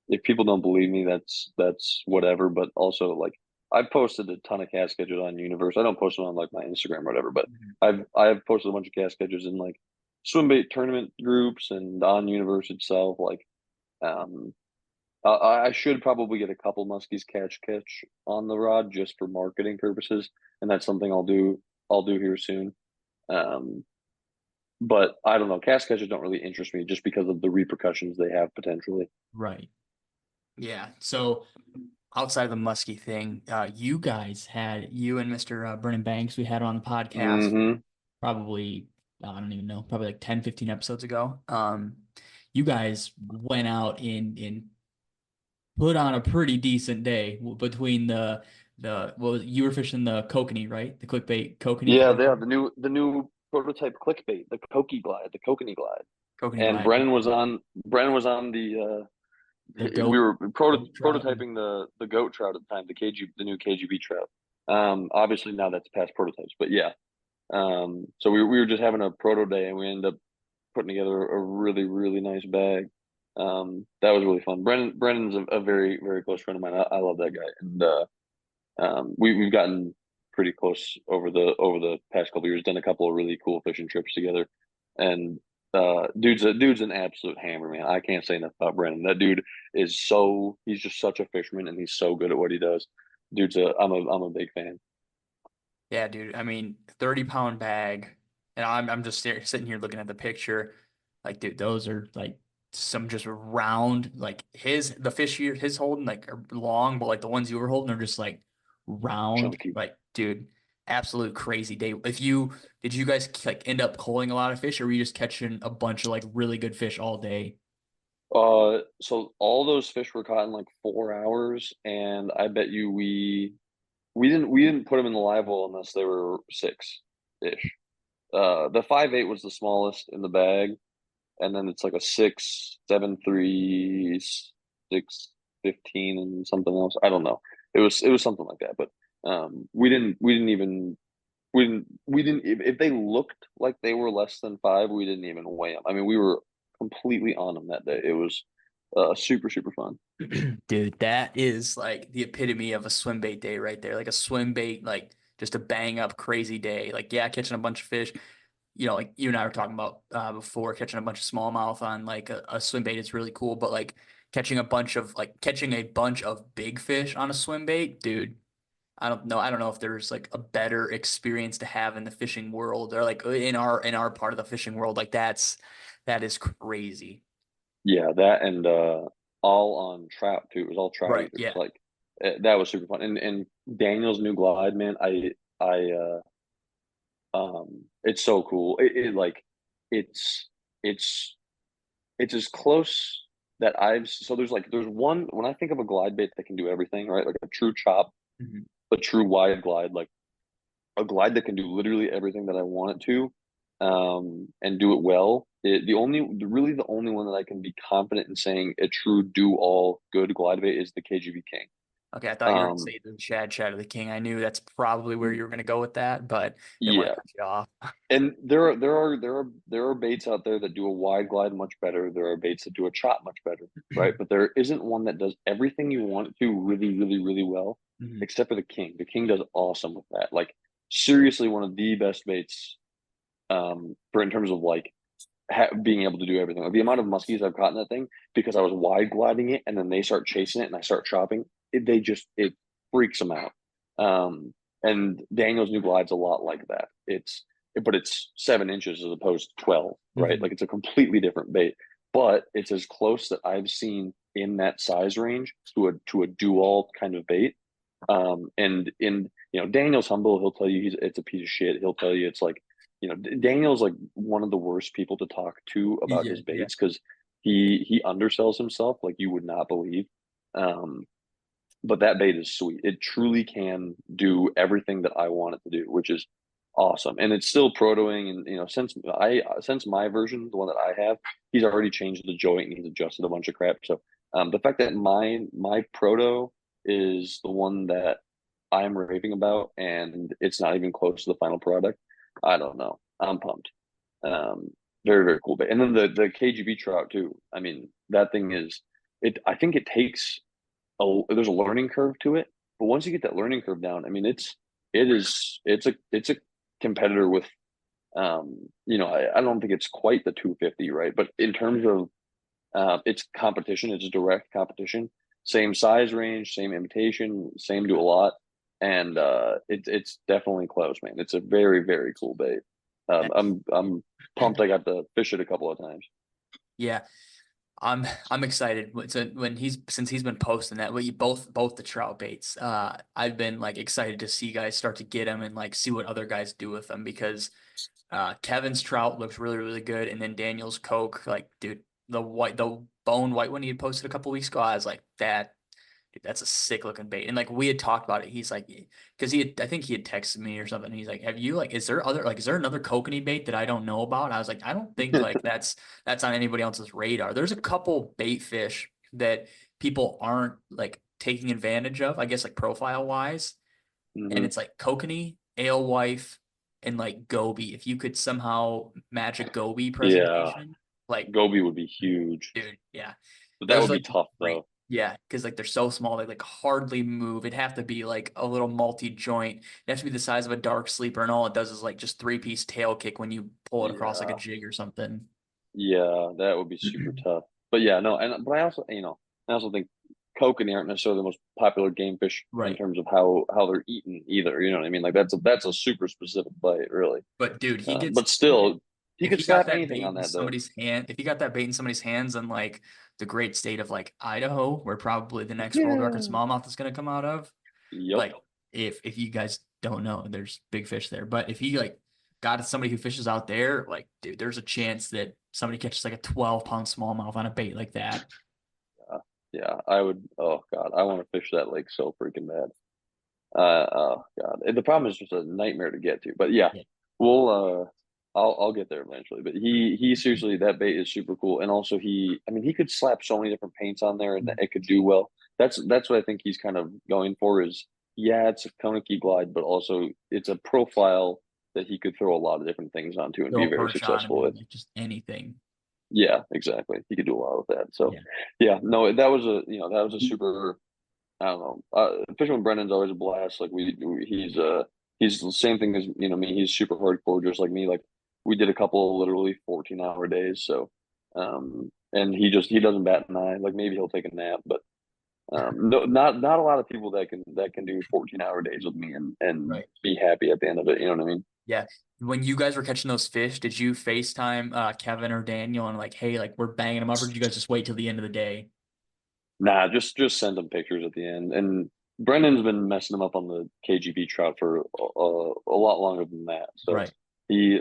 if people don't believe me, that's whatever. But also like I've posted a ton of cast catches on Universe. I don't post them on like my Instagram or whatever, but Mhm. I've posted a bunch of cast catches in like swim bait tournament groups and on Universe itself. Like um I should probably get a couple muskies catch on the rod just for marketing purposes, and that's something I'll do here soon. Um, but I don't know. Cast catches don't really interest me just because of the repercussions they have potentially. Right. Yeah. So outside of the musky thing, you and Mr. Brennan Banks, we had on the podcast hmm probably, I don't even know, probably like 10, 15 episodes ago. You guys went out and put on a pretty decent day between well, you were fishing the kokanee, right? The clickbait kokanee, Yeah, they have the new prototype clickbait, the Koki glide, the Kokanee glide, kokanee and glide. Brennan was on the The We goat, were goat trout. prototyping the goat trout at the time, the new KGB trout. Obviously now that's past prototypes, but yeah. So we were just having a proto day, and we ended up putting together a really really nice bag. That was really fun. Brennan's a very very close friend of mine. I love that guy, and we've gotten pretty close over the past couple years. Done a couple of really cool fishing trips together, and dude's an absolute hammer, man. I can't say enough about Brennan. That dude is he's just such a fisherman, and he's so good at what he does. I'm a big fan. Yeah, dude. I mean, 30-pound bag, and I'm just sitting here looking at the picture. Like, dude, those are like some just round, like the fish his holding like are long, but like the ones you were holding are just like round. Chunky. Like, dude, absolute crazy day. Did you guys like end up culling a lot of fish, or were you just catching a bunch of like really good fish all day? So all those fish were caught in like 4 hours, and I bet you we didn't put them in the live well unless they were 6 ish. The 5'8" was the smallest in the bag, and then it's like a 6, 7, 3, 6, 15, and something else. I don't know. It was something like that, but we didn't if they looked like they were less than 5, we didn't even weigh them. I mean, we were completely on them that day. It was super super fun. Dude, that is like the epitome of a swim bait day right there. Like a swim bait, like just a bang up crazy day. Like, yeah, catching a bunch of fish. Like you and I were talking about before, catching a bunch of smallmouth on like a swim bait is really cool, but like catching a bunch of big fish on a swim bait, dude. I don't know if there's like a better experience to have in the fishing world or like in our part of the fishing world. Like that is crazy. Yeah, that and all on trout too. It was all trout Right. eaters. Yeah. Like that was super fun. And Daniel's new glide, man. I it's so cool. It's it's it's as close that there's one when I think of a glide bait that can do everything, right? Like a true chop, Mhm. a true wide glide, like a glide that can do literally everything that I want it to, and do it well. Really the only one that I can be confident in saying a true do all good glide bait is the KGB King. Okay, I thought you were going to Um, say the Shad of the King. I knew that's probably where you were going to go with that, but didn't want yeah, to cut you off. and there are baits out there that do a wide glide much better. There are baits that do a chop much better, right? But there isn't one that does everything you want it to really, really, really well, Mhm. except for the King. The King does awesome with that. Like seriously, one of the best baits for in terms of like being able to do everything. Like the amount of muskies I've caught in that thing because I was wide gliding it, and then they start chasing it, and I start chopping. It freaks them out. Um, and Daniel's new glide's a lot like that. But it's 7 inches as opposed to 12, right? Mhm. Like it's a completely different bait, but it's as close that I've seen in that size range to a do all kind of bait. And in Daniel's humble. He'll tell you it's a piece of shit. He'll tell you it's like Daniel's like one of the worst people to talk to about Yeah, his yeah. baits because he undersells himself like you would not believe. Um, but that bait is sweet. It truly can do everything that I want it to do, which is awesome. And it's still protoing, and since my version, the one that I have, he's already changed the joint and he's adjusted a bunch of crap. So the fact that my proto is the one that I'm raving about, and it's not even close to the final product. I don't know. I'm pumped. Um, very very cool. And then the KGB trout too. I mean, that thing is it. I think it takes there's a learning curve to it, but once you get that learning curve down, I mean, it's a competitor with I don't think it's quite the 250, right? But in terms of it's competition, it's direct competition, same size range, same imitation, same do a lot, and it's definitely close, man. It's a very very cool bait. I'm pumped. I got to fish it a couple of times. Yeah, I'm excited. Since he's been posting that, both the trout baits. I've been like excited to see guys start to get them and like see what other guys do with them because Kevin's trout looks really really good, and then Daniel's Coke, like dude, the bone white one he had posted a couple weeks ago, I was like that. Dude, that's a sick looking bait. And like we had talked about it. He's like, because I think he had texted me or something. He's like, have you like, is there another kokanee bait that I don't know about? I was like, I don't think like that's on anybody else's radar. There's a couple bait fish that people aren't like taking advantage of, I guess, like profile wise. And Hmm. it's like kokanee, alewife, and like goby. If you could somehow match a goby Yeah, presentation, like Gobi would be huge, dude, yeah. but that Those would are be like tough great. though. Yeah, because like they're so small, they like hardly move. It'd have to be like a little multi-joint. It has to be the size of a dark sleeper, and all it does is like just three-piece tail kick when you pull it across like a Yeah, jig or something. yeah, that would be super tough. But yeah, no, and but I also, I also think kokanee aren't necessarily the most popular game fish in Right. terms of how they're eaten either. You know what I mean? Like that's a super specific bite, really. But dude, But still, he if could he got slap that anything bait on in that though. somebody's hand, if he got that bait in somebody's hands in like the great state of like Idaho, where probably the next world record Yeah. smallmouth is going to come out of, Yep. like if you guys don't know, there's big fish there. But if he like got somebody who fishes out there, like dude, there's a chance that somebody catches like a 12-pound smallmouth on a bait like that. Yeah, I would. Oh God, I want to fish that lake so freaking bad. Oh God, and the problem is just a nightmare to get to. But yeah, Yeah. we'll. I'll get there eventually. But he seriously, that bait is super cool, and also I mean, he could slap so many different paints on there, and it could do well. That's what I think he's kind of going for. Is yeah, it's a Kona key glide, but also it's a profile that he could throw a lot of different things onto and Throw be a very perch on him successful and with. like just anything. Yeah, exactly. He could do a lot with that. So, Yeah. yeah, no, that was that was a super. I don't know. Fishing with Brendan's always a blast. Like he's the same thing as me. He's super hardcore, just like me. Like we did a couple of literally 14-hour days. So, and he doesn't bat an eye. Like maybe he'll take a nap, but no, not a lot of people that can do 14-hour days with me and Right. be happy at the end of it. You know what I mean? Yeah. When you guys were catching those fish, did you FaceTime Kevin or Daniel and like, hey, like we're banging them up, or did you guys just wait till the end of the day? Nah, just send them pictures at the end. And Brendan's been messing them up on the KGB trout for a lot longer than that. So Right. he,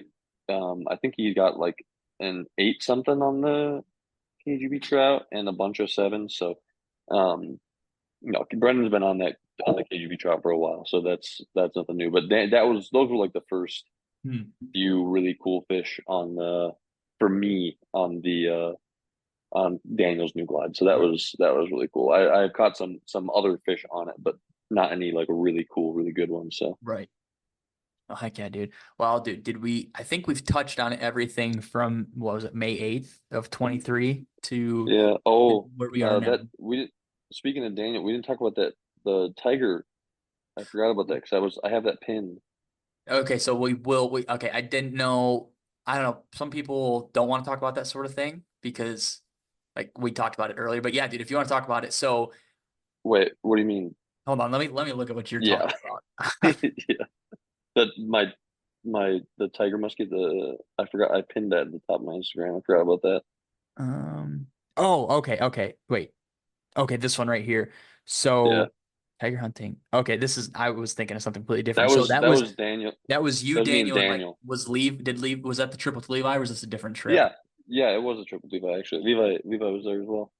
I think he got like an 8 something on the KGB trout and a bunch of 7s. So, Brendan's been on the KGB trout for a while. So that's nothing new. But those were like the first Hmm. few really cool fish for me on Daniel's new glide. So Right. that was really cool. I caught some other fish on it, but not any like really cool, really good ones. So Right. Oh, heck yeah, dude. Well, dude, I think we've touched on everything from, what was it, May 8th of 23 to yeah. Oh, where we are now. that we did. Speaking of Daniel, we didn't talk about that. The tiger. I forgot about that because I have that pin. Okay, so okay, I didn't know. I don't know. Some people don't want to talk about that sort of thing because like we talked about it earlier. But yeah, dude, if you want to talk about it. So Wait, what do you mean? hold on, let me look at what you're Yeah, talking about. yeah. That the tiger muskie. The I forgot. I pinned that at the top of my Instagram. I forgot about that. Um, oh, okay. Wait. Okay, this one right here. Yeah, So tiger hunting. Okay, I was thinking of something completely different. So that was Daniel. that was you, That was me and Daniel, and like Daniel. was that the trip with Levi, or was this a different trip? Yeah, yeah, it was a triple Levi actually. Levi was there as well.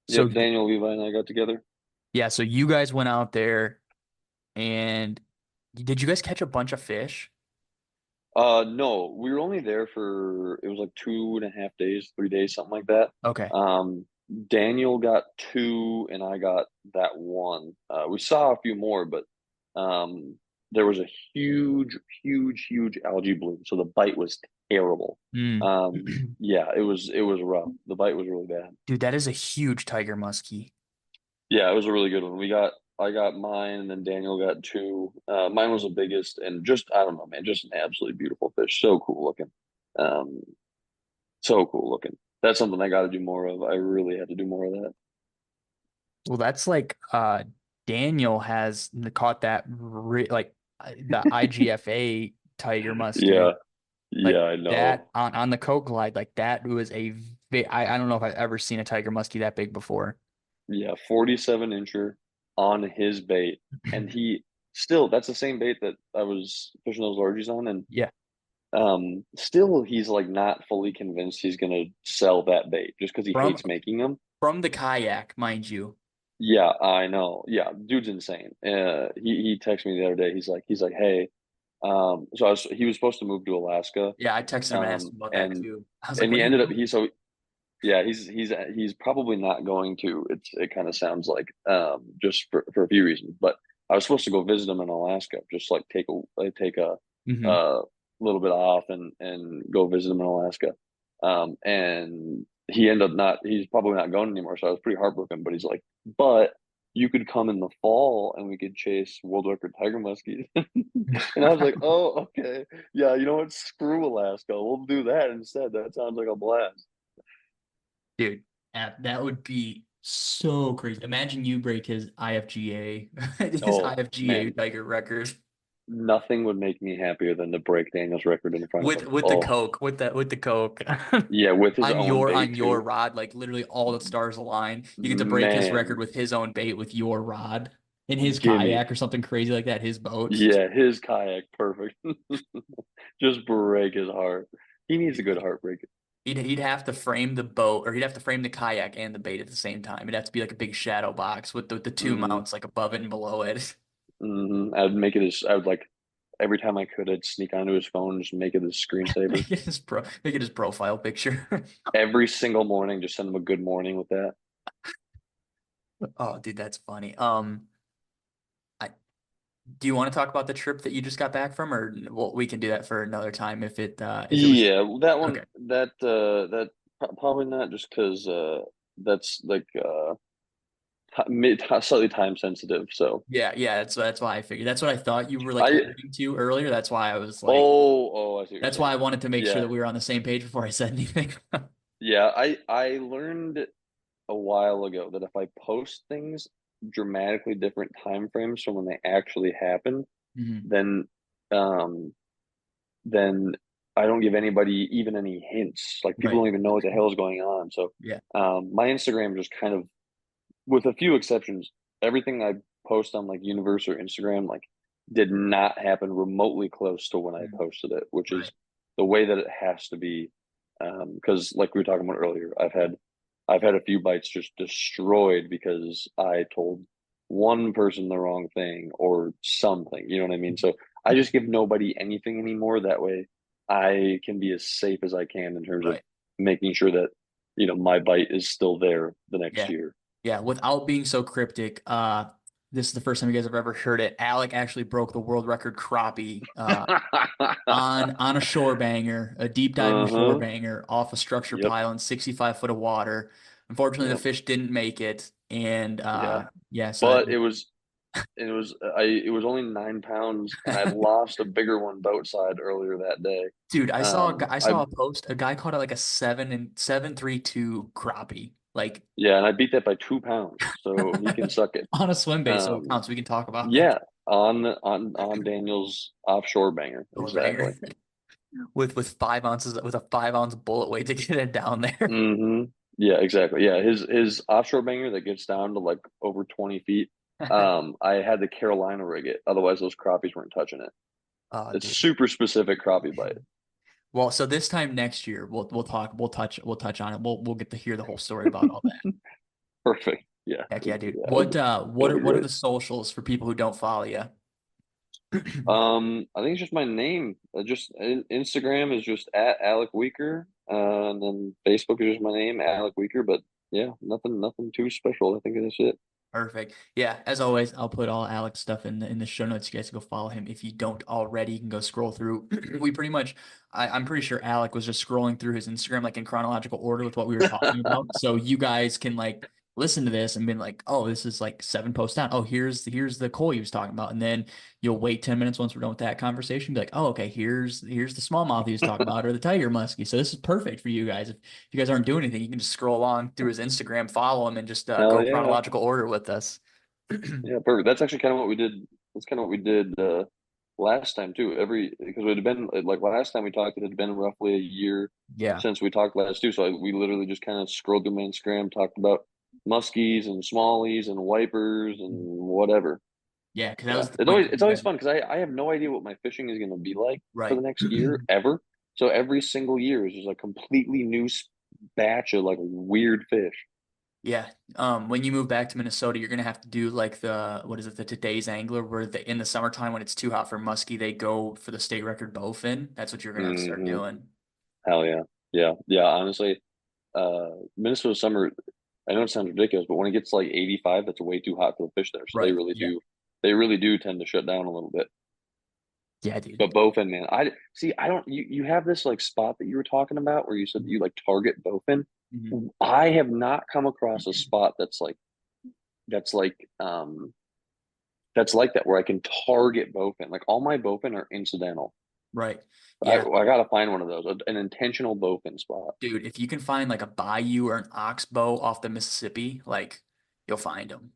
So Yep, Daniel, Levi, and I got together. yeah, so you guys went out there and did you guys catch a bunch of fish? No, we were only there for it was like 2.5 days, 3 days, something like that. Okay. Daniel got 2, and I got that one. We saw a few more, but there was a huge algae bloom, so the bite was terrible. Mm. Yeah, it was rough. The bite was really bad. Dude, that is a huge tiger muskie. Yeah, it was a really good one. I got mine, and then Daniel got 2. Mine was the biggest, and just I don't know, man, just an absolutely beautiful fish. So cool looking. Um, so cool looking. That's something I got to do more of. I really had to do more of that. Well, that's like Daniel has caught that like the IGFA tiger Yeah, muskie. yeah, Like I that know. on the Coke glide, like that was I don't know if I've ever seen a tiger muskie that big before. Yeah, 47 incher on his bait, and he still that's the same bait that I was fishing those largies on, and Yeah. still he's like not fully convinced he's gonna sell that bait just because he From hates making them. from the kayak, mind you. Yeah, I know. Yeah, dude's insane. He texted me the other day. He's like, hey, he was supposed to move to Alaska, Yeah, I texted him and asked him about that and too. I was like, and when he are you ended up moving? Yeah, he's probably not going to. It kind of sounds like just for a few reasons. But I was supposed to go visit him in Alaska, just like take a Hmm. uh little bit off and go visit him in Alaska. And he ended up not. He's probably not going anymore. So I was pretty heartbroken. But he's like, but you could come in the fall and we could chase world record tiger muskies. And I was like, oh, okay, yeah. You know what? Screw Alaska. We'll do that instead. That sounds like a blast. Dude, that would be so crazy. Imagine you break his IFGA, his Oh IFGA man, Tiger record nothing would make me happier than to break Daniel's record in front of him. with the Oh Coke, with the Coke. yeah, with his own bait On your too. rod, like literally all the stars align. You get to break his record Man, with his own bait with your rod in his gimme. kayak or something crazy like that, his boat. Yeah, his kayak, perfect. Just break his heart. He needs a good heartbreak. He'd have to frame the boat, or he'd have to frame the kayak and the bait at the same time. It'd have to be like a big shadow box with the two Hmm. mounts like above it and below it. I'd make it as I would like every time I could, I'd sneak onto his phone, and just make it his screensaver. Make it his profile picture. Every single morning, just send him a good morning with that. Oh, dude, that's funny. I do you want to talk about the trip that you just got back from, or well, we can do that for another time if it was Yeah, that one, okay. probably not just because that's like mid slightly time sensitive. So Yeah, yeah, that's why I figured. That's what I thought you were like I alluding to earlier. That's why I was like, oh, I see what you're that's why I saying. wanted to make sure Yeah, that we were on the same page before I said anything. yeah. I learned a while ago that if I post things dramatically different time frames from when they actually happen, Hmm. then um then I don't give anybody even any hints. Like people Right. don't even know what the hell is going on. So Yeah. my Instagram just kind of, with a few exceptions, everything I post on like Universe or Instagram like did not happen remotely close to when I Mhm. posted it, which Right. is the way that it has to be. Because like we were talking about earlier, I've had a few bites just destroyed because I told one person the wrong thing or something. You know what I mean? So I just give nobody anything anymore. That way, I can be as safe as I can in terms of Right. making sure that my bite is still there the next Yeah. year. Yeah. Without being so cryptic, this is the first time you guys have ever heard it. Alec actually broke the world record crappie on a shore banger, a deep diving shore Uh-huh. banger off a structure Yep. pile in 65 foot of water. Unfortunately, the Yep. fish didn't make it, and Yeah. yeah, so But it was only 9 pounds, and I'd lost a bigger one boatside earlier that day. dude, I I saw a post. A guy caught it like a 7.732 crappie, like Yeah, and I beat that by 2 pounds, so he can suck it. on a swim bait, so it Um, counts. We can talk about it. yeah, on Daniel's offshore banger, Shore exactly. banger with 5 ounces with a 5 ounce bullet weight to get it down there. Hmm. Yeah, exactly. Yeah, his offshore banger that gets down to like over 20 feet. I had the Carolina rig it, otherwise those crappies weren't touching it. Oh, It's dude. super specific crappie bite. Well, so this time next year, we'll touch on it. We'll get to hear the whole story about all that. Perfect. Yeah, Heck yeah, dude. yeah. It'll be What are great. the socials for people who don't follow you? I think it's just my name. Instagram is just at Alec Wieker, and then Facebook is just my name, Alec Wieker. But yeah, nothing too special. I think that's it. Perfect. Yeah, as always, I'll put all Alex stuff in the show notes. You guys can go follow him. If you don't already, you can go scroll through. We pretty much, I'm pretty sure Alec was just scrolling through his Instagram like in chronological order with what we were talking about. So you guys can like listen to this and be like, oh, this is like 7 posts down. Oh, here's the Cole he was talking about. And then you'll wait 10 minutes once we're done with that conversation. Be like, oh, okay, here's the smallmouth he was talking about or the tiger muskie. So this is perfect for you guys. If you guys aren't doing anything, you can just scroll along through his Instagram, follow him, and just Hell go yeah, chronological order with us. yeah, perfect. That's actually kind of what we did. That's kind of what we did last time too. Because it had been like last time we talked, it had been roughly a year Yeah. since we talked last too. So we literally just kind of scrolled through my Instagram, talked about muskies and smallies and wipers and whatever. Yeah, because that Yeah, was the point that it's you always guys, fun because I have no idea what my fishing is going to be like for right. the next year ever. So every single year is just a completely new batch of like weird fish. Yeah. When you move back to Minnesota, you're gonna have to do like what is it, the today's angler, where in the summertime when it's too hot for muskie, they go for the state record bowfin. That's what you're gonna have to start Hmm. doing. Hell yeah, yeah, yeah. Honestly, Minnesota summer, I know it sounds ridiculous, but when it gets like 85, that's way too hot for the fish there. So Right. Yeah. they really do tend to shut down a little bit. Yeah, dude. But bowfin, man, I see. I don't. You have this like spot that you were talking about where you said that you like target bowfin. Mhm. I have not come across a spot that's like um that's like that where I can target bowfin. Like all my bowfin are incidental. Right. I Yeah. I gotta find one of those, an intentional bowfin spot. Dude, if you can find like a bayou or an oxbow off the Mississippi, like you'll find them.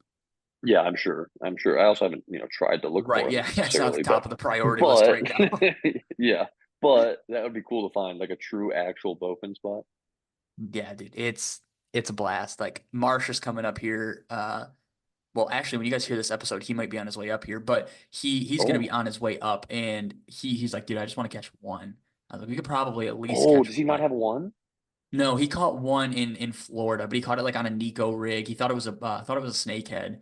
Yeah, I'm sure. I'm sure. I also haven't, tried to look Right. for them Yeah. Yeah. It's not at the necessarily, top of the priority list but right now. yeah, but that would be cool to find like a true actual bowfin spot. Yeah, dude. It's a blast. Like Marsh is coming up here. Well, actually, when you guys hear this episode, he might be on his way up here, but he's gonna be Oh, on his way up, and he's like, dude, I just want to catch one. I was like, we could probably at least oh, catch does he not one. have one? No, he caught one in Florida, but he caught it like on a Nico rig. He thought it was a thought it was a snakehead,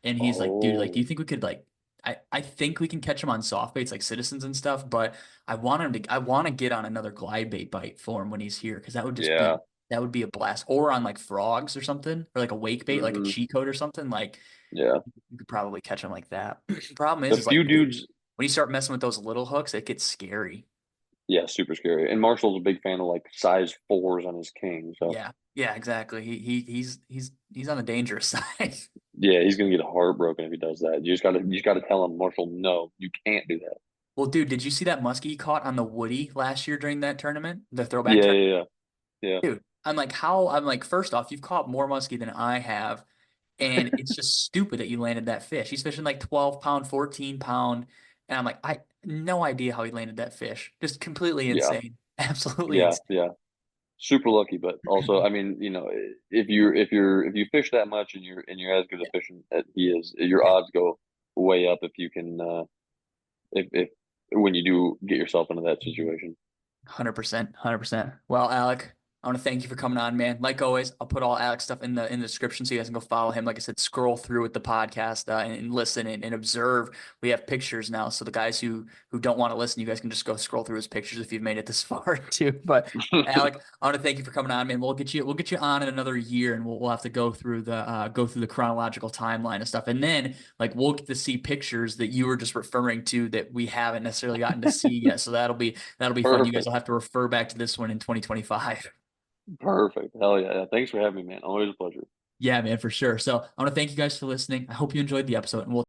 and he's like, dude, like, do Oh, you think we could like? I think we can catch him on soft baits like Citizens and stuff, but I want to get on another glide bait bite for him when he's here because yeah. that would be a blast. Or on like frogs or something, or like a wake bait, like a Hmm. cheat code or something. Like Yeah. you could probably catch him like that. Problem The is like few dudes, when you start messing with those little hooks, it gets scary. yeah, super scary. And Marshall's a big fan of like size fours on his king. So Yeah, yeah, exactly. He's on the dangerous side. yeah, he's gonna get heartbroken if he does that. You just gotta tell him, Marshall, no, you can't do that. Well, dude, did you see that muskie he caught on the Woody last year during that tournament, the throwback Yeah, tournament? yeah, yeah. Yeah. Dude, I'm like, first off, you've caught more muskie than I have, and it's just stupid that you landed that fish. He's fishing like 12 pound, 14 pound, and I'm like, I no idea how he landed that fish. Just completely Yeah. insane. Absolutely Yeah. insane. Yeah. Super lucky, but also, I mean, if you fish that much and you're as good a Yeah, fishing as he is, your yeah. odds go way up if you can if when you do get yourself into that situation. 100%, 100%. Well, Alec, I want to thank you for coming on, man. Like always, I'll put all Alec's stuff in the description so you guys can go follow him. Like I said, scroll through with the podcast and listen and observe. We have pictures now, so the guys who don't want to listen, you guys can just go scroll through his pictures if you've made it this far too. But Alec, I want to thank you for coming on, man. We'll get you on in another year, and we'll have to go through the chronological timeline and stuff, and then like we'll get to see pictures that you were just referring to that we haven't necessarily gotten to see yet. So that'll be fun. You guys Perfect. will have to refer back to this one in 2025. Perfect. Hell yeah. Yeah. Thanks for having me, man. Always a pleasure. Yeah, man, for sure. So I want to thank you guys for listening. I hope you enjoyed the episode, and we'll